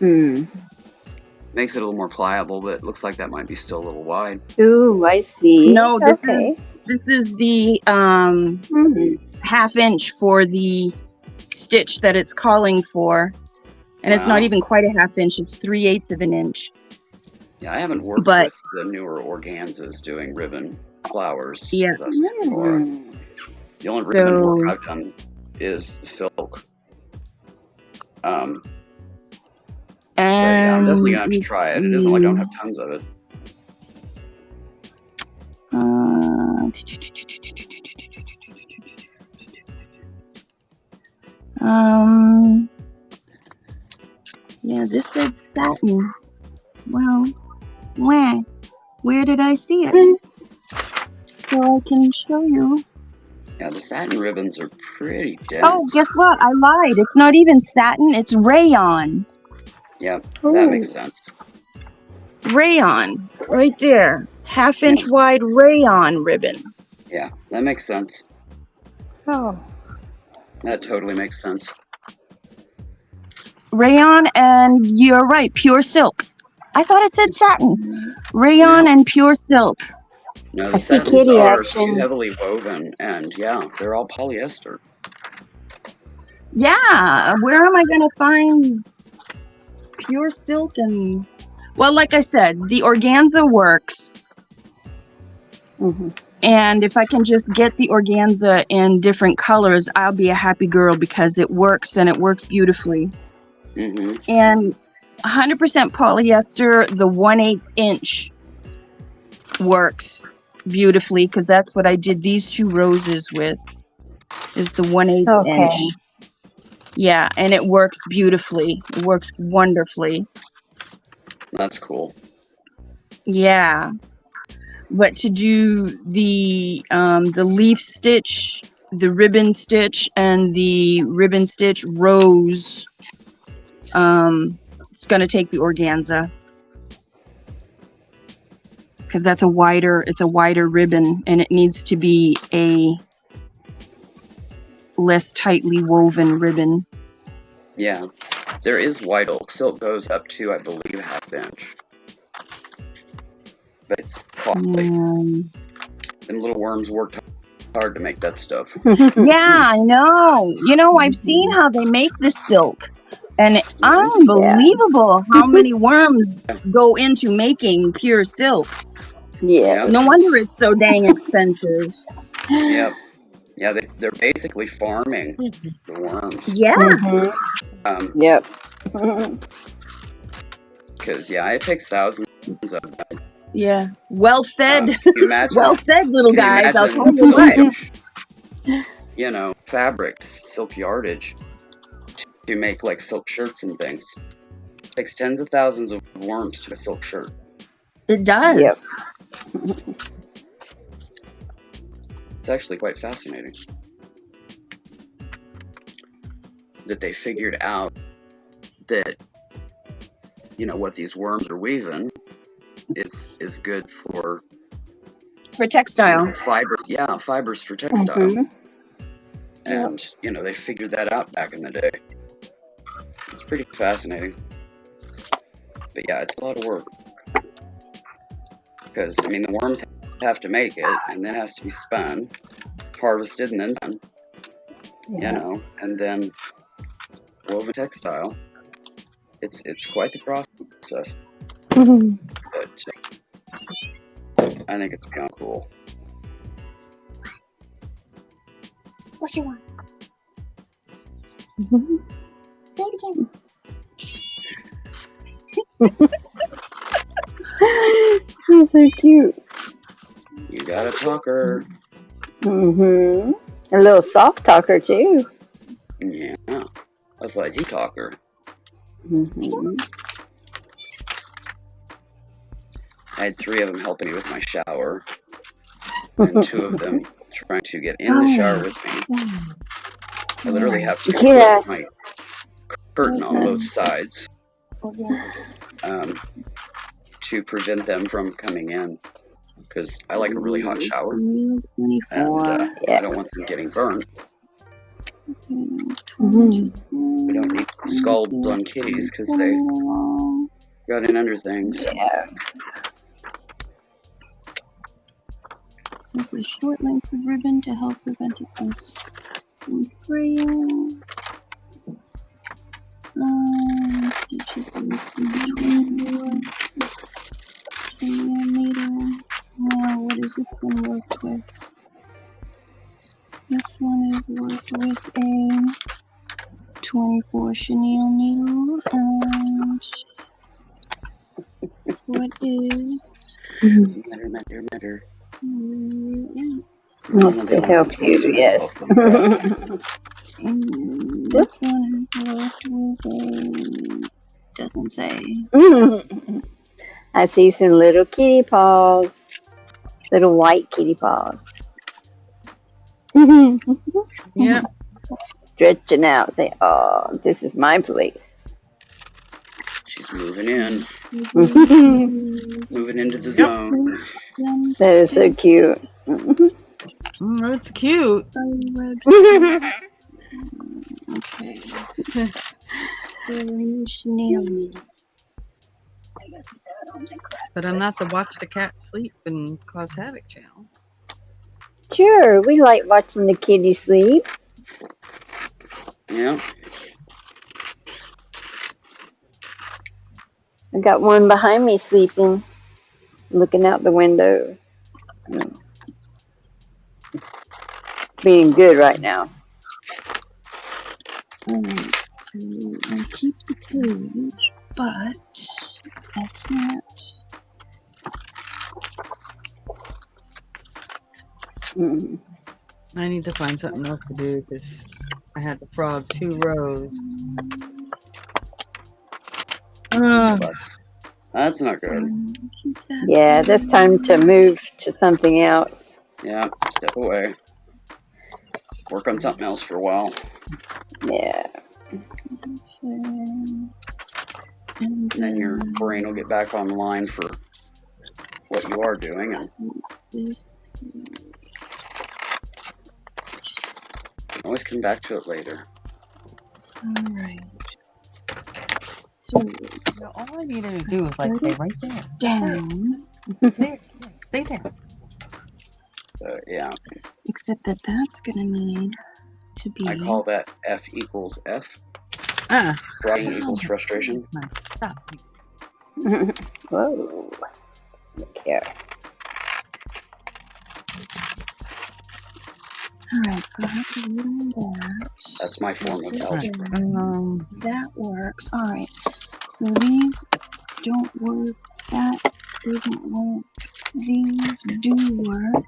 Speaker 5: Makes it a little more pliable, but it looks like that might be still a little wide.
Speaker 2: Ooh, I see.
Speaker 3: No, this is the 1/2 inch for the stitch that it's calling for. And it's not even quite a 1/2 inch, it's 3/8 of an inch.
Speaker 5: Yeah, I haven't worked with the newer organzas doing ribbon flowers thus far. The only ribbon work I've done is silk. But yeah, I'm definitely going to have to try it. It isn't like I don't have tons of it.
Speaker 3: Yeah, this said satin. Well, where did I see it? So I can show you.
Speaker 5: Yeah, the satin ribbons are pretty dense.
Speaker 3: Oh, guess what? I lied. It's not even satin, it's rayon.
Speaker 5: Yeah, that makes sense.
Speaker 3: Rayon, right there. 1/2 inch wide rayon ribbon.
Speaker 5: Yeah, that makes sense.
Speaker 2: Oh.
Speaker 5: That totally makes sense.
Speaker 3: Rayon, and you're right, pure silk. I thought it said satin. Rayon and pure silk.
Speaker 5: No, the satins are too heavily woven, and they're all polyester.
Speaker 3: Yeah, where am I going to find pure silk? And well, like I said, the organza works. And if I can just get the organza in different colors, I'll be a happy girl, because it works, and it works beautifully. And 100% polyester, the 1/8 inch works beautifully, because that's what I did these 2 roses with, is the 1/8 inch. Yeah, and it works beautifully. It works wonderfully.
Speaker 5: That's cool.
Speaker 3: Yeah. But to do the leaf stitch, the ribbon stitch, and the ribbon stitch rose, it's going to take the organza, because it's a wider ribbon, and it needs to be a less tightly woven ribbon.
Speaker 5: Yeah, there is white oak. Silk goes up to, I believe, 1/2 inch. but it's costly.
Speaker 3: Mm.
Speaker 5: Them little worms worked hard to make that stuff.
Speaker 3: Yeah, I know. You know, I've seen how they make the silk, and unbelievable how many worms go into making pure silk.
Speaker 2: Yeah.
Speaker 3: No wonder it's so dang expensive.
Speaker 5: Yep. Yeah, they're basically farming the worms.
Speaker 3: Yeah.
Speaker 2: Yep.
Speaker 5: Because, yeah, it takes thousands of them.
Speaker 3: Yeah. Well fed.
Speaker 5: Can you imagine?
Speaker 3: Well fed little
Speaker 5: Can you
Speaker 3: guys, I'll
Speaker 5: imagine
Speaker 3: tell you what.
Speaker 5: you know, fabrics, silk yardage to make like silk shirts and things. It takes tens of thousands of worms to make a silk shirt.
Speaker 3: It does.
Speaker 2: Yep.
Speaker 5: It's actually quite fascinating that they figured out that, you know, what these worms are weaving is good for
Speaker 3: textile.
Speaker 5: Fibers. Yeah, fibers for textile. And, you know, they figured that out back in the day. It's pretty fascinating. But yeah, it's a lot of work. Because, I mean, the worms have to make it, and then it has to be spun, harvested, and then done. You know, and then woven textile. It's quite the process. But I think it's beyond cool.
Speaker 4: What you want? Say it again.
Speaker 2: She's so cute.
Speaker 5: You got a talker.
Speaker 2: A little soft talker too.
Speaker 5: Yeah, a fuzzy talker. I had 3 of them helping me with my shower, and 2 of them trying to get in the shower with me. I literally have to put my curtain on both sides to prevent them from coming in, because I like a really hot shower, and I don't want them getting burned. We don't need scalds on kitties because they got in under things.
Speaker 2: Yeah.
Speaker 3: With a short length of ribbon to help prevent it from fraying. Now, what is this one worked with? This one is worked with a 24 chenille needle, and what is
Speaker 5: Matter.
Speaker 2: Wants to help you, yes.
Speaker 3: And this one is worked with a, doesn't say.
Speaker 2: I see some little kitty paws. Little white kitty paws.
Speaker 1: Yeah.
Speaker 2: Stretching out, saying, oh, this is my place.
Speaker 5: She's moving in. Moving into the zone.
Speaker 2: That is so cute.
Speaker 1: It's cute.
Speaker 3: Okay. So chenille needles.
Speaker 1: But I'm not the watch the cat sleep and cause havoc channel.
Speaker 2: Sure, we like watching the kitty sleep.
Speaker 5: Yeah.
Speaker 2: I got one behind me sleeping, looking out the window. Being good right now.
Speaker 3: Alright, so I keep the page, but I can't.
Speaker 1: I need to find something else to do because I had to frog 2 rows.
Speaker 5: That's not good.
Speaker 2: Yeah, that's time to move to something else.
Speaker 5: Yeah, step away. Work on something else for a while.
Speaker 2: Yeah.
Speaker 5: And then your brain will get back online for what you are doing, and you can always come back to it later.
Speaker 3: Alright. So
Speaker 1: Now, all I needed to do was like say right there.
Speaker 3: down
Speaker 1: There, stay there.
Speaker 5: Yeah,
Speaker 3: Except that that's gonna need to be.
Speaker 5: I call that F equals F.
Speaker 3: Ah.
Speaker 5: Writing equals frustration.
Speaker 1: Stop.
Speaker 2: Whoa. Look here.
Speaker 3: Alright, so I have to read that.
Speaker 5: That's my form of
Speaker 3: Right.
Speaker 5: algebra.
Speaker 3: That works. Alright. So these don't work. That doesn't work. These do work.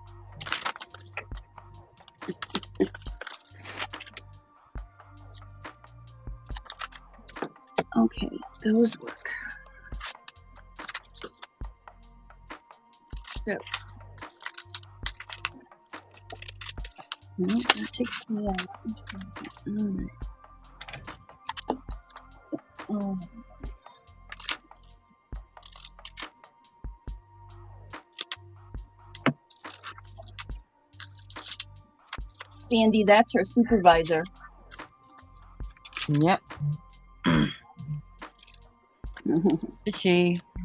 Speaker 3: Okay, those work. So, no, that takes me out. Alright. Oh. Sandy, that's her supervisor.
Speaker 1: Yep.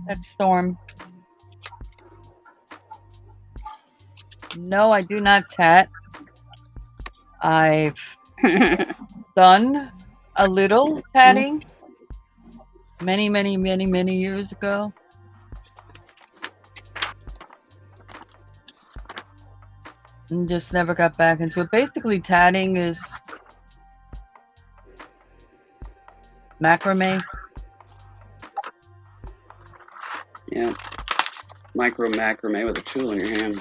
Speaker 1: That's Storm. No, I do not tat. I've done a little tatting many years ago. And just never got back into it. Basically, tatting is macrame.
Speaker 5: Yeah. Micro macrame with a tool in your hand.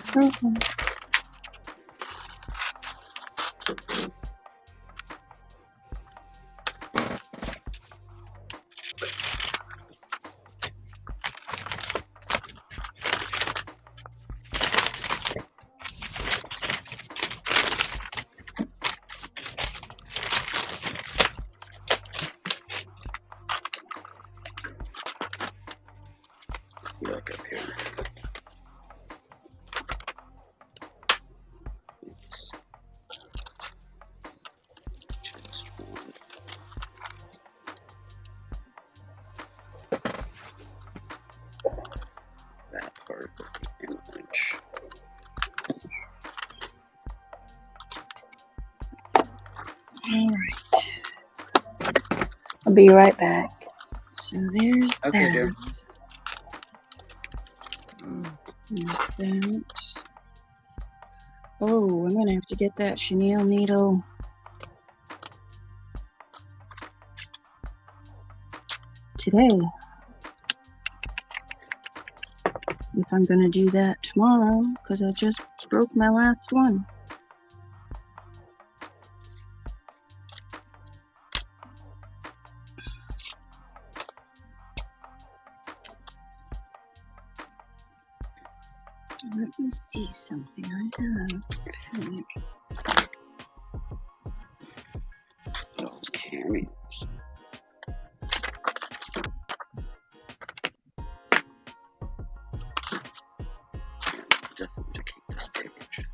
Speaker 5: Look up here. Oops. Just one. That part of the image.
Speaker 3: Alright.
Speaker 2: I'll be right back.
Speaker 3: So there's
Speaker 5: Okay,
Speaker 3: that.
Speaker 5: dear.
Speaker 3: There's that. Oh, I'm gonna have to get that chenille needle. Today. If I'm gonna do that tomorrow, because I just broke my last one. Let me see something I have.
Speaker 5: Those cameos. Definitely to keep this page.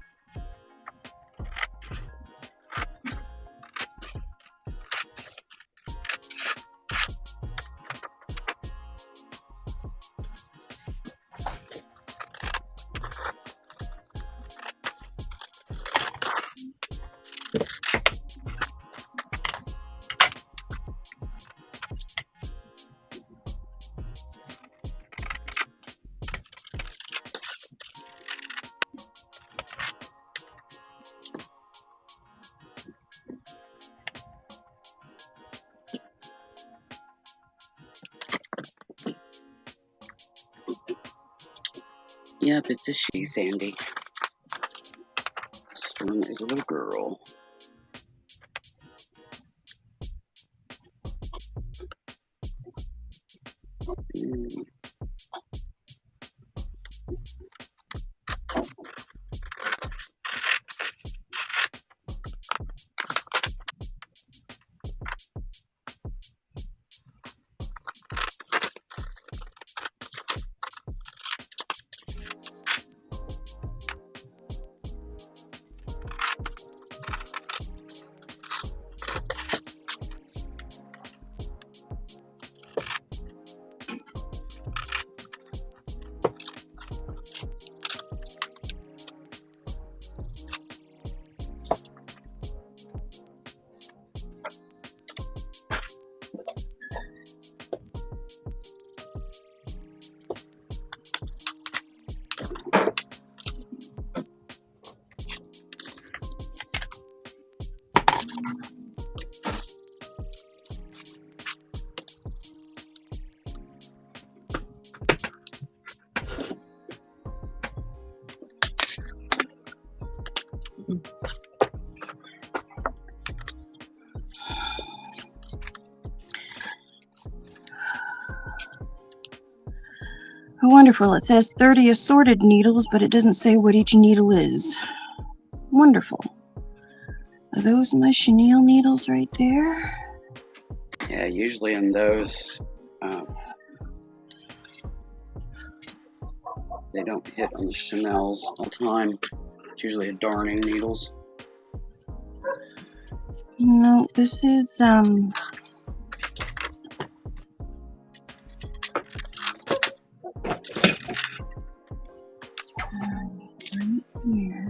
Speaker 5: Yep, it's a she, Sandy. Storm is a little girl.
Speaker 3: Wonderful. It says 30 assorted needles, but it doesn't say what each needle is. Wonderful. Are those my chenille needles right there?
Speaker 5: Yeah, usually in those, they don't hit on the chenelles all the time. It's usually a darning needles.
Speaker 3: No, this is right here.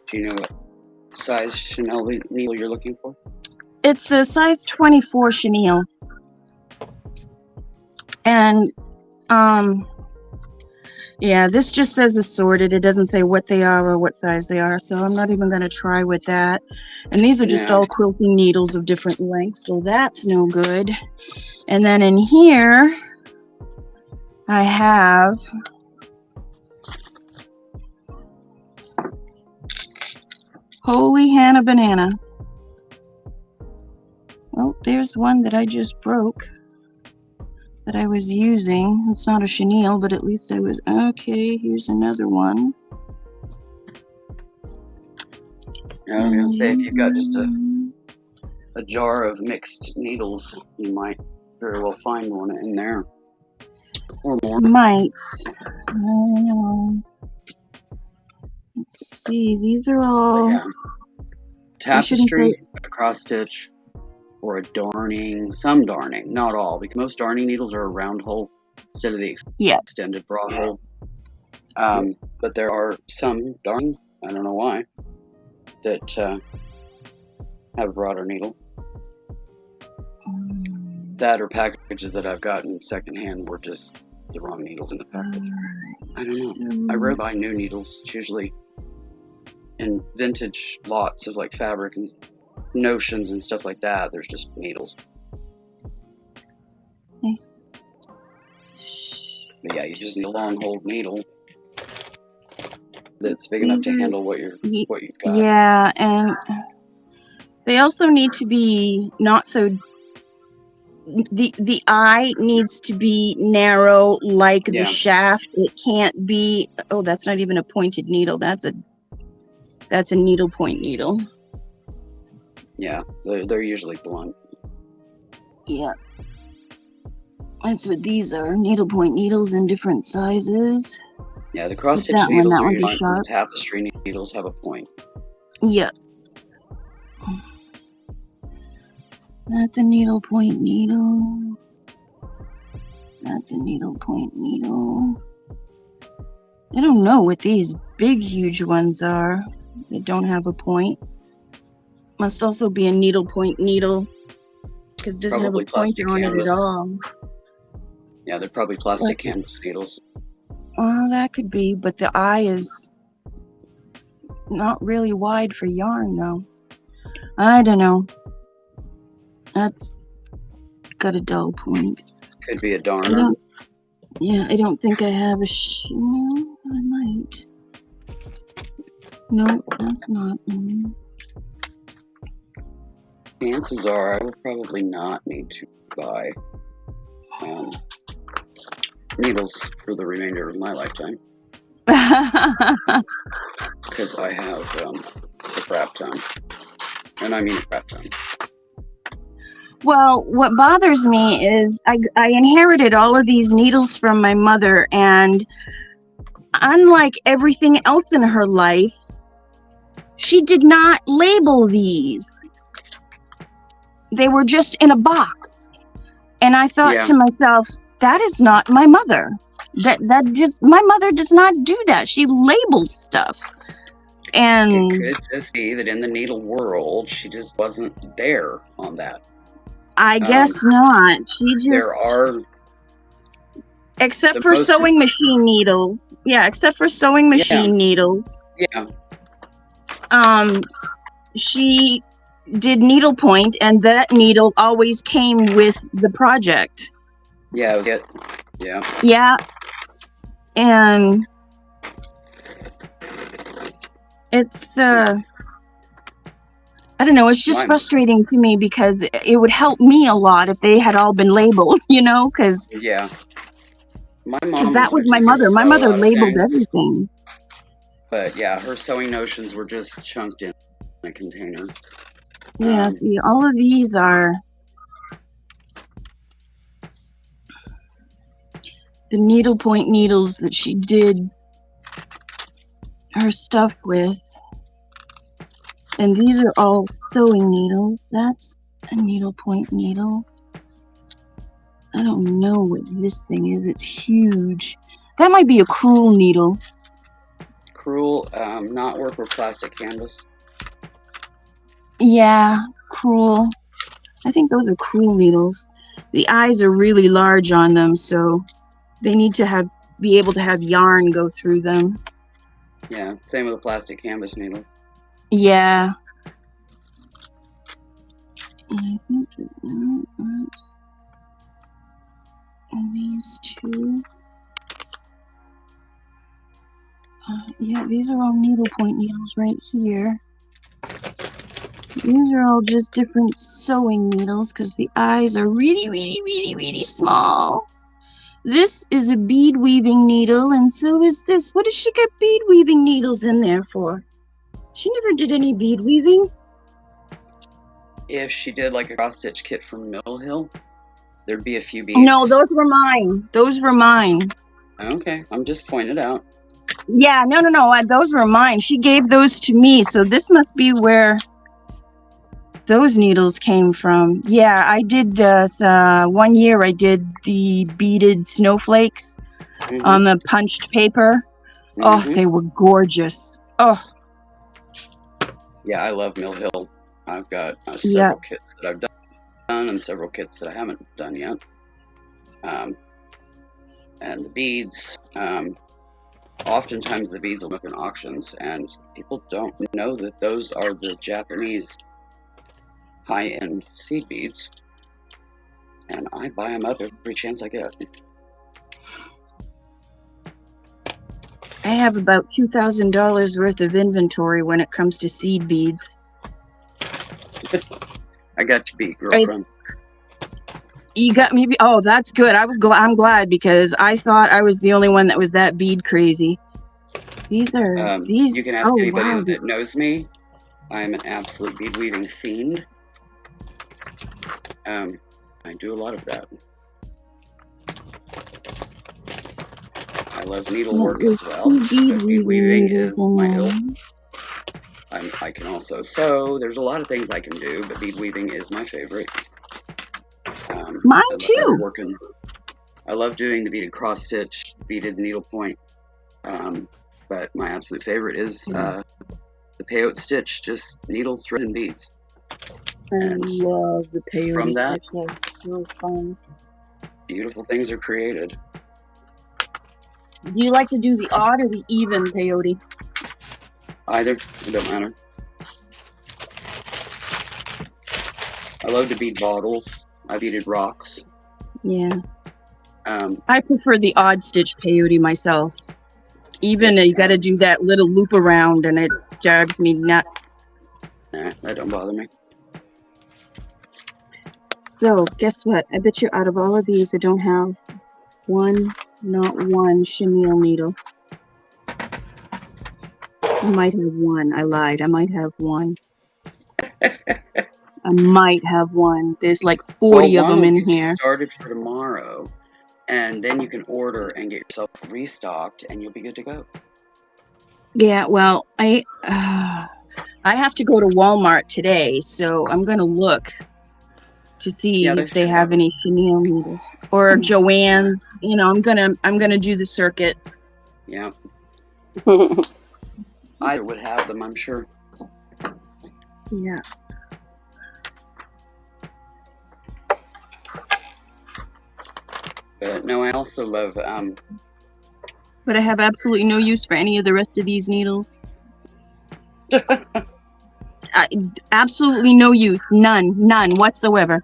Speaker 5: Do you know what size chenille needle you're looking for?
Speaker 3: It's a size 24 chenille. And yeah, this just says assorted. It doesn't say what they are or what size they are, so I'm not even going to try with that. And these are just all quilting needles of different lengths, so that's no good. And then in here, I have Holy Hannah Banana. Well, there's one that I just broke that I was using. It's not a chenille, but at least I was... Okay, here's another one.
Speaker 5: I was going to say, if you've got just a jar of mixed needles, you might very well find one in there. Or more.
Speaker 3: Might. I don't know. Let's see, these are all...
Speaker 5: Yeah. Tapestry, a cross stitch, or a darning, some darning, not all, because most darning needles are a round hole instead of the extended broad hole. But there are some darning, I don't know why, that have a broader needle. That or packages that I've gotten secondhand were just the wrong needles in the package. I don't know. I rarely buy new needles. It's usually in vintage lots of like fabric and notions and stuff like that. There's just needles. But yeah, you just need a long hold needle that's big enough to handle what you've got.
Speaker 3: Yeah, and they also need to be not so... The eye needs to be narrow like the shaft. It can't be... Oh, that's not even a pointed needle. That's a needle point needle.
Speaker 5: Yeah, they're usually blunt.
Speaker 3: Yeah. That's what these are. Needlepoint needles in different sizes.
Speaker 5: Yeah, the cross stitch needles are usually sharp. Tapestry needles have a point.
Speaker 3: Yeah. That's a needlepoint needle. That's a needlepoint needle. I don't know what these big, huge ones are. They don't have a point. Must also be a needlepoint needle because it doesn't have a pointer on it at all.
Speaker 5: Yeah, they're probably plastic canvas needles.
Speaker 3: Well, that could be, but the eye is not really wide for yarn, though. I don't know. That's got a dull point.
Speaker 5: Could be a darner.
Speaker 3: Yeah, I don't think I have a... No, I might. No, that's not one.
Speaker 5: Chances are I will probably not need to buy needles for the remainder of my lifetime. Because I have a crap ton. And I mean a crap ton.
Speaker 3: Well, what bothers me is I inherited all of these needles from my mother, and unlike everything else in her life, she did not label these. They were just in a box. And I thought to myself, that is not my mother. That just, my mother does not do that. She labels stuff. And
Speaker 5: it could just be that in the needle world, she just wasn't there on that.
Speaker 3: I guess not. She just...
Speaker 5: There are...
Speaker 3: Except for sewing machine needles. Yeah, except for sewing machine needles.
Speaker 5: Yeah.
Speaker 3: She did needlepoint, and that needle always came with the project.
Speaker 5: Yeah, it was it. Yeah.
Speaker 3: Yeah, and it's I don't know, it's just
Speaker 5: My,
Speaker 3: frustrating to me because it would help me a lot if they had all been labeled, you know, because
Speaker 5: yeah. My mom
Speaker 3: that
Speaker 5: was
Speaker 3: was my mother.
Speaker 5: meticulous
Speaker 3: My
Speaker 5: about a
Speaker 3: mother
Speaker 5: lot of
Speaker 3: labeled
Speaker 5: things,
Speaker 3: everything.
Speaker 5: but yeah, her sewing notions were just chunked in a container.
Speaker 3: Yeah, see, all of these are the needlepoint needles that she did her stuff with. And these are all sewing needles. That's a needlepoint needle. I don't know what this thing is. It's huge. That might be a crewel needle.
Speaker 5: Cruel, not work with plastic canvas.
Speaker 3: Yeah, crewel. I think those are crewel needles. The eyes are really large on them, so they need to be able to have yarn go through them.
Speaker 5: Yeah, same with a plastic canvas needle.
Speaker 3: Yeah. And I think these two. Yeah, these are all needlepoint needles right here. These are all just different sewing needles because the eyes are really, really, really, really small. This is a bead weaving needle, and so is this. What does she get bead weaving needles in there for? She never did any bead weaving.
Speaker 5: If she did like a cross stitch kit from Mill Hill, there'd be a few beads.
Speaker 3: No, those were mine. Those were mine.
Speaker 5: Okay, I'm just pointing it out.
Speaker 3: Yeah, no, those were mine. She gave those to me, so this must be where those needles came from. Yeah, I did 1 year I did the beaded snowflakes on the punched paper. Oh, they were gorgeous. Oh.
Speaker 5: Yeah, I love Mill Hill. I've got several kits that I've done and several kits that I haven't done yet. And the beads, oftentimes the beads will look in auctions, and people don't know that those are the Japanese high-end seed beads. And I buy them up every chance I get.
Speaker 3: I have about $2,000 worth of inventory when it comes to seed beads.
Speaker 5: I got you beat, girlfriend.
Speaker 3: You got me. Oh, that's good. I'm glad because I thought I was the only one that was that bead crazy. These are these.
Speaker 5: You can ask anybody that knows me. I'm an absolute bead weaving fiend. I do a lot of that. I love needlework as well. Bead weaving is my ilk. I can also sew. There's a lot of things I can do, but bead weaving is my favorite.
Speaker 3: Mine too.
Speaker 5: I love doing the beaded cross stitch, beaded needlepoint. But my absolute favorite is the peyote stitch, just needle, thread, and beads.
Speaker 3: I love the peyote stitch. That's so fun.
Speaker 5: Beautiful things are created.
Speaker 3: Do you like to do the odd or the even peyote?
Speaker 5: Either. It don't matter. I love to bead bottles. I beaded rocks.
Speaker 3: Yeah. I prefer the odd stitch peyote myself. Even you got to do that little loop around, and it drives me nuts.
Speaker 5: Nah, that don't bother me.
Speaker 3: So, guess what? I bet you out of all of these, I don't have not one chenille needle. I might have one. I lied. I might have one. I might have one. There's like 40 of them in here.
Speaker 5: You started for tomorrow, and then you can order and get yourself restocked, and you'll be good to go. Yeah,
Speaker 3: well, I have to go to Walmart today, so I'm gonna look to see if they have any chenille needles or Joann's. You know, I'm gonna do the circuit.
Speaker 5: Yeah. I would have them, I'm sure.
Speaker 3: Yeah.
Speaker 5: But no, I also love.
Speaker 3: But I have absolutely no use for any of the rest of these needles. Absolutely no use. None whatsoever.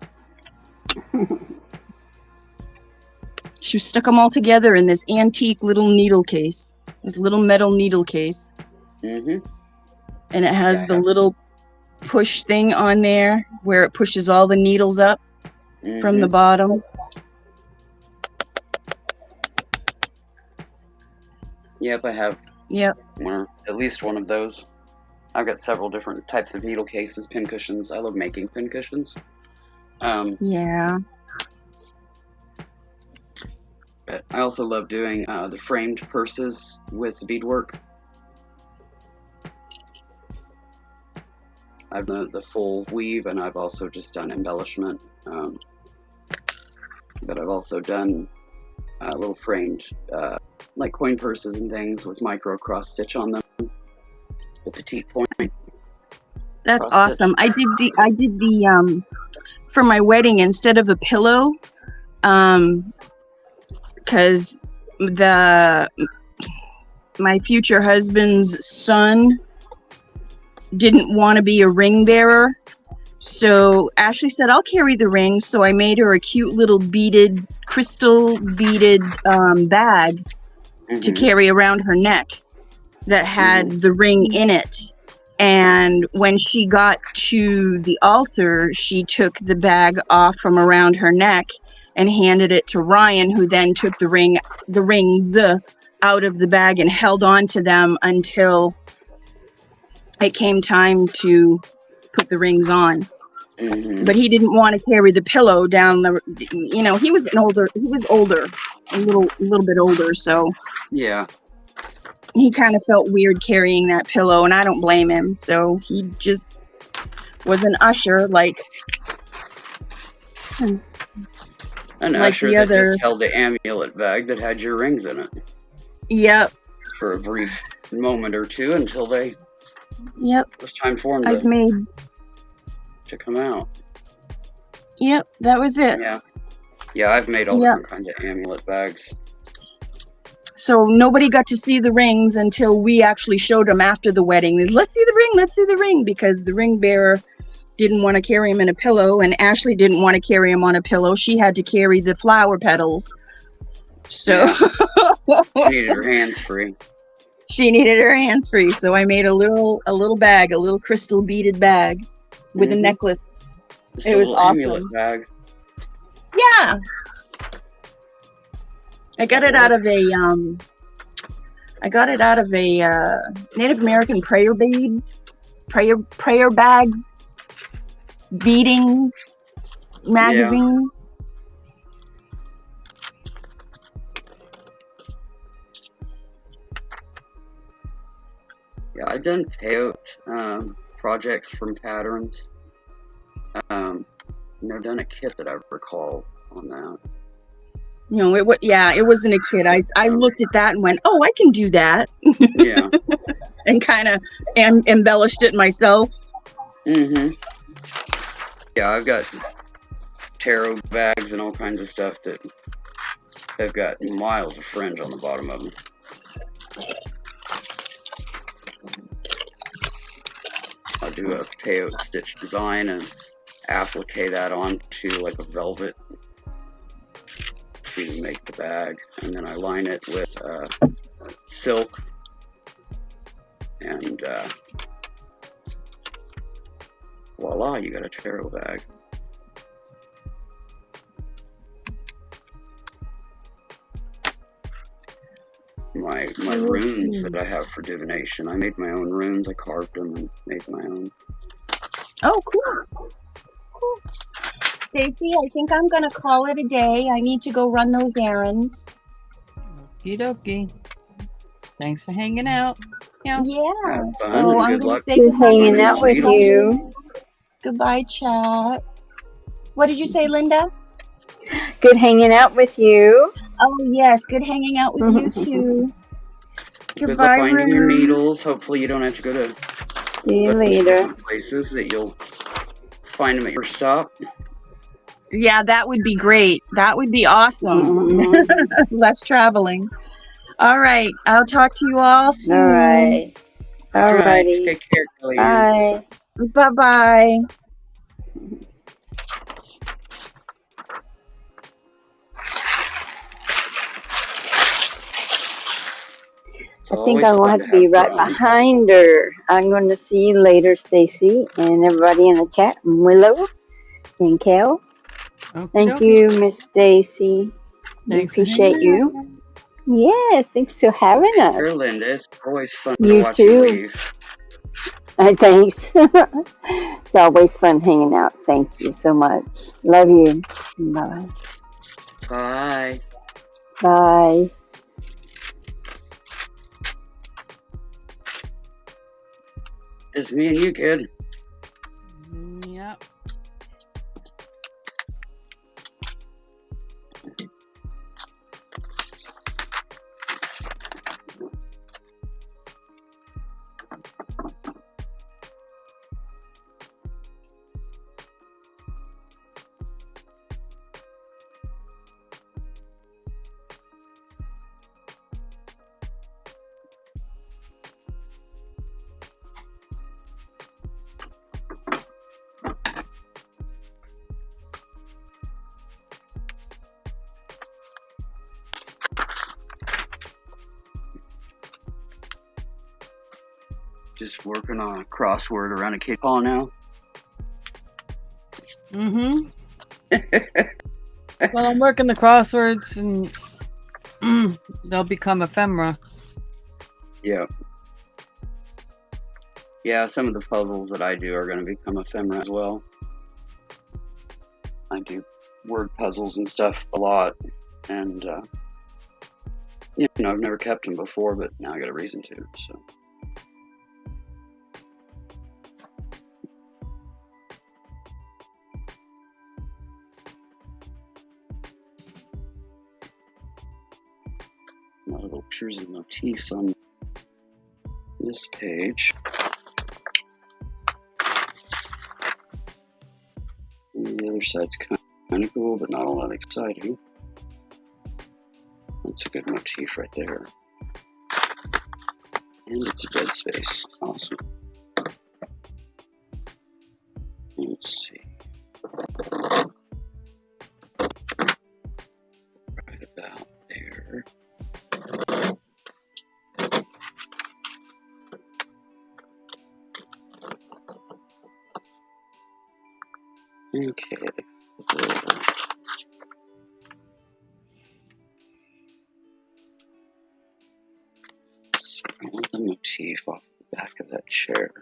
Speaker 3: She stuck them all together in this antique little needle case, this little metal needle case.
Speaker 5: Mm-hmm.
Speaker 3: And it has
Speaker 5: Yeah, I
Speaker 3: the
Speaker 5: have.
Speaker 3: little push thing on there where it pushes all the needles up from the bottom.
Speaker 5: Yep, I have
Speaker 3: Yep.
Speaker 5: at least one of those. I've got several different types of needle cases, pin cushions. I love making pin cushions.
Speaker 3: Yeah.
Speaker 5: But I also love doing the framed purses with beadwork. I've done the full weave, and I've also just done embellishment. But I've also done little framed, like coin purses and things with micro cross stitch on them. The petite point.
Speaker 3: That's
Speaker 5: cross
Speaker 3: awesome.
Speaker 5: stitch.
Speaker 3: I did the for my wedding, instead of a pillow, because my future husband's son didn't want to be a ring bearer. So Ashley said, I'll carry the ring. So I made her a cute little crystal beaded bag to carry around her neck that had the ring in it. And when she got to the altar, she took the bag off from around her neck and handed it to Ryan, who then took the rings out of the bag and held on to them until it came time to put the rings on. But he didn't want to carry the pillow down he was older, a little bit older, so
Speaker 5: Yeah.
Speaker 3: he kind of felt weird carrying that pillow, and I don't blame him. So he just was an usher, like
Speaker 5: An
Speaker 3: like
Speaker 5: usher
Speaker 3: the
Speaker 5: that
Speaker 3: other.
Speaker 5: just held the amulet bag that had your rings in it
Speaker 3: Yep.
Speaker 5: for a brief moment or two until it was time for
Speaker 3: I've
Speaker 5: them
Speaker 3: made.
Speaker 5: to come out.
Speaker 3: Yep, that was it.
Speaker 5: Yeah, I've made all different kinds of amulet bags.
Speaker 3: So nobody got to see the rings until we actually showed them after the wedding. Let's see the ring, because the ring bearer didn't want to carry him in a pillow, and Ashley didn't want to carry him on a pillow. She had to carry the flower petals. So
Speaker 5: She needed her hands free.
Speaker 3: She needed her hands free. So I made a little bag, a little crystal beaded bag with a necklace.
Speaker 5: Just
Speaker 3: it
Speaker 5: a
Speaker 3: was
Speaker 5: little
Speaker 3: awesome.
Speaker 5: amulet bag.
Speaker 3: Yeah. I got it out of a Native American prayer bag beading magazine.
Speaker 5: Yeah, I've done payout projects from patterns. Never done a kit that I recall on that.
Speaker 3: It wasn't a kit. I looked at that and went, oh, I can do that.
Speaker 5: Yeah.
Speaker 3: And kind of embellished it myself.
Speaker 5: Yeah, I've got tarot bags and all kinds of stuff that have got miles of fringe on the bottom of them. I'll do a peyote stitch design and applique that onto like a velvet to make the bag, and then I line it with silk and voila, you got a tarot bag. My runes that I have for divination, I made my own runes. I carved them and made my own.
Speaker 3: Oh, cool. Stacey, I think I'm gonna call it a day. I need to go run those errands.
Speaker 1: Okie dokie. Thanks for hanging out.
Speaker 5: Have fun
Speaker 3: So
Speaker 5: and
Speaker 3: I'm
Speaker 5: good
Speaker 3: gonna
Speaker 5: luck.
Speaker 3: say
Speaker 2: Good
Speaker 3: goodbye.
Speaker 2: hanging out with you.
Speaker 3: Goodbye, chat. What did you say, Linda?
Speaker 2: Good hanging out with you.
Speaker 3: Oh yes, good hanging out with you too.
Speaker 5: Good luck
Speaker 3: Goodbye,
Speaker 5: finding your
Speaker 3: Rune.
Speaker 5: needles. Hopefully you don't have to go to
Speaker 2: See you
Speaker 5: a bunch of
Speaker 2: later.
Speaker 5: different places, that you'll find them at your stop.
Speaker 3: Yeah, that would be great. That would be awesome. Less traveling. All right. I'll talk to you all soon.
Speaker 2: All right.
Speaker 5: All right,
Speaker 2: Alrighty.
Speaker 5: take care, Kellyanne.
Speaker 2: Bye.
Speaker 3: Bye-bye.
Speaker 5: It's
Speaker 2: I think
Speaker 5: always
Speaker 2: I'm going
Speaker 5: fun
Speaker 2: to
Speaker 5: to
Speaker 2: have to be
Speaker 5: have
Speaker 2: right
Speaker 5: fun.
Speaker 2: behind her. I'm going to see you later, Stacy, and everybody in the chat, and Willow and Kel.
Speaker 1: Okie
Speaker 2: Thank
Speaker 1: dokie.
Speaker 2: you, Miss Stacy. We
Speaker 1: Thanks for hanging
Speaker 2: appreciate
Speaker 1: out.
Speaker 2: you. Yes, thanks for having
Speaker 5: Take
Speaker 2: us.
Speaker 5: care, Linda. It's always fun to
Speaker 2: You
Speaker 5: watch you
Speaker 2: too.
Speaker 5: weave.
Speaker 2: Thanks. It's always fun hanging out. Thank you so much. Love you. Bye.
Speaker 5: Bye.
Speaker 2: Bye.
Speaker 5: It's me and you, kid.
Speaker 1: Yep.
Speaker 5: Just working on a crossword around a cake ball now.
Speaker 1: Mm-hmm. Well, I'm working the crosswords, and they'll become ephemera.
Speaker 5: Yeah. Yeah, some of the puzzles that I do are going to become ephemera as well. I do word puzzles and stuff a lot, and you know, I've never kept them before, but now I got a reason to. So. A lot of the pictures and motifs on this page. And the other side's kind of cool, but not all that exciting. That's a good motif right there. And it's a dead space. Awesome. Let's see. Right about there. Okay. So I want the motif off the back of that chair.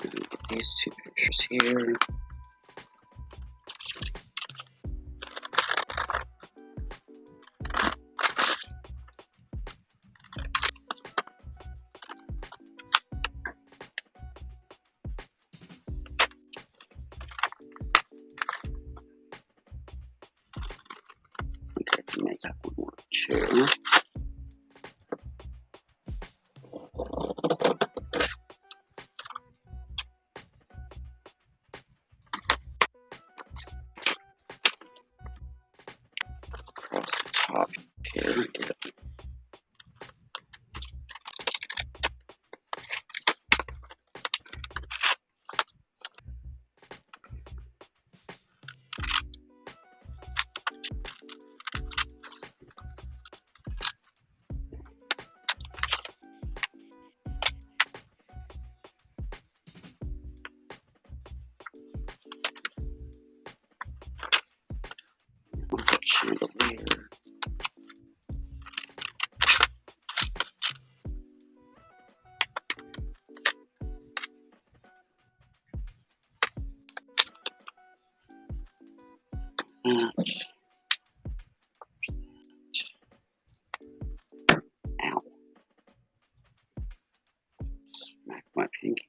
Speaker 5: And get these two pictures here. I can make that one work too. Across the top here. Get it. Chandelier. Ow. Smack my pinky.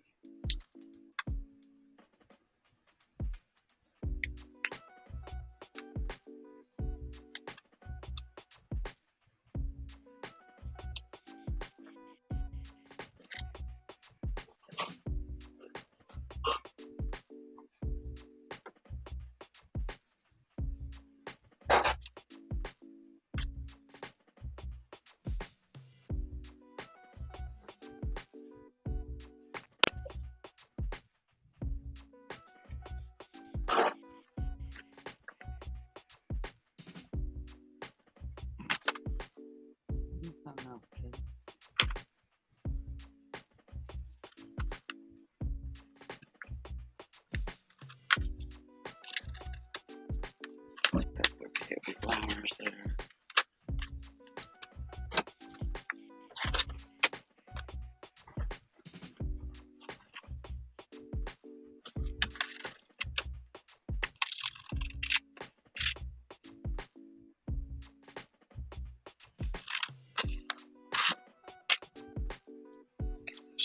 Speaker 5: Mars there.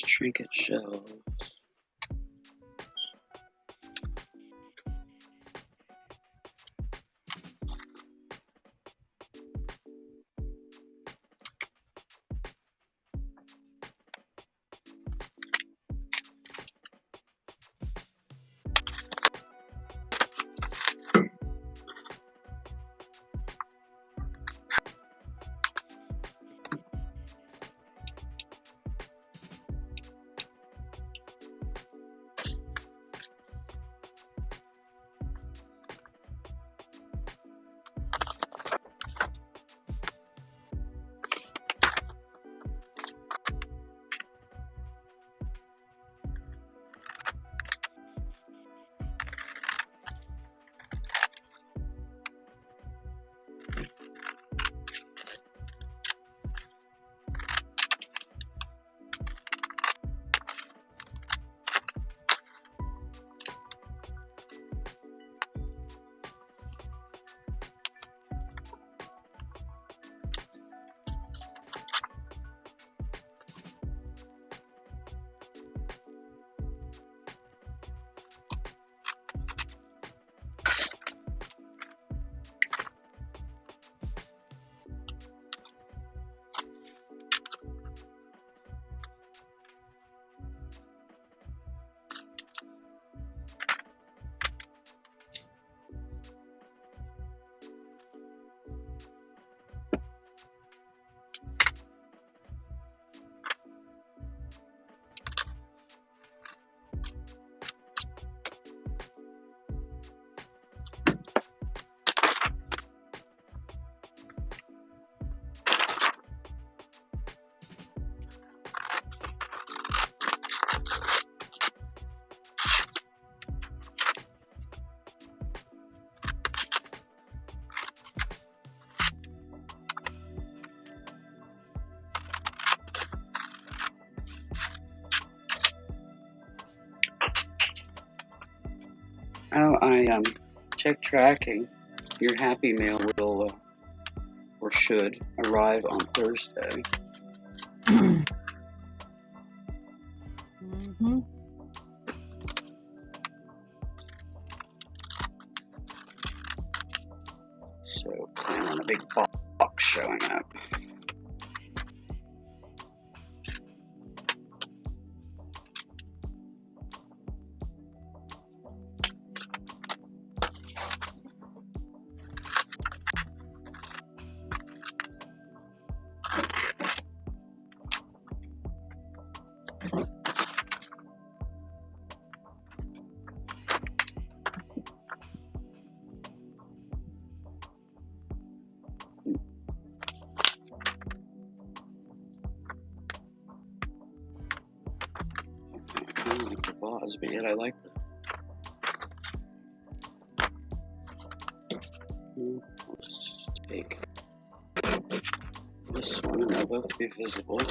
Speaker 5: Trinket shells. Oh, I check tracking. Your Happy Mail will or should arrive on Thursday.
Speaker 1: Mm-hmm.
Speaker 5: So plan on a big box showing up. I don't like the vase, but yet I like the. I'll just take this one and they'll both be visible.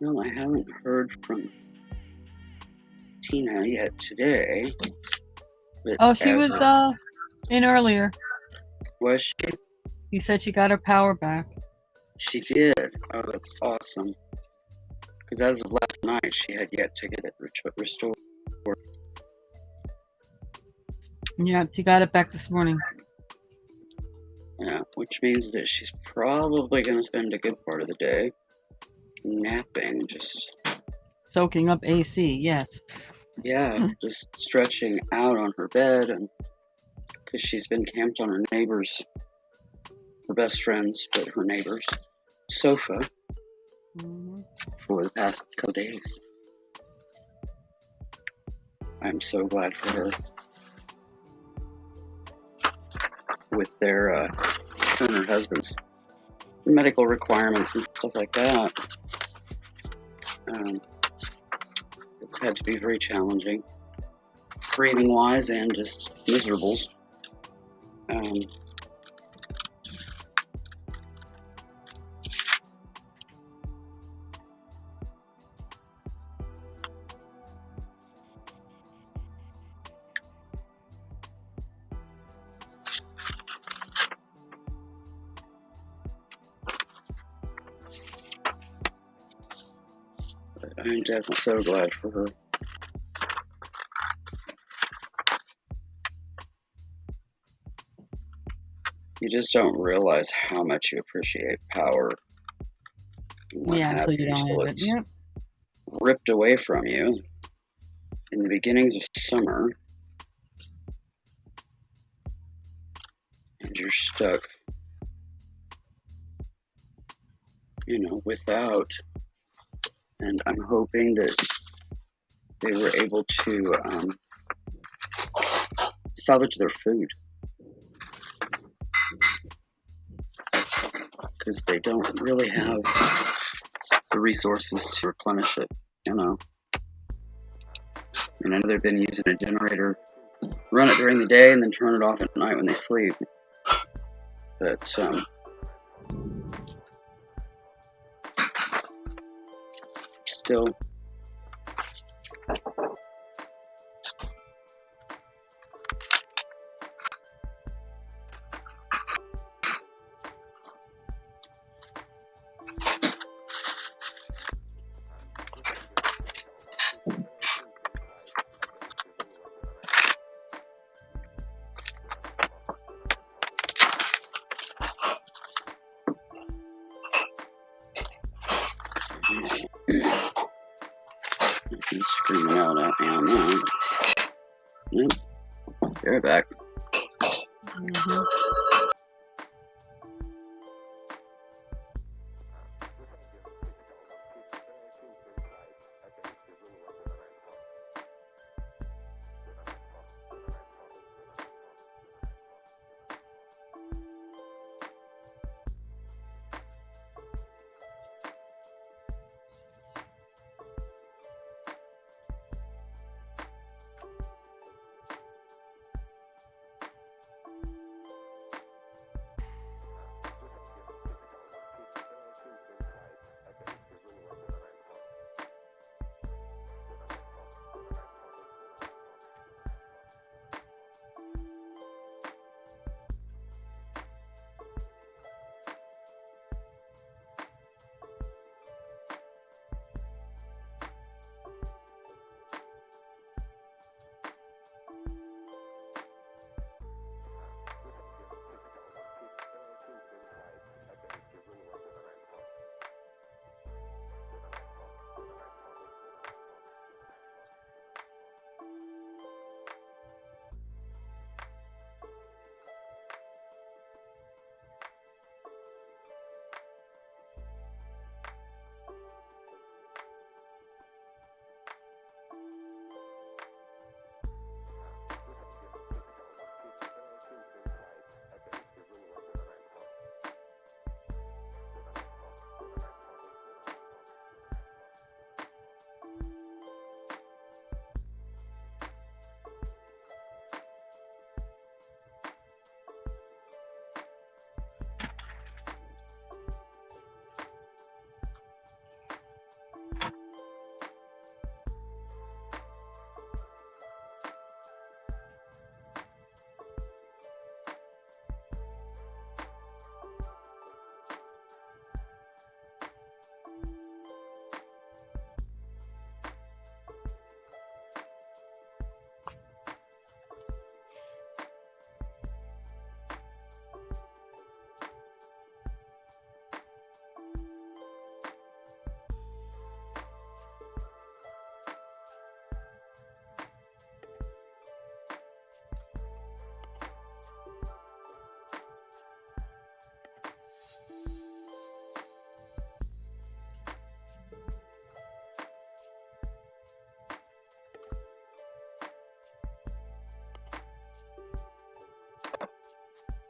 Speaker 5: Well, I haven't heard from Tina yet today. But
Speaker 1: Oh, she was in earlier.
Speaker 5: Was she?
Speaker 1: You said she got her power back.
Speaker 5: She did. Oh, that's awesome. Because as of last night, she had yet to get it restored.
Speaker 1: Yeah, she got it back this morning.
Speaker 5: Yeah, which means that she's probably going to spend a good part of the day napping, just
Speaker 1: Soaking up AC, yes.
Speaker 5: yeah, just stretching out on her bed, and because she's been camped on her neighbor's, her best friends, but her neighbor's sofa for the past couple days. I'm so glad for her. With their her and her husband's medical requirements and stuff like that, it's had to be very challenging, breathing wise and just miserable. I'm definitely so glad for her. You just don't realize how much you appreciate power
Speaker 1: Until you don't have it.
Speaker 5: it's
Speaker 1: Yep.
Speaker 5: ripped away from you in the beginnings of summer, and you're stuck, without. And I'm hoping that they were able to salvage their food, because they don't really have the resources to replenish it, And I know they've been using a generator, run it during the day and then turn it off at night when they sleep. But still, he's screaming out at me on that. Yep, be right back.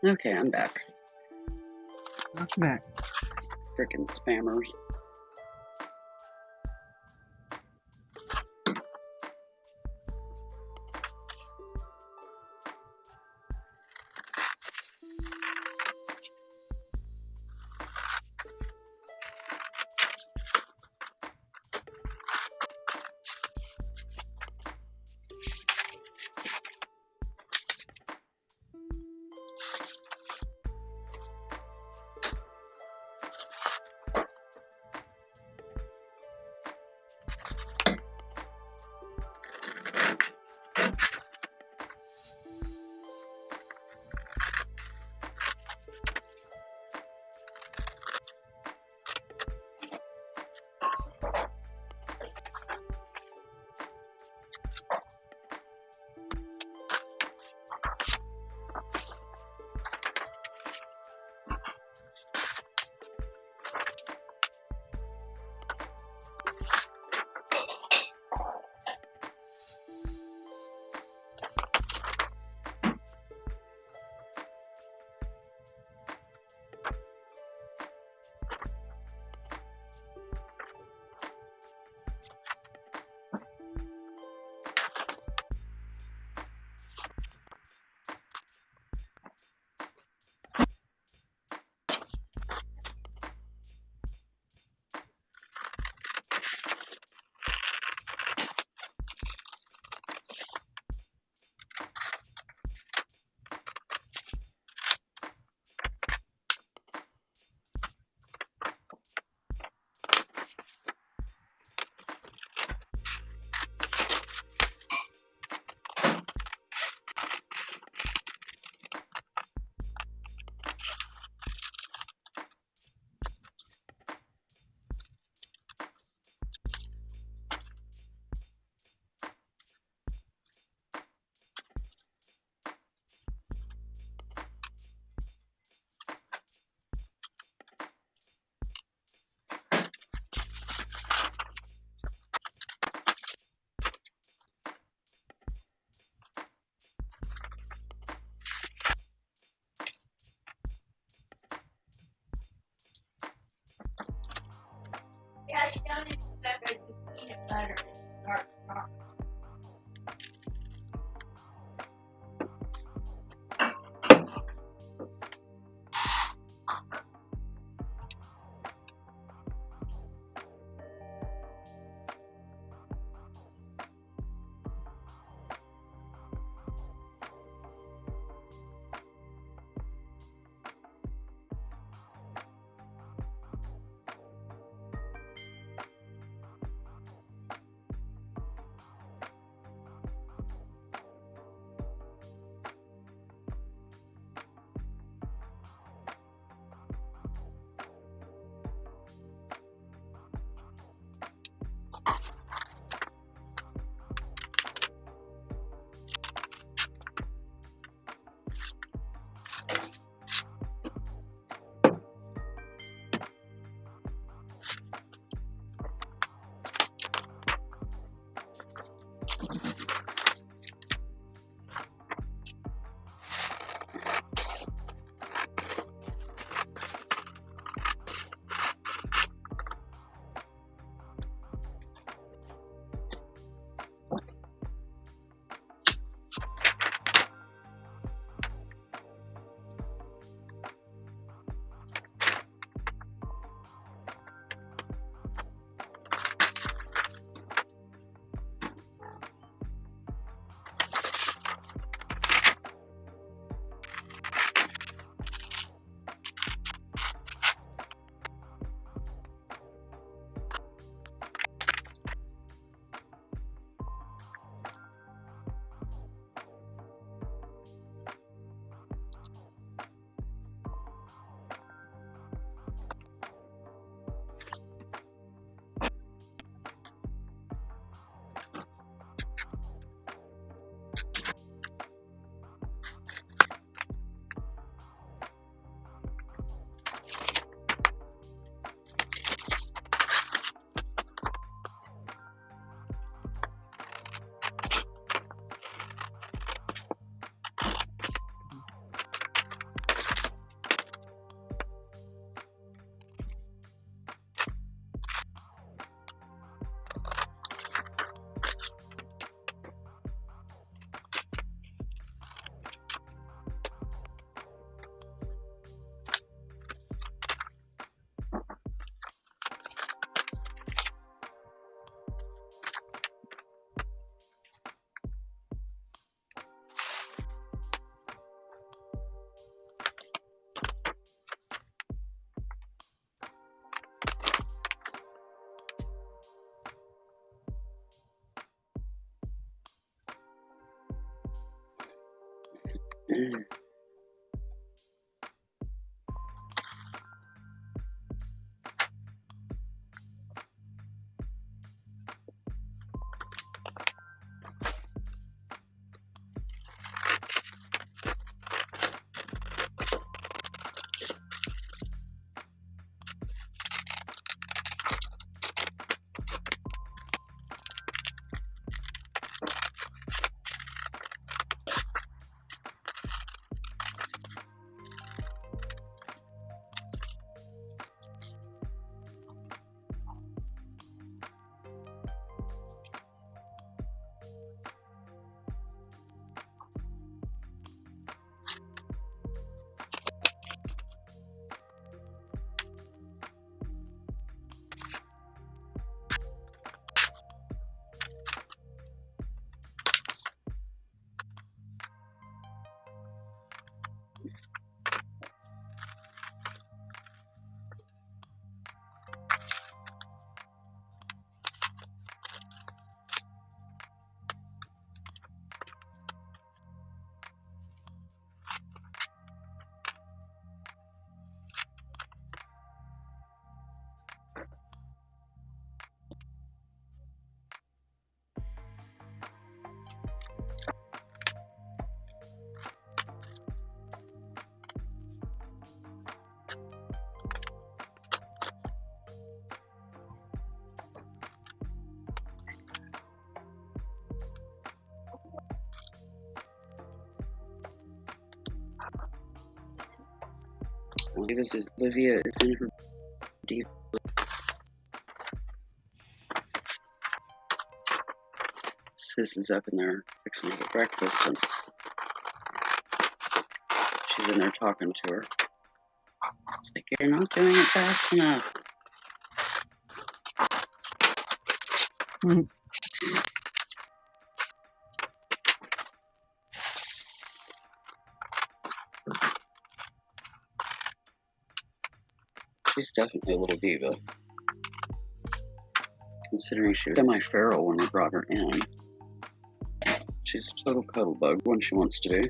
Speaker 5: Okay, I'm back.
Speaker 3: Welcome back.
Speaker 5: Freaking spammers. Olivia is in her deep. Sis is up in there fixing to get breakfast, and she's in there talking to her. It's like, you're not doing it fast enough. She's definitely a little diva, considering she was semi-feral when we brought her in. She's a total cuddle bug when she wants to be.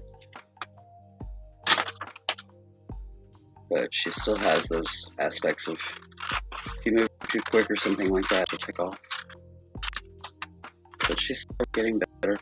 Speaker 5: But she still has those aspects of, if you move too quick or something like that, she'll pick off. But she's still getting better.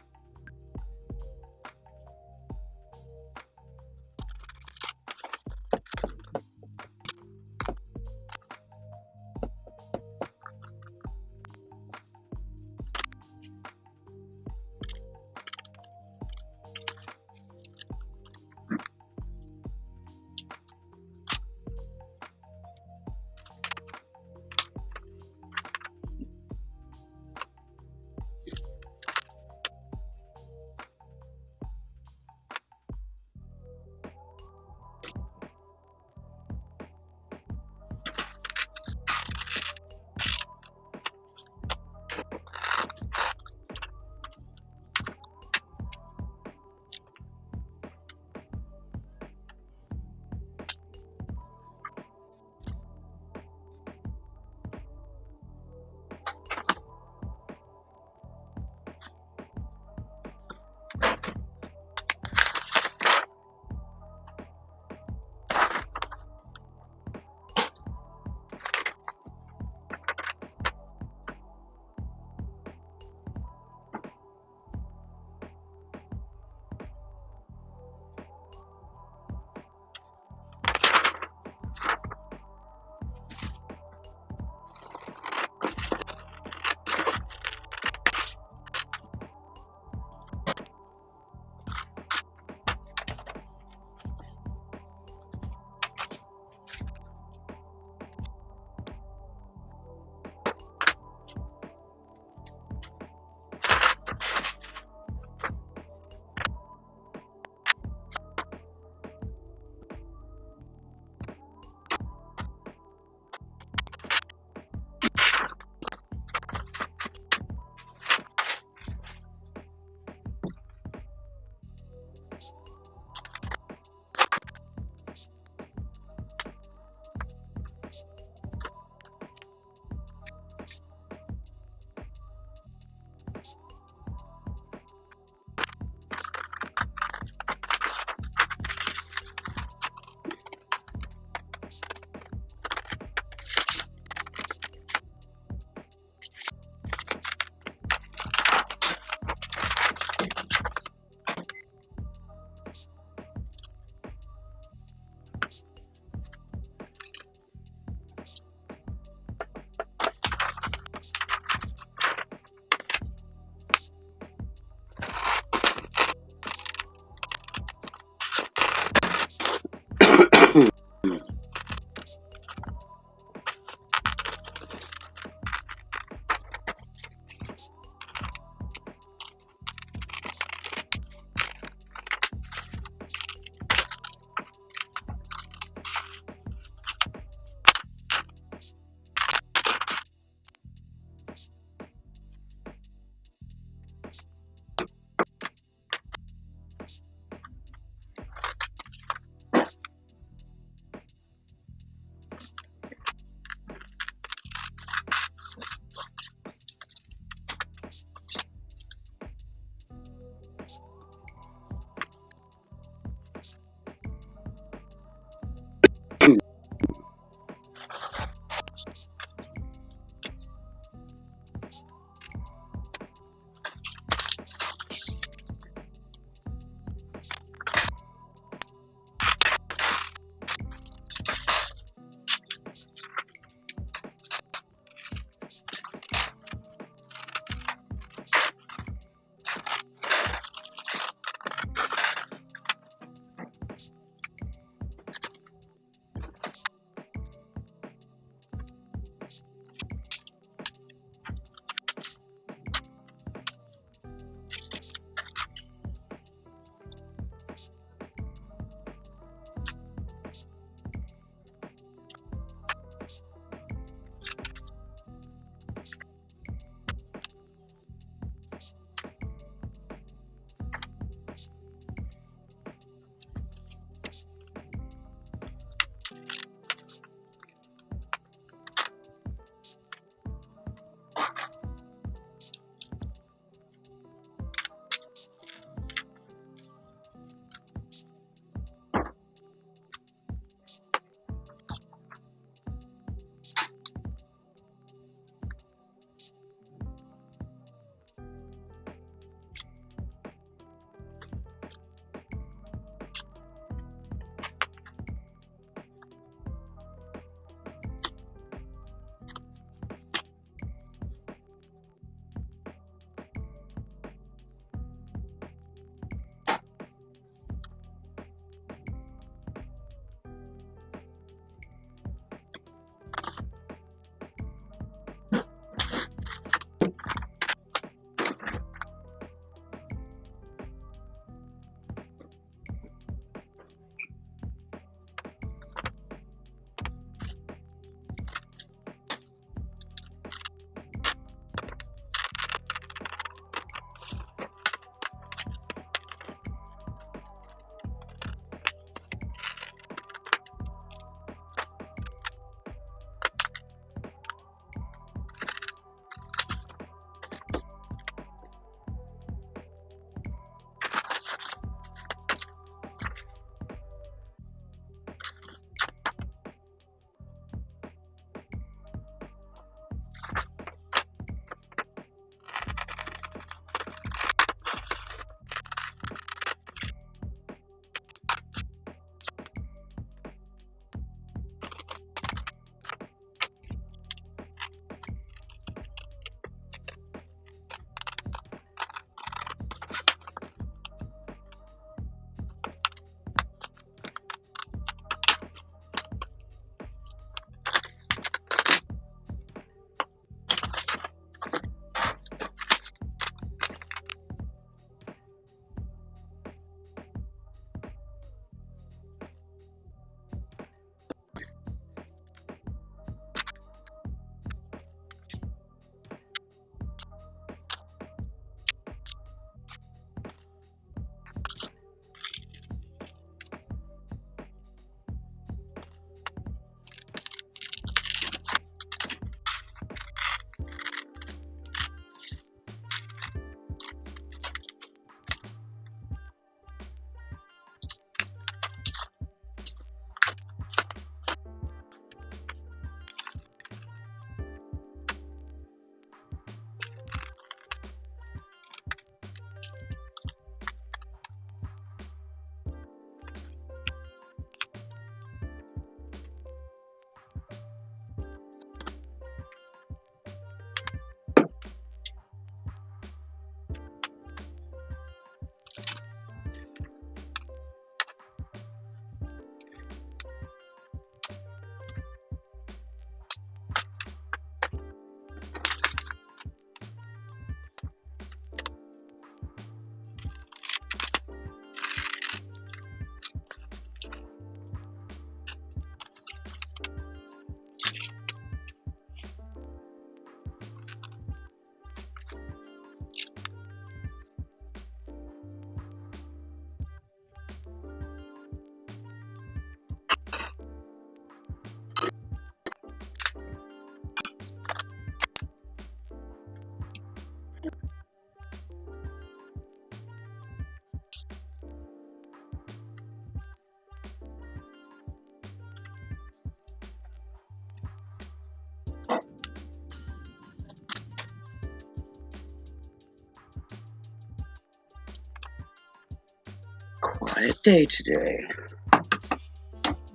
Speaker 5: quiet day today.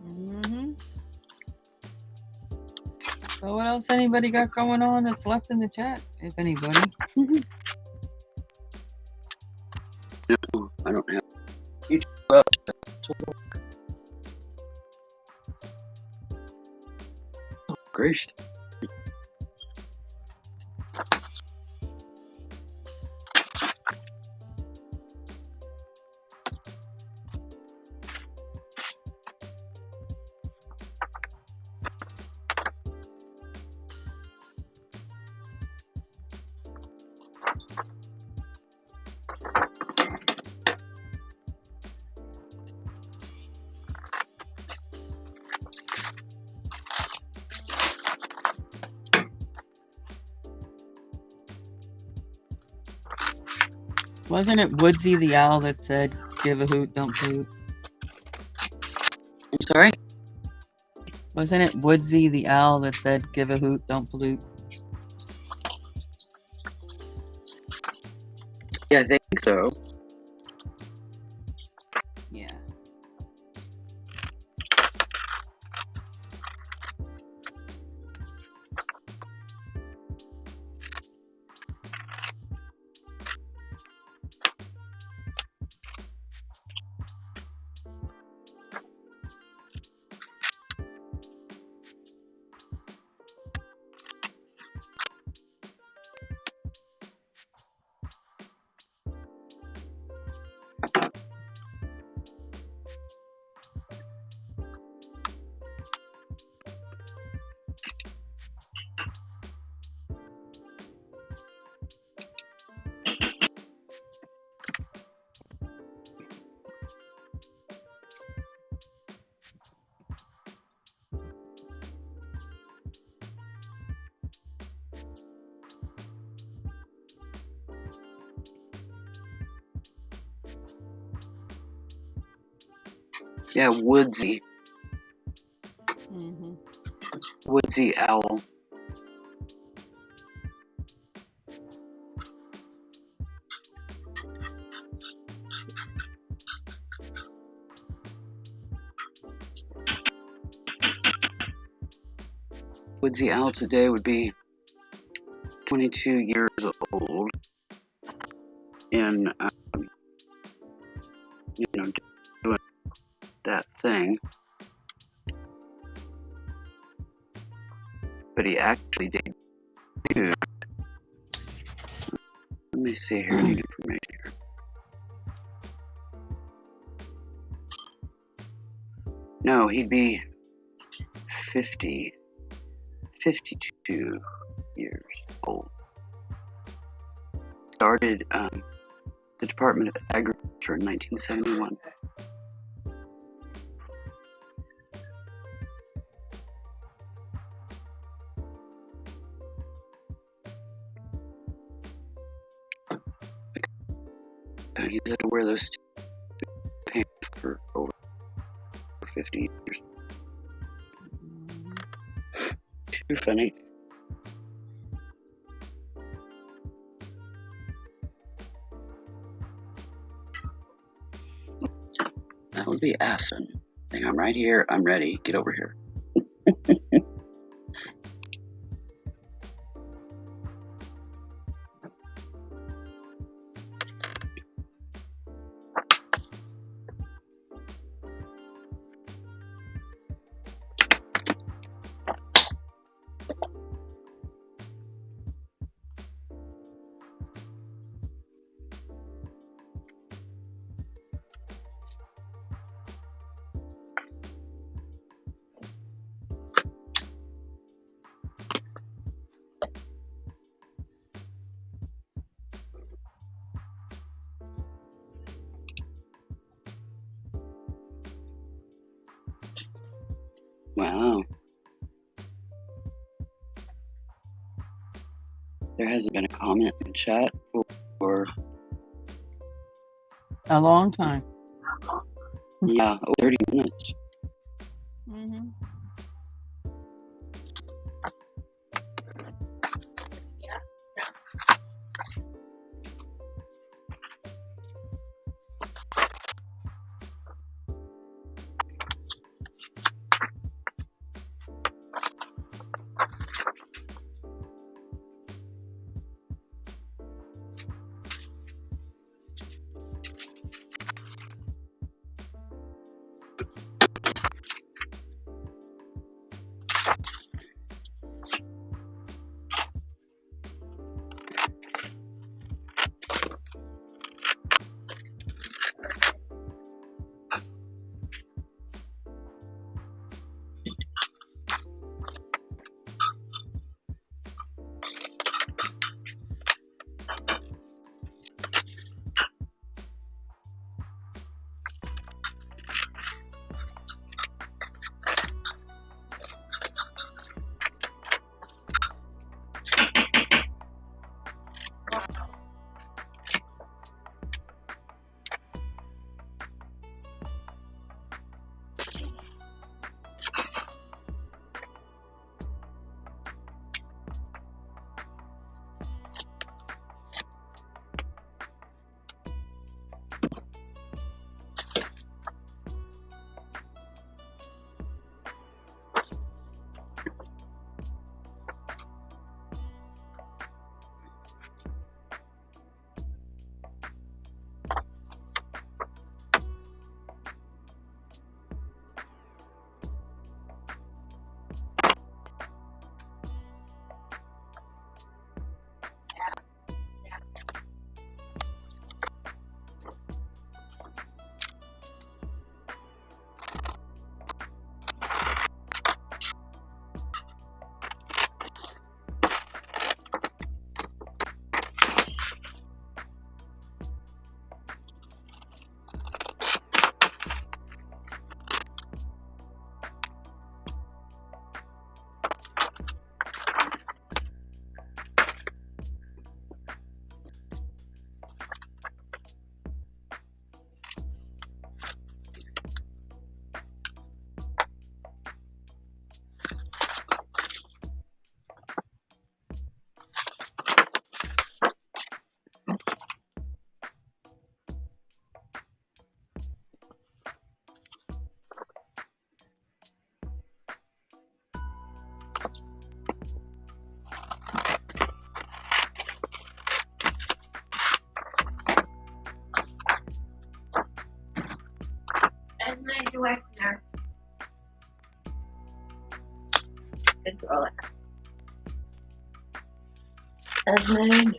Speaker 1: Mm-hmm. So what else anybody got going on that's left in the chat, if anybody?
Speaker 5: No, I don't have. You well, gracious.
Speaker 1: Wasn't it Woodsy the owl that said, "Give a hoot, don't poot"?
Speaker 5: I'm sorry?
Speaker 1: Wasn't it Woodsy the owl that said, "Give a hoot, don't pollute"?
Speaker 5: Yeah, I think so.
Speaker 1: Yeah.
Speaker 5: Yeah, Woodsy.
Speaker 1: Mm-hmm.
Speaker 5: Woodsy owl. Woodsy owl today would be 22 years old. And, doing that thing. But he actually debuted. Let me see here, the information here. No, he'd be 52 years old. Started the Department of Agriculture in 1971. He's had to wear those pants for over 50 years. Too funny. That would be Aspen. I'm right here. I'm ready. Get over here. Wow. There hasn't been a comment in chat for
Speaker 1: A long time.
Speaker 5: yeah, over 30 minutes.
Speaker 1: Mm-hmm.
Speaker 4: Good girl. Esme.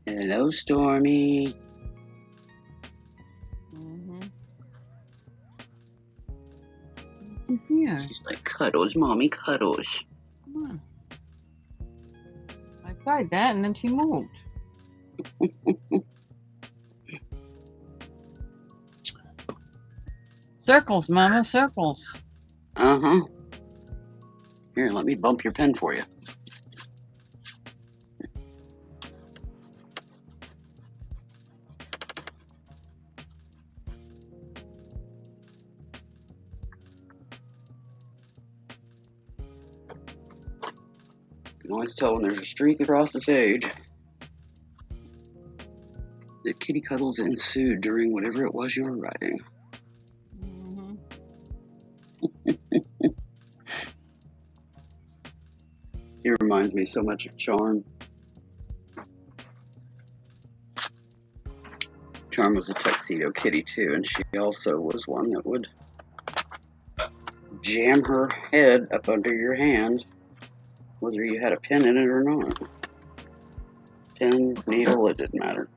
Speaker 5: Hello, Stormy.
Speaker 3: Yeah.
Speaker 5: She's like, cuddles, mommy, cuddles.
Speaker 1: Come on. I tried that and then she moved. Circles, Mama, circles.
Speaker 5: Uh-huh. Here, let me bump your pen for you. You can always tell when there's a streak across the page. The kitty cuddles ensued during whatever it was you were writing.
Speaker 1: Mm-hmm.
Speaker 5: He reminds me so much of Charm. Charm was a tuxedo kitty too, and she also was one that would jam her head up under your hand, whether you had a pen in it or not. Pen, needle, it didn't matter.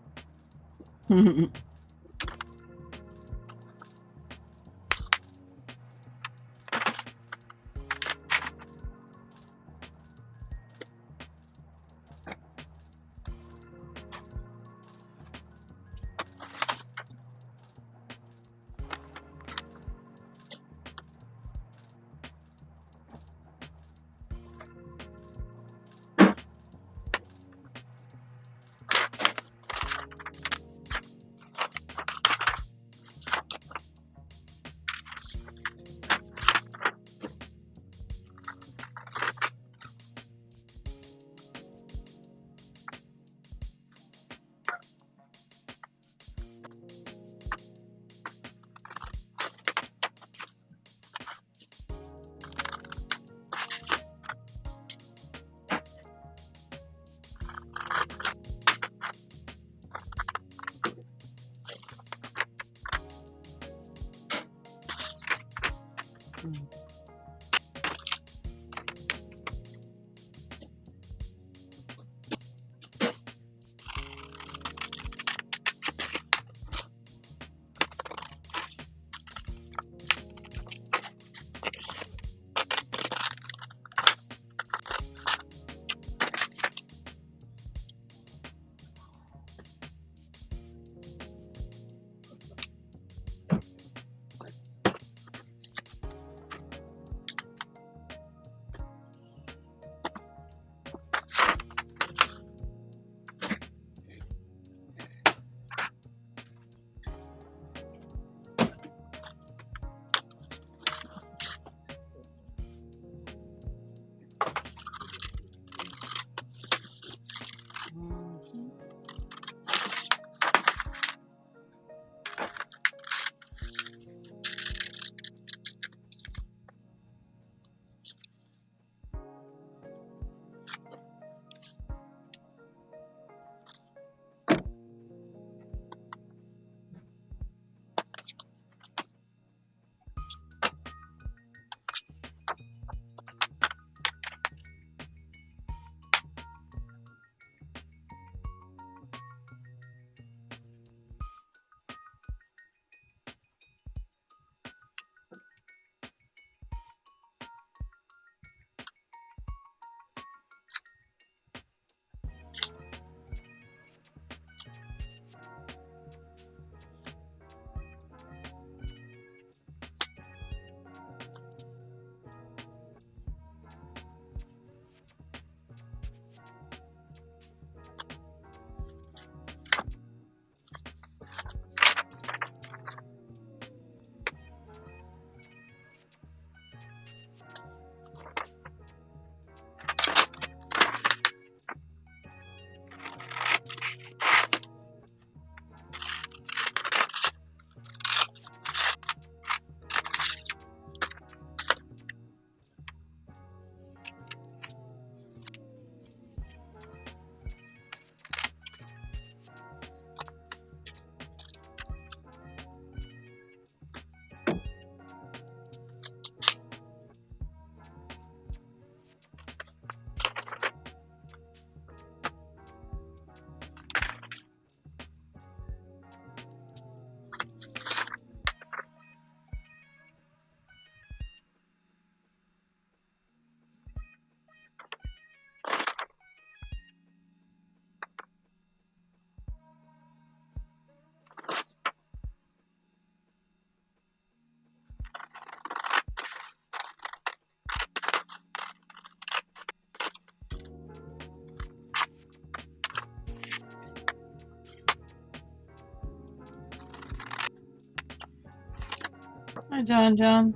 Speaker 1: Hi, John. John.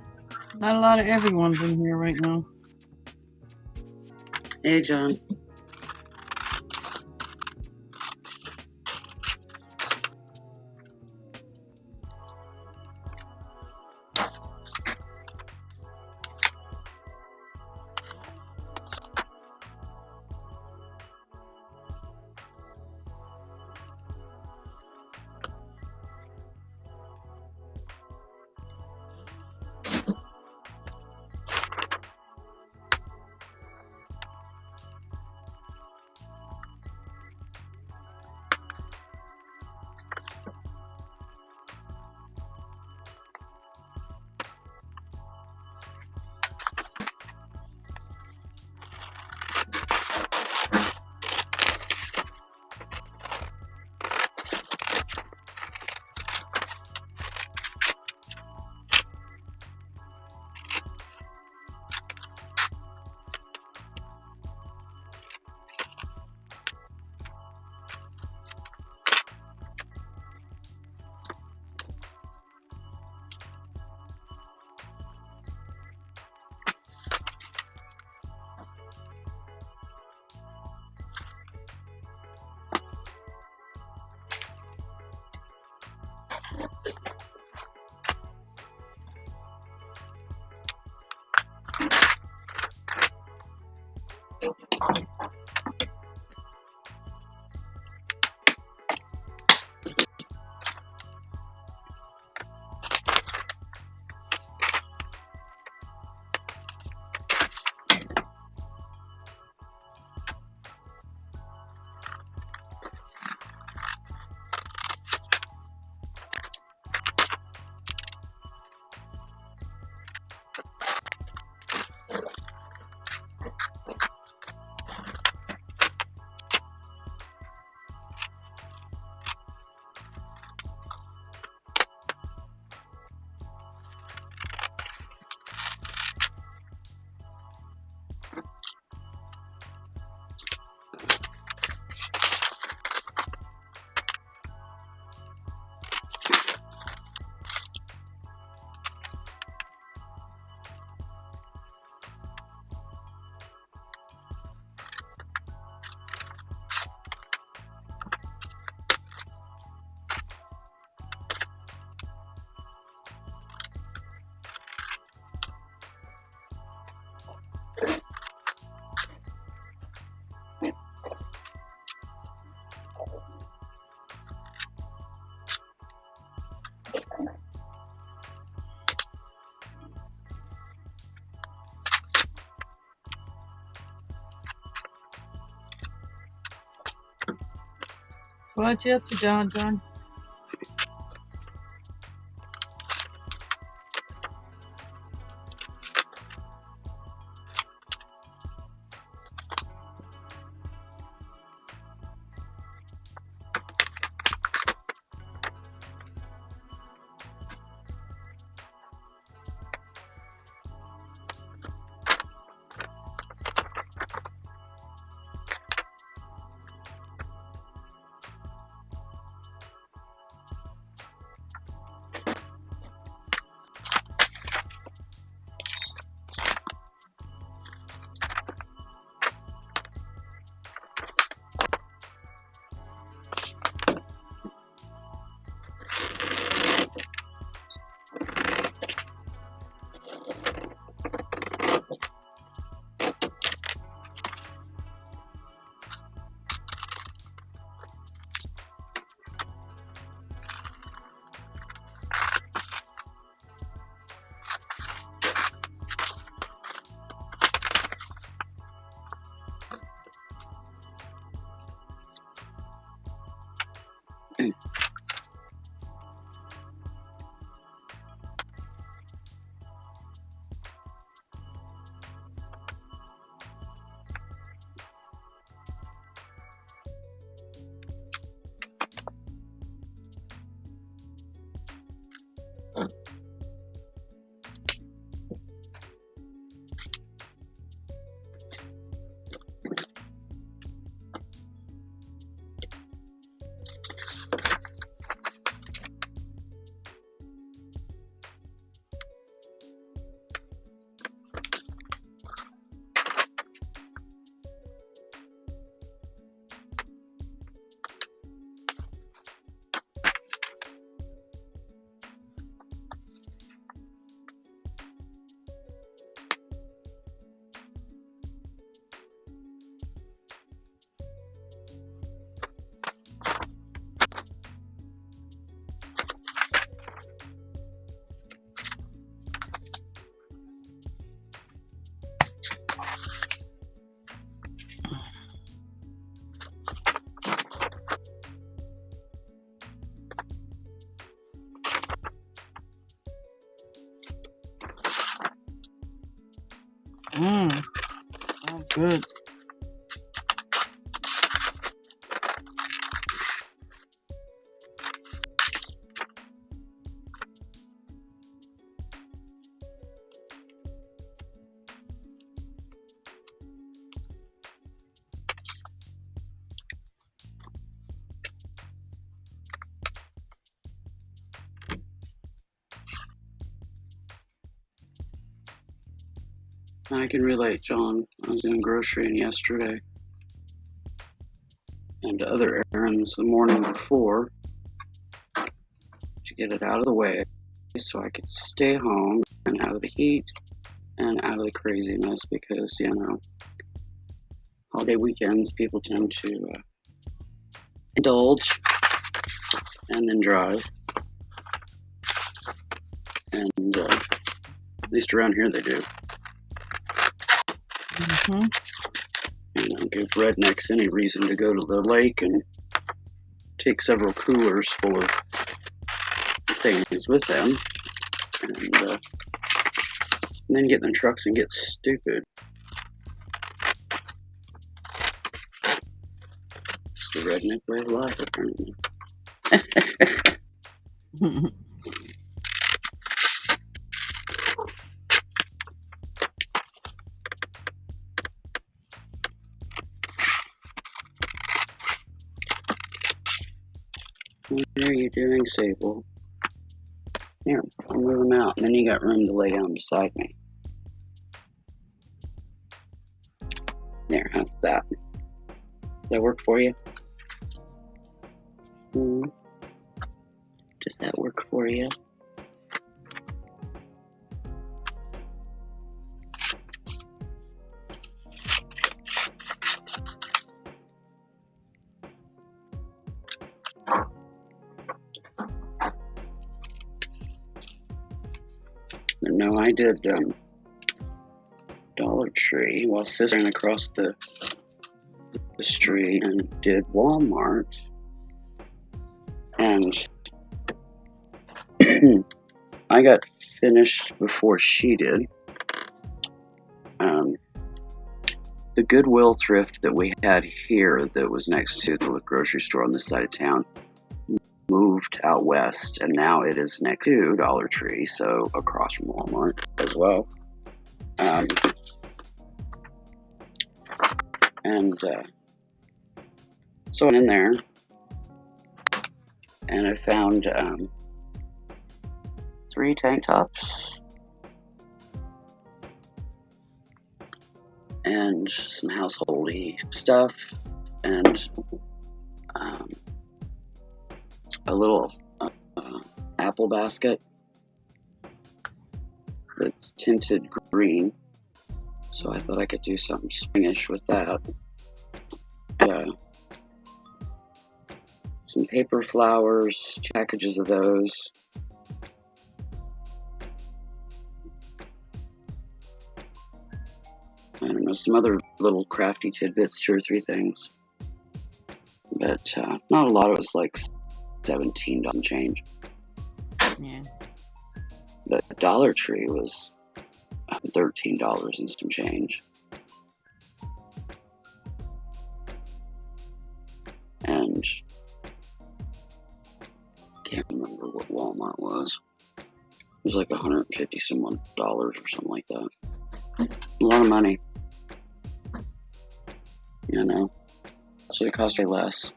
Speaker 1: Not a lot of everyone's in here right now.
Speaker 5: Hey, John.
Speaker 1: What you up to, John? John?
Speaker 3: Good.
Speaker 5: I can relate, John. I was in grocerying yesterday and other errands the morning before to get it out of the way so I could stay home and out of the heat and out of the craziness because, you know, holiday weekends people tend to indulge and then drive. And at least around here they do.
Speaker 1: Mm-hmm.
Speaker 5: You know, give rednecks any reason to go to the lake and take several coolers full of things with them, and then get in the trucks and get stupid. It's the redneck way of life, apparently. What are you doing, Sable? Here, I'll move them out, and then you got room to lay down beside me. There, how's that? Does that work for you? Does that work for you? No, I did Dollar Tree while Sis ran across the street and did Walmart. And I got finished before she did. The Goodwill thrift that we had here that was next to the grocery store on this side of town moved out west, and now it is next to Dollar Tree, so across from Walmart as well. So I'm in there, and I found 3 tank tops and some householdy stuff, and a little apple basket that's tinted green. So I thought I could do something springish with that. Some paper flowers, 2 packages of those. I don't know, some other little crafty tidbits, 2 or 3 things. But not a lot. It was like $17 change.
Speaker 1: Yeah.
Speaker 5: But Dollar Tree was $13 and some change. And can't remember what Walmart was. It was like $150 some odd or something like that. A lot of money. You know. So it cost her less.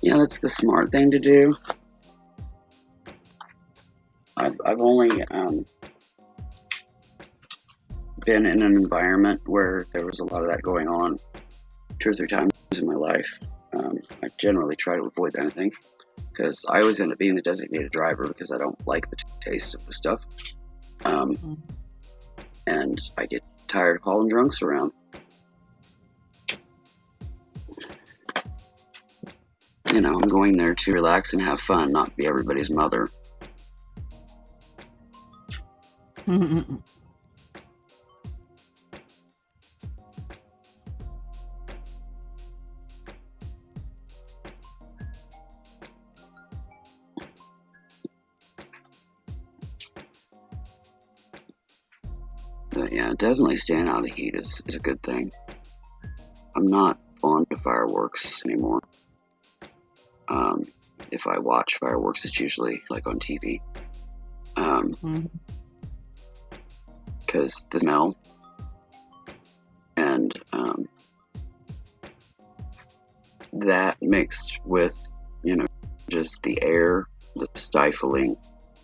Speaker 5: Yeah, that's the smart thing to do. I've only been in an environment where there was a lot of that going on 2 or 3 times in my life. I generally try to avoid anything because I always end up being the designated driver because I don't like the taste of the stuff. And I get tired of hauling drunks around. You know, I'm going there to relax and have fun, not be everybody's mother. But yeah, definitely staying out of the heat is a good thing. I'm not fond of fireworks anymore. If I watch fireworks, it's usually like on TV. Because the smell and that mixed with, just the air, the stifling,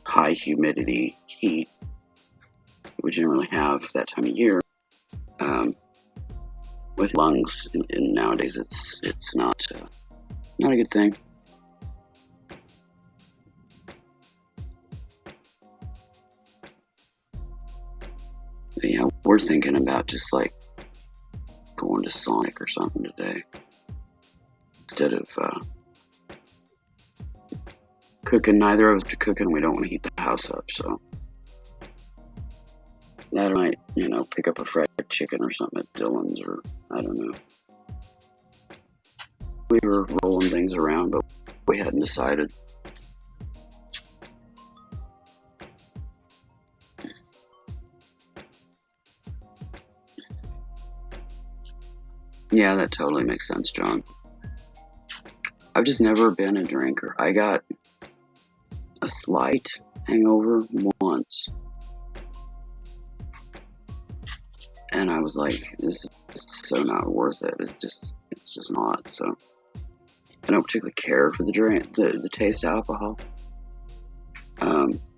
Speaker 5: high humidity heat we generally have that time of year, with lungs, and nowadays it's not a good thing. But yeah, we're thinking about just like going to Sonic or something today instead of cooking. Neither of us are cooking. We don't want to heat the house up, so that might, pick up a fried chicken or something at Dylan's, or I don't know. We were rolling things around, but we hadn't decided. Yeah, that totally makes sense, John. I've just never been a drinker. I got a slight hangover once, and I was like, this is so not worth it. It's just not. So I don't particularly care for the drink, the taste of alcohol.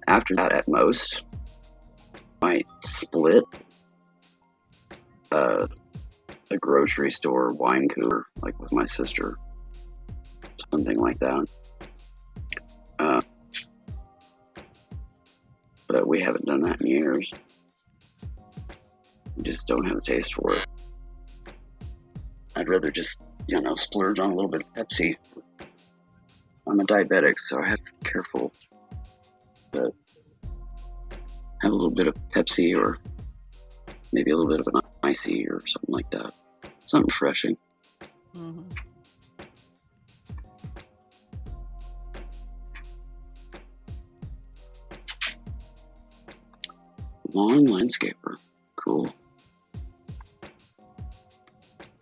Speaker 5: After that, at most, I might split a grocery store wine cooler, like with my sister, something like that. But we haven't done that in years. We just don't have the taste for it. I'd rather just, splurge on a little bit of Pepsi. I'm a diabetic, so I have to be careful. But have a little bit of Pepsi, or maybe a little bit of an icy or something like that. Something refreshing.
Speaker 1: Mm-hmm.
Speaker 5: Lawn landscaper. Cool.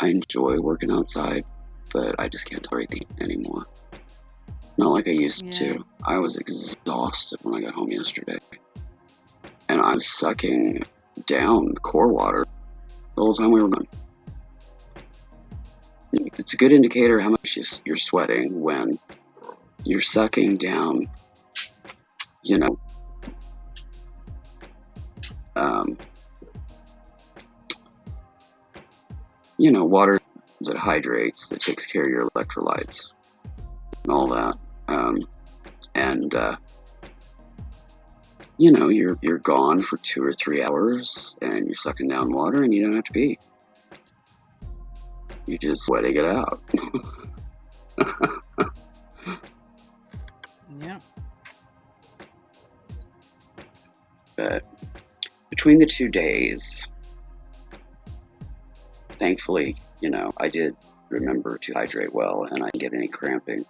Speaker 5: I enjoy working outside, but I just can't tolerate the heat anymore. Not like I used to. I was exhausted when I got home yesterday. And I was sucking down core water the whole time we were gone. It's a good indicator how much you're sweating when you're sucking down, water that hydrates, that takes care of your electrolytes and all that. You're gone for 2 or 3 hours and you're sucking down water and you don't have to pee. You just sweating it out.
Speaker 1: Yeah.
Speaker 5: But between the 2 days, thankfully, I did remember to hydrate well and I didn't get any cramping.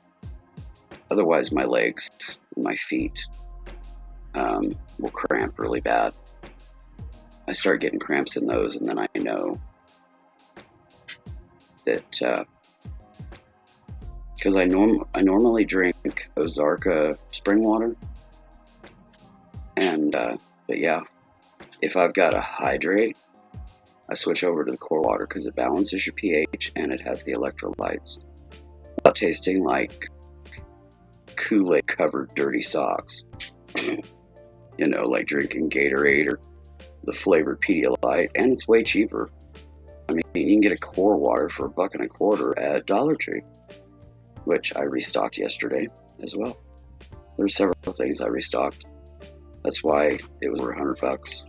Speaker 5: Otherwise, my legs and my feet will cramp really bad. I start getting cramps in those, and then I know that because I normally drink Ozarka spring water, and but yeah, if I've got to hydrate, I switch over to the core water because it balances your pH and it has the electrolytes without tasting like Kool-Aid covered dirty socks. Like drinking Gatorade or the flavored Pedialyte, and it's way cheaper. I mean, you can get a core water for $1.25 at Dollar Tree, which I restocked yesterday as well. There were several things I restocked. That's why it was over $100.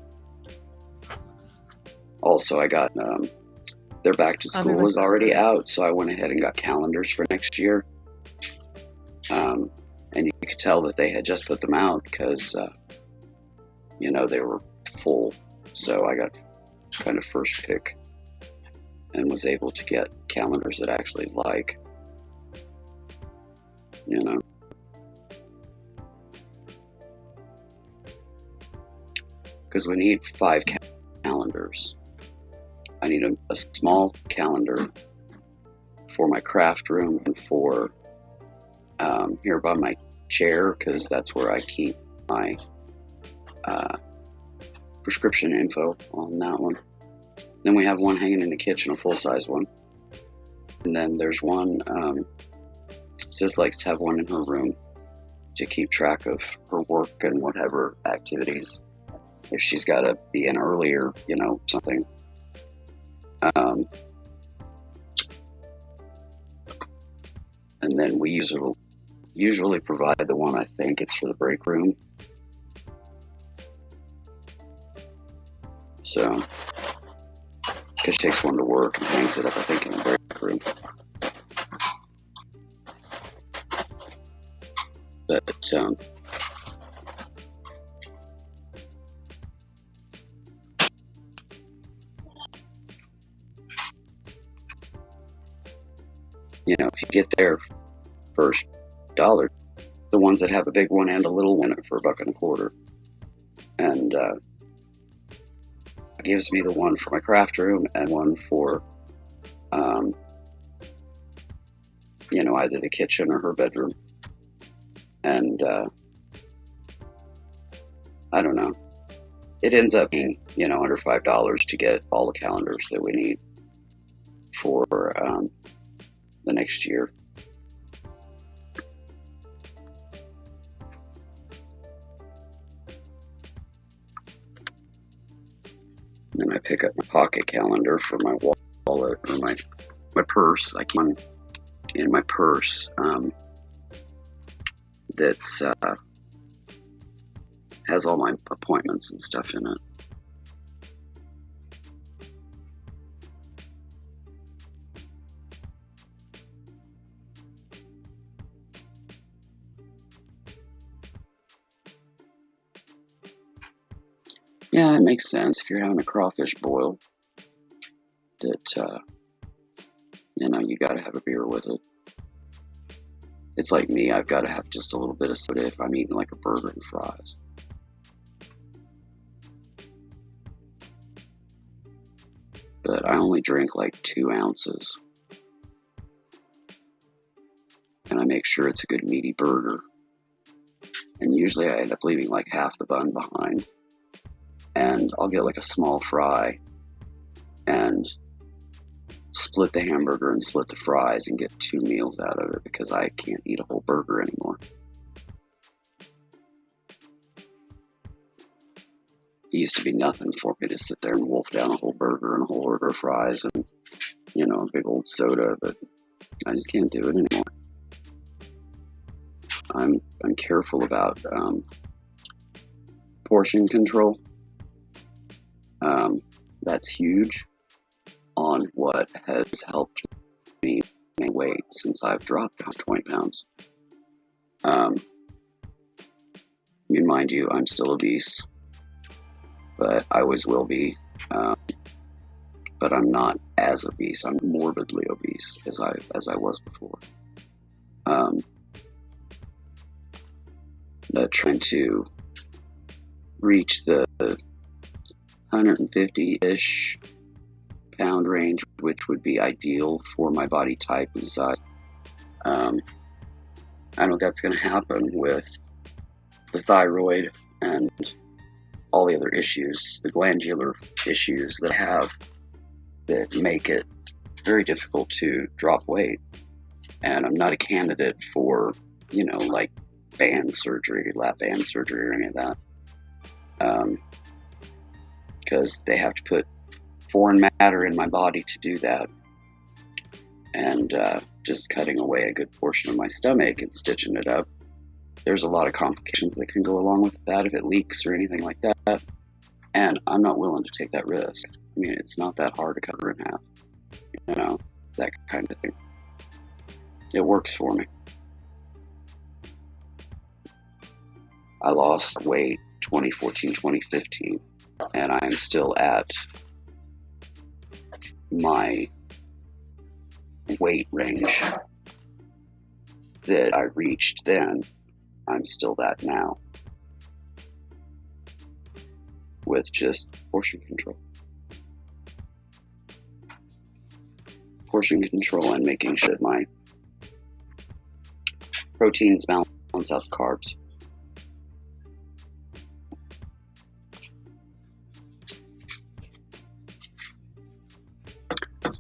Speaker 5: Also, I got their back to school was already out, so I went ahead and got calendars for next year. And you could tell that they had just put them out because, they were full. So I got kind of first pick and was able to get calendars that I actually like. Because we need 5 calendars. I need a small calendar for my craft room and for here by my chair, because that's where I keep my prescription info on that one. Then we have one hanging in the kitchen, a full-size one. And then there's one, Sis likes to have one in her room to keep track of her work and whatever activities. If she's got to be in earlier, you know, something. And then we usually provide the one, I think it's for the break room. So, because she takes one to work and hangs it up, I think, in the break room. But, you know, if you get their first dollar, the ones that have a big one and a little one for $1.25, and it gives me the one for my craft room and one for, you know, either the kitchen or her bedroom. And I don't know. It ends up being, you know, under $5 to get all the calendars that we need for the next year. Then I pick up my pocket calendar for my wallet or my purse. I keep one in my purse that's has all my appointments and stuff in it. Yeah, it makes sense if you're having a crawfish boil that, you know, you gotta have a beer with it. It's like me, I've gotta have just a little bit of soda if I'm eating like a burger and fries. But I only drink like 2 ounces. And I make sure it's a good meaty burger. And usually I end up leaving like half the bun behind. And I'll get like a small fry and split the hamburger and split the fries and get 2 meals out of it because I can't eat a whole burger anymore. It used to be nothing for me to sit there and wolf down a whole burger and a whole order of fries and, you know, a big old soda, but I just can't do it anymore. I'm careful about portion control. That's huge on what has helped me gain weight since I've dropped down 20 pounds. Mind you, I'm still obese, but I always will be. But I'm not as obese. I'm morbidly obese as I was before. But trying to reach the 150-ish pound range, which would be ideal for my body type and size. I know that's going to happen with the thyroid and all the other issues, the glandular issues that I have that make it very difficult to drop weight. And I'm not a candidate for, you know, like band surgery, lap band surgery or any of that. Because they have to put foreign matter in my body to do that. And just cutting away a good portion of my stomach and stitching it up, there's a lot of complications that can go along with that if it leaks or anything like that. And I'm not willing to take that risk. I mean, it's not that hard to cut her in half. You know, that kind of thing. It works for me. I lost weight 2014, 2015, and I am still at my weight range that I reached then. I'm still that now. with just portion control. Portion control and making sure my proteins balance out the carbs.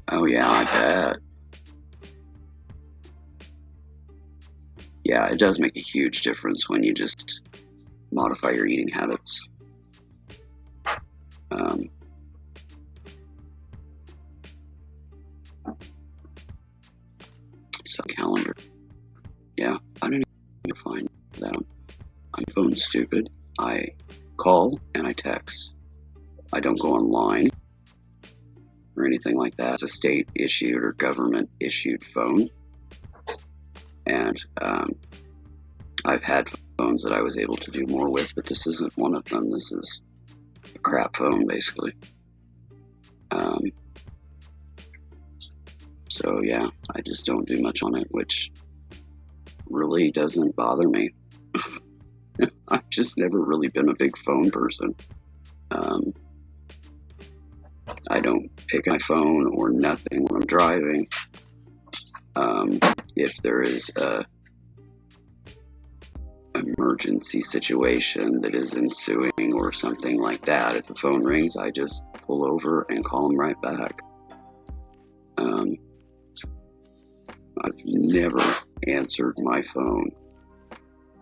Speaker 5: Oh yeah, I bet. Yeah, it does make a huge difference when you just modify your eating habits. So calendar. Yeah, I don't even find that. I'm phone stupid. I call and I text. I don't go online or anything like that. It's a state issued or government issued phone. And I've had phones that I was able to do more with, but this isn't one of them. This is a crap phone, basically. So yeah, I just don't do much on it, which really doesn't bother me. I've just never really been a big phone person. I don't pick my phone or nothing when I'm driving. If there is a emergency situation that is ensuing or something like that, if the phone rings, I just pull over and call them right back. I've never answered my phone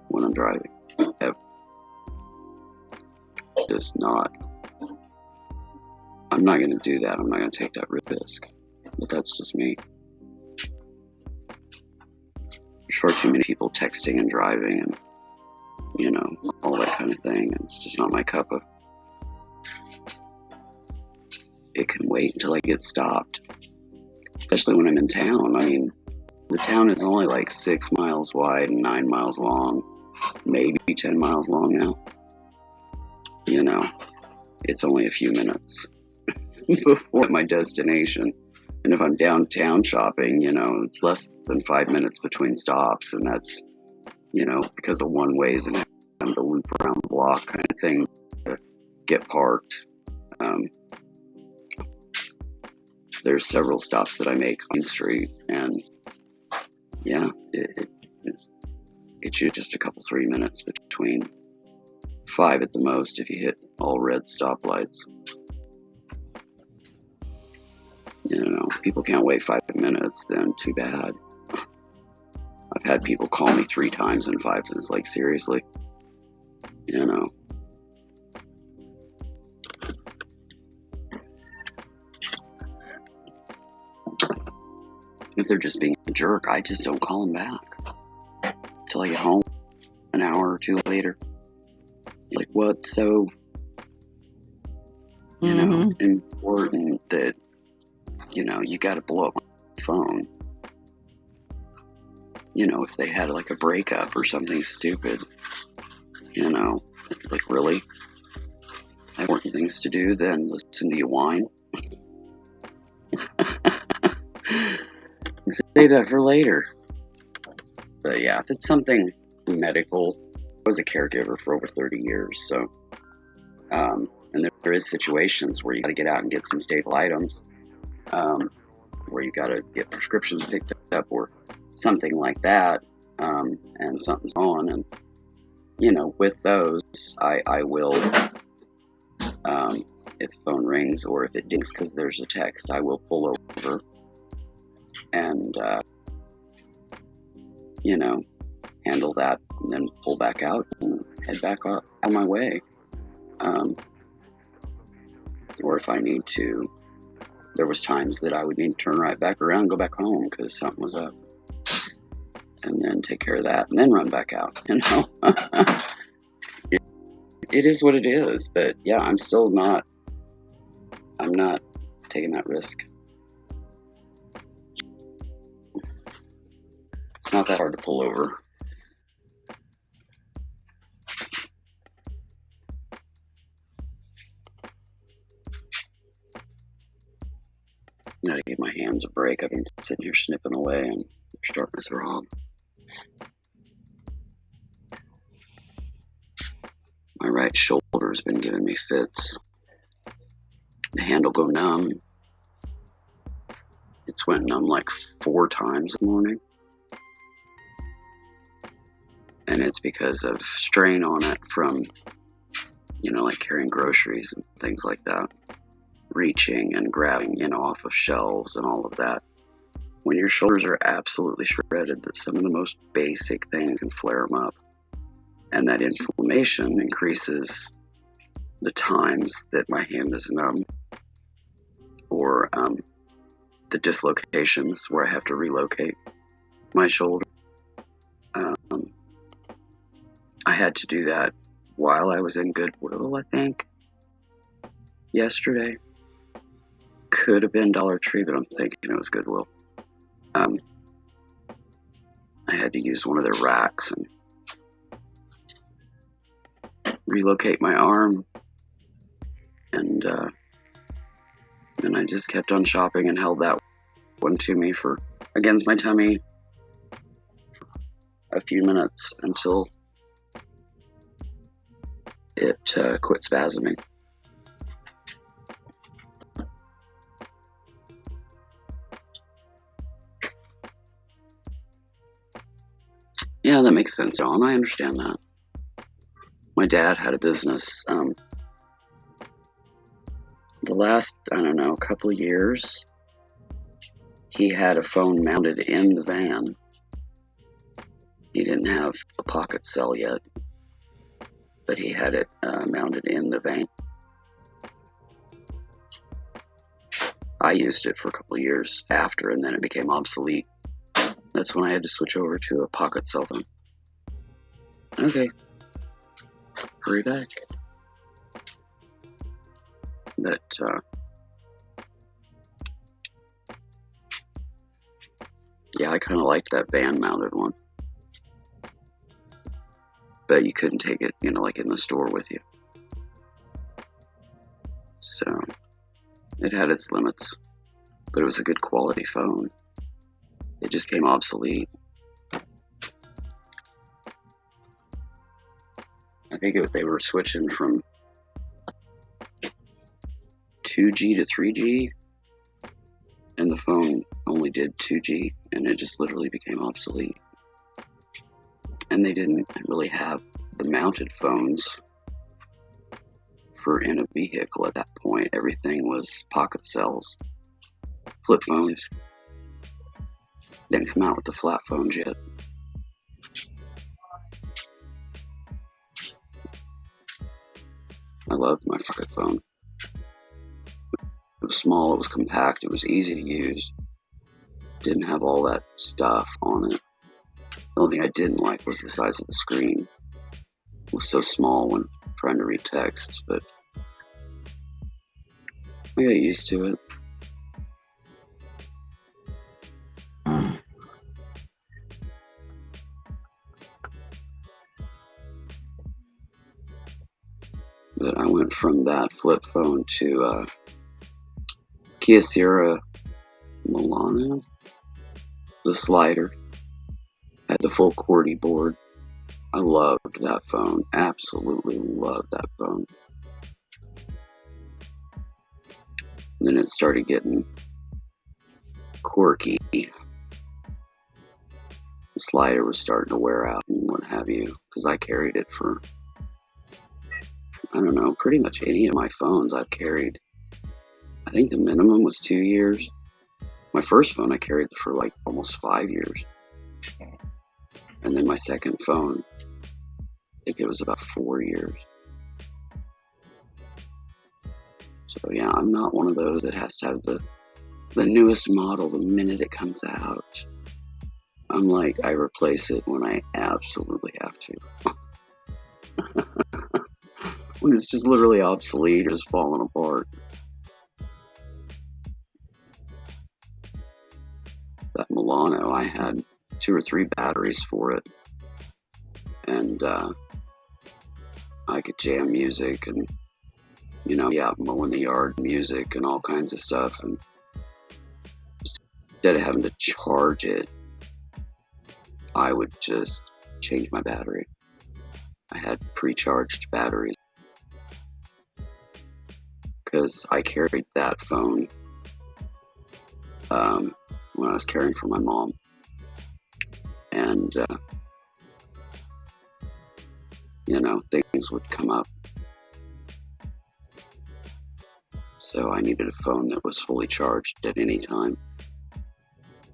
Speaker 5: when I'm driving, ever. Just not. I'm not going to do that. I'm not going to take that risk. But that's just me. There's far too many people texting and driving and, you know, all that kind of thing. And it's just not my cup of. It can wait until I get stopped. Especially when I'm in town. I mean, the town is only like 6 miles wide and 9 miles long. Maybe 10 miles long now. You know, it's only a few minutes before my destination. And if I'm downtown shopping, you know, it's less than 5 minutes between stops. And that's, you know, because of one ways and having to loop around the block kind of thing to get parked. There's several stops that I make on the street. And yeah, it's just a couple 3 minutes between. 5 at the most if you hit all red stoplights. You know, if people can't wait 5 minutes, then too bad. I've had people call me 3 times in 5 minutes. It's like, seriously? You know. If they're just being a jerk, I just don't call them back until I get home an hour or 2 later. Like, what's so, you know, important that, you know, you got to blow up my phone? You know, if they had like a breakup or something stupid, you know, like, really? I have important things to do than listen to you whine? Save that for later. But yeah, if it's something medical, I was a caregiver for over 30 years, so and there is situations where you got to get out and get some staple items, where you got to get prescriptions picked up or something like that, and something's on, and you know, with those, I will, if the phone rings or if it dings because there's a text, I will pull over and you know, handle that, and then pull back out and head back on my way. Or if I need to, there was times that I would need to turn right back around and go back home because something was up, and then take care of that and then run back out, you know. It is what it is, but yeah, I'm not taking that risk. It's not that hard to pull over. Gotta give my hands a break. I've been sitting here snipping away and they're starting to throb. My right shoulder is shoulder's been giving me fits. The handle go numb. It's went numb like 4 times in the morning. And it's because of strain on it from, like carrying groceries and things like that. Reaching and grabbing, off of shelves and all of that. When your shoulders are absolutely shredded, that some of the most basic things can flare them up. And that inflammation increases the times that my hand is numb, or the dislocations where I have to relocate my shoulder. I had to do that while I was in Goodwill, I think, yesterday. Could have been Dollar Tree, but I'm thinking it was Goodwill. I had to use one of their racks and relocate my arm, and I just kept on shopping and held that one to me for against my tummy a few minutes until it quit spasming. Yeah, that makes sense, John. I understand that. My dad had a business. The last, couple of years, he had a phone mounted in the van. He didn't have a pocket cell yet, but he had it mounted in the van. I used it for a couple of years after, and then it became obsolete. That's when I had to switch over to a pocket cell phone. Okay. Hurry back. But, yeah, I kind of liked that van-mounted one. But you couldn't take it, like in the store with you. So, it had its limits. But it was a good quality phone. It just came obsolete. I think they were switching from 2G to 3G, and the phone only did 2G, and it just literally became obsolete. And they didn't really have the mounted phones for in a vehicle at that point. Everything was pocket cells, flip phones. They didn't come out with the flat phones yet. I loved my pocket phone. It was small, it was compact, it was easy to use. Didn't have all that stuff on it. The only thing I didn't like was the size of the screen. It was so small when trying to read text, but I got used to it. But I went from that flip phone to Kia Sierra Milano, the slider. Had the full QWERTY board. I loved that phone. Absolutely loved that phone. And then it started getting quirky. The slider was starting to wear out and what have you, because I carried it for, pretty much any of my phones I've carried. I think the minimum was 2 years. My first phone I carried for like almost 5 years. And then my second phone, I think it was about 4 years. So yeah, I'm not one of those that has to have the newest model the minute it comes out. I'm like, I replace it when I absolutely have to. When it's just literally obsolete or just falling apart. That Milano, I had 2 or 3 batteries for it. And I could jam music and, mowing the yard, music and all kinds of stuff. And instead of having to charge it, I would just change my battery. I had pre-charged batteries. because I carried that phone when I was caring for my mom. And, you know, things would come up. So I needed a phone that was fully charged at any time,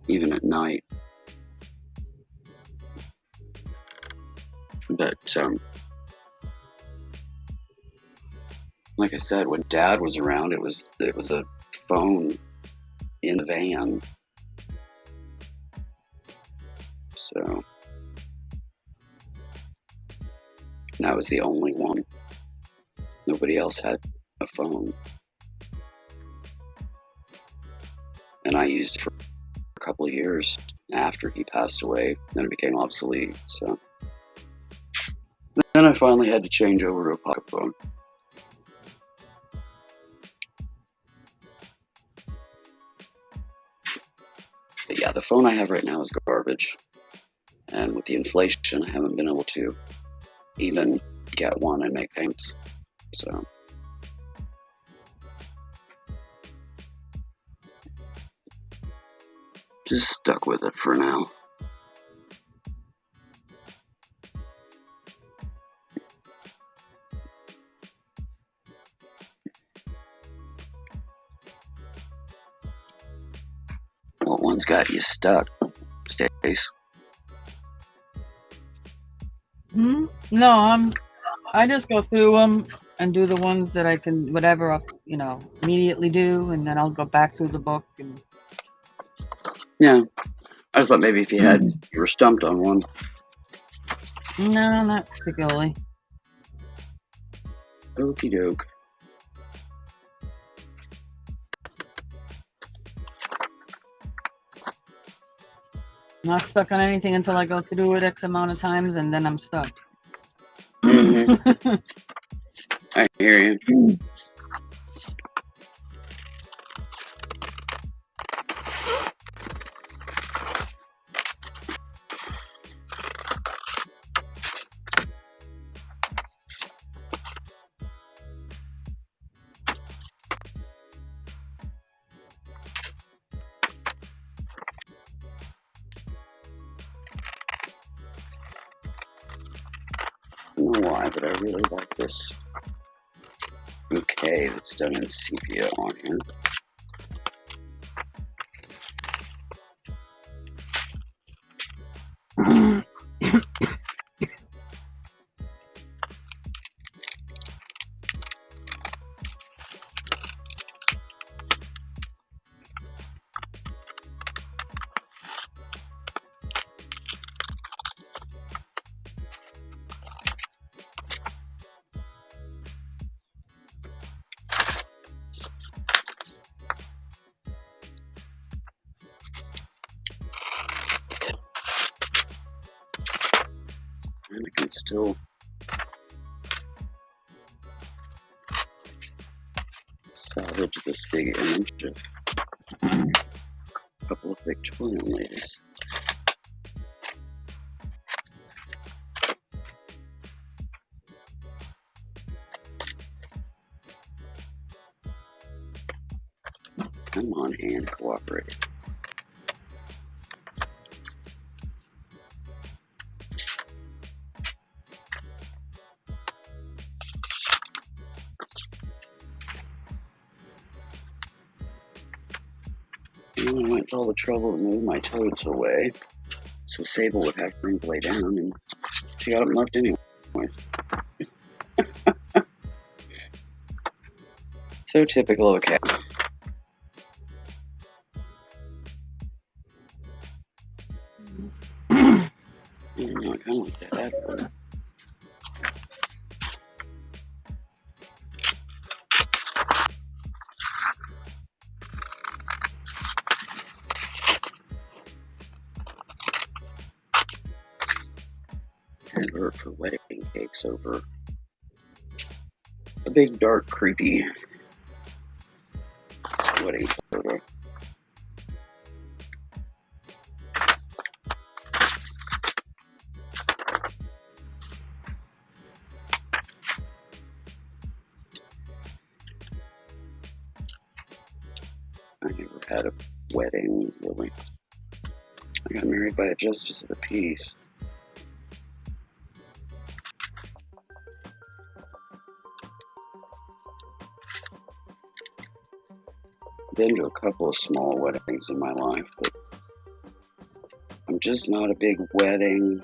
Speaker 5: even at night. But, like I said, when Dad was around, it was a phone in the van. So that was the only one. Nobody else had a phone. And I used it for a couple of years after he passed away. Then it became obsolete. So then I finally had to change over to a pocket phone. But yeah, the phone I have right now is garbage. And with the inflation, I haven't been able to even get one and make payments. So just stuck with it for now. What one's got you stuck, Stace?
Speaker 1: No, I just go through them and do the ones that I can, whatever, I'll, immediately do, and then I'll go back through the book. And
Speaker 5: Yeah, I just thought maybe if you were stumped on one.
Speaker 1: no, not particularly.
Speaker 5: Okie doke.
Speaker 1: Not stuck on anything until I go through it X amount of times, and then I'm stuck.
Speaker 5: Mm-hmm. I hear you. I don't know why, but I really like this bouquet that's done in sepia on here. And I can still salvage this big image of a couple of Victorian ladies. Come on, hand, cooperate. And I went to all the trouble to move my toads away, so Sable would have to lay down, and she got up and left anyway. So typical of a cat. I don't know, I kind of like that advert. Advert for wedding cakes over a big, dark, creepy wedding photo. I never had a wedding, really. I got married by a justice of the peace. Been to a couple of small weddings in my life, but I'm just not a big wedding,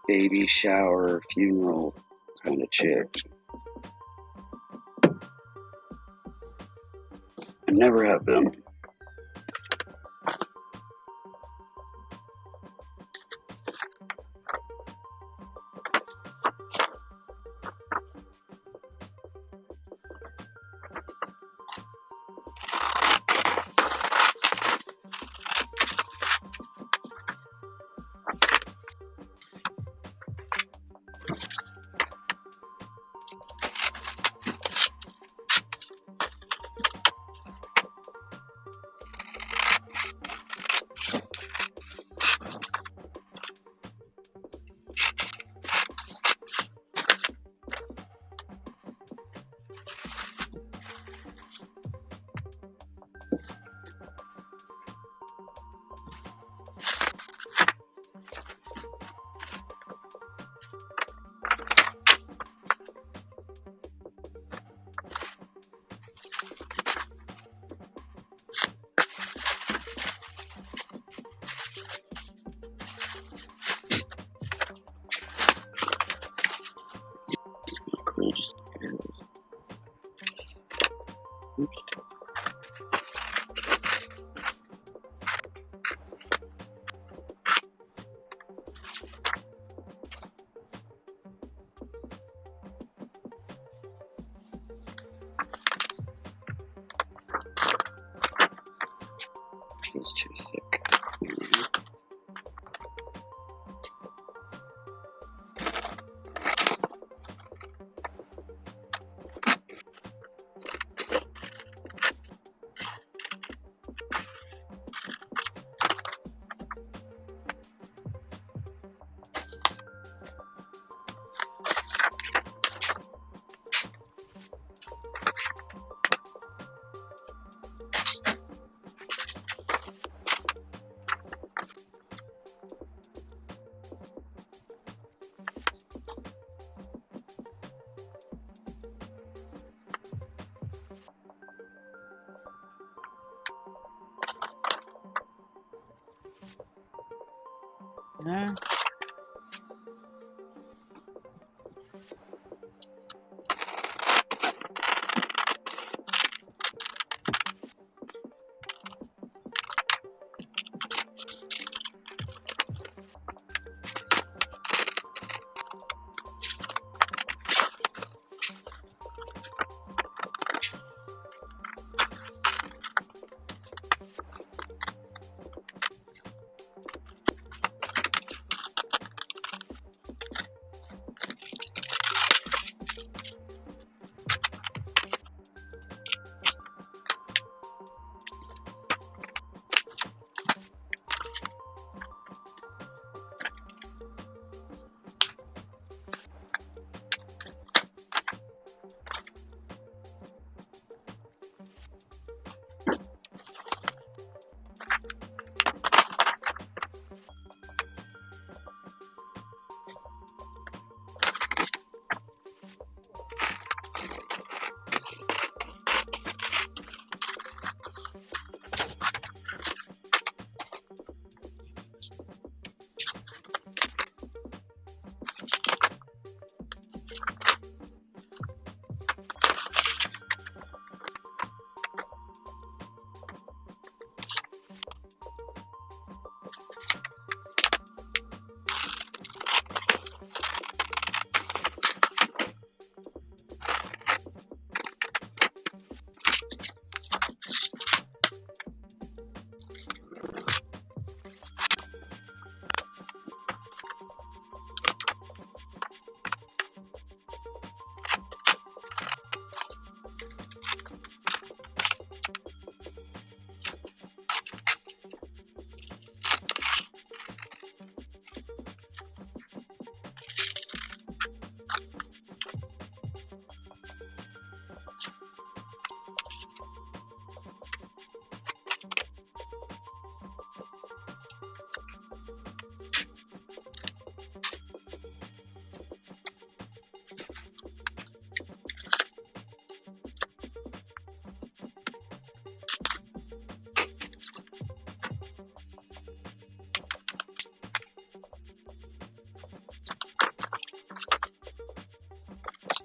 Speaker 5: baby shower, funeral kind of chick. I never have been. Just oops. It's too thick.
Speaker 1: Yeah.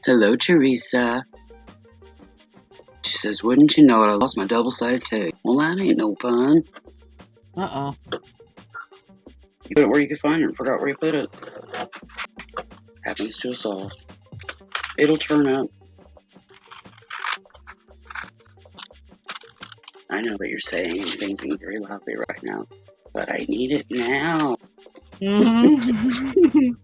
Speaker 5: Hello, Teresa. She says, wouldn't you know it, I lost my double-sided tape. Well, that ain't no fun.
Speaker 1: Uh-oh.
Speaker 5: You put it where you could find it and forgot where you put it. Happens to us all. It'll turn up. I know what you're saying and thinking very loudly right now, but I need it now.
Speaker 1: Mhm.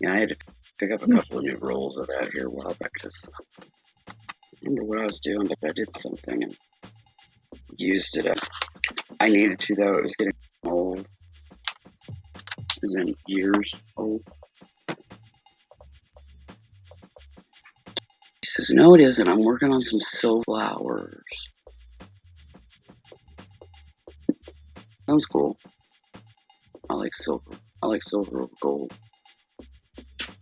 Speaker 5: Yeah, I had to pick up a couple of new rolls of that here a while back because I remember what I was doing, but I did something and used it up. I needed to, though. It was getting old. As in years old. He says, no, it isn't. I'm working on some silver flowers. Sounds cool. I like silver. I like silver over gold.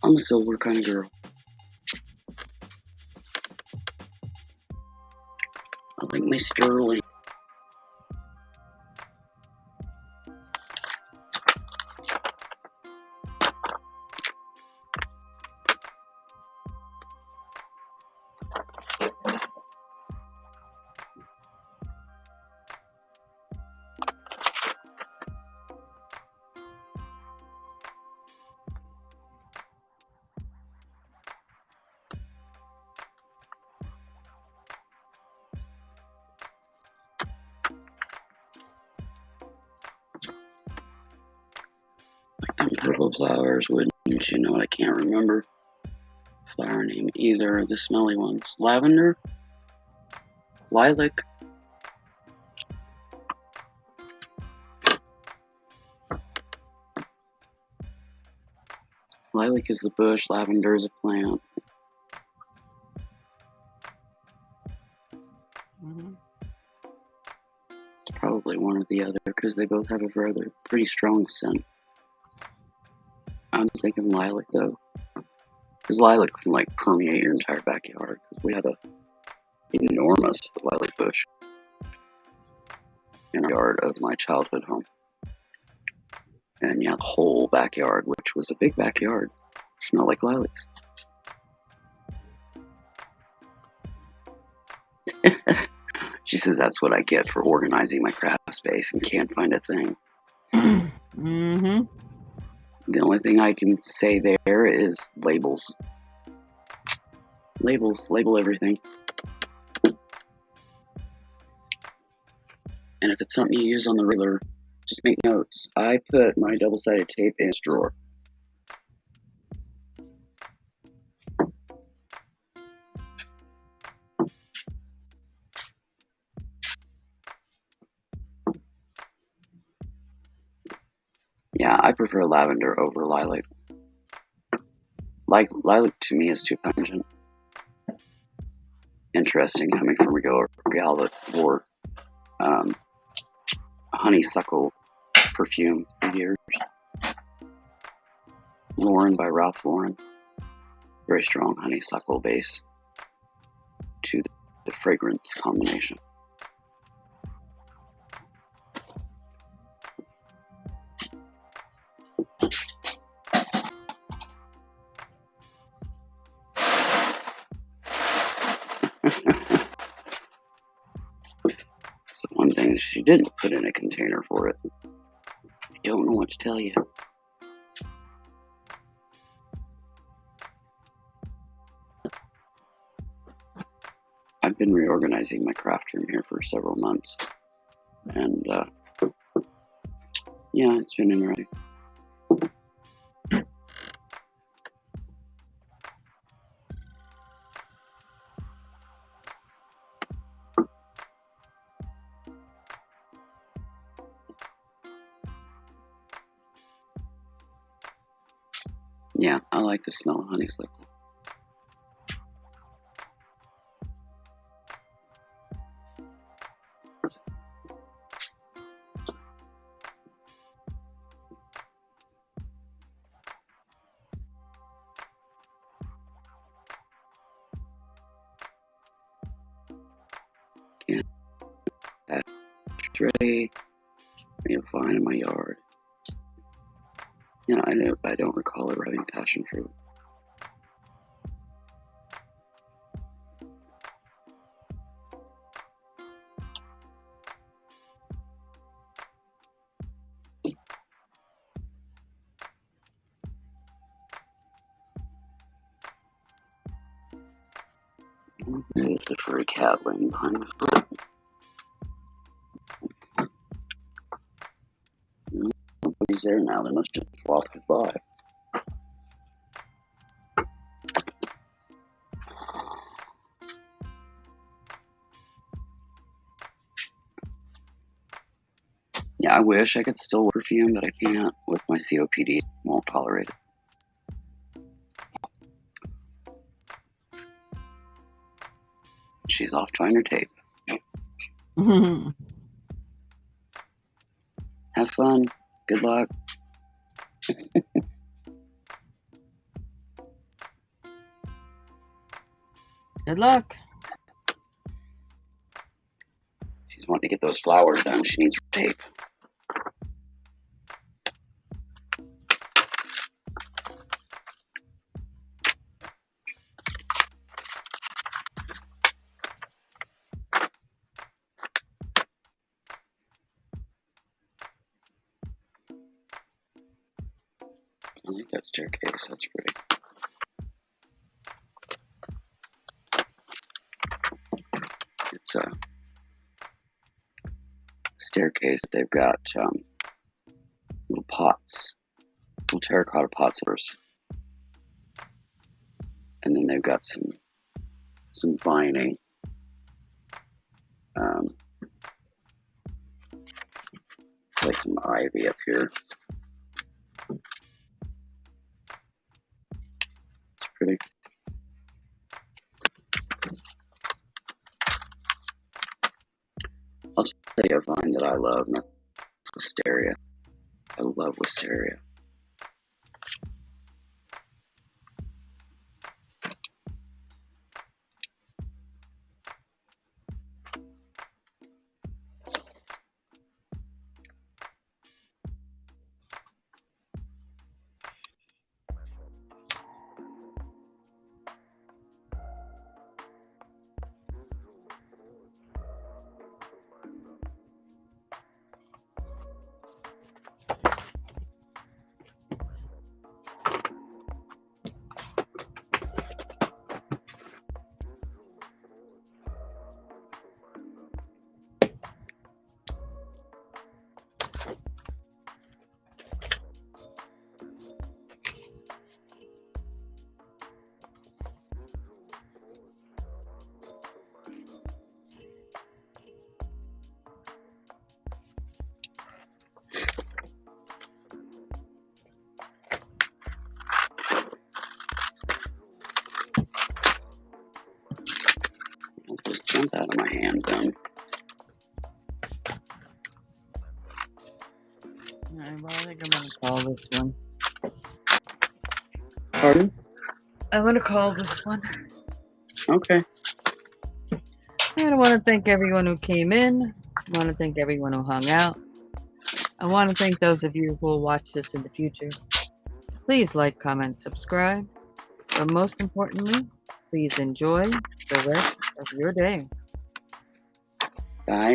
Speaker 5: I'm a silver kind of girl. I like my sterling. Purple flowers, wouldn't you know it? I can't remember flower name either. The smelly ones. Lavender? Lilac? Lilac is the bush, lavender is a plant.
Speaker 1: Mhm.
Speaker 5: It's probably one or the other because they both have a rather pretty strong scent. I'm thinking lilac though. Because lilac can like permeate your entire backyard. We had a enormous lilac bush in the yard of my childhood home. And yeah, the whole backyard, which was a big backyard, smelled like lilacs. She says that's what I get for organizing my craft space and can't find a thing.
Speaker 1: Mm-hmm.
Speaker 5: The only thing I can say there is labels. Labels, label everything. And if it's something you use on the regular, just make notes. I put my double-sided tape in its drawer. Yeah, I prefer lavender over lilac. Lilac to me is too pungent. Interesting coming from a gal that wore honeysuckle perfume for years. Lauren by Ralph Lauren. Very strong honeysuckle base to the fragrance combination. So one thing she didn't put in a container for it. I don't know what to tell you. I've been reorganizing my craft room here for several months. And yeah, it's been interesting. Yeah, I like the smell of honeysuckle. ready. You'll find in my yard. I don't recall it having passion fruit. There's a furry cat laying behind my foot. Nobody's there now. They must have walked goodbye. Yeah, I wish I could still perfume, but I can't with my COPD. Won't tolerate it. She's off trying her tape. Have fun. Good luck.
Speaker 1: Good luck.
Speaker 5: She's wanting to get those flowers done. She needs tape. I like that staircase. That's pretty. It's a staircase. They've got little pots, little terracotta pots, and then they've got some vining. It's like some ivy up here. It's pretty. I'll tell you a vine that I love, and that's wisteria. I love wisteria. Just jump out of my hand then.
Speaker 1: Alright, well, I think I'm gonna call this one.
Speaker 5: Pardon?
Speaker 1: I'm gonna call this one.
Speaker 5: Okay.
Speaker 1: I want to thank everyone who came in. I want to thank everyone who hung out. I want to thank those of you who will watch this in the future. Please like, comment, subscribe. But most importantly, please enjoy the rest of your day.
Speaker 5: Bye.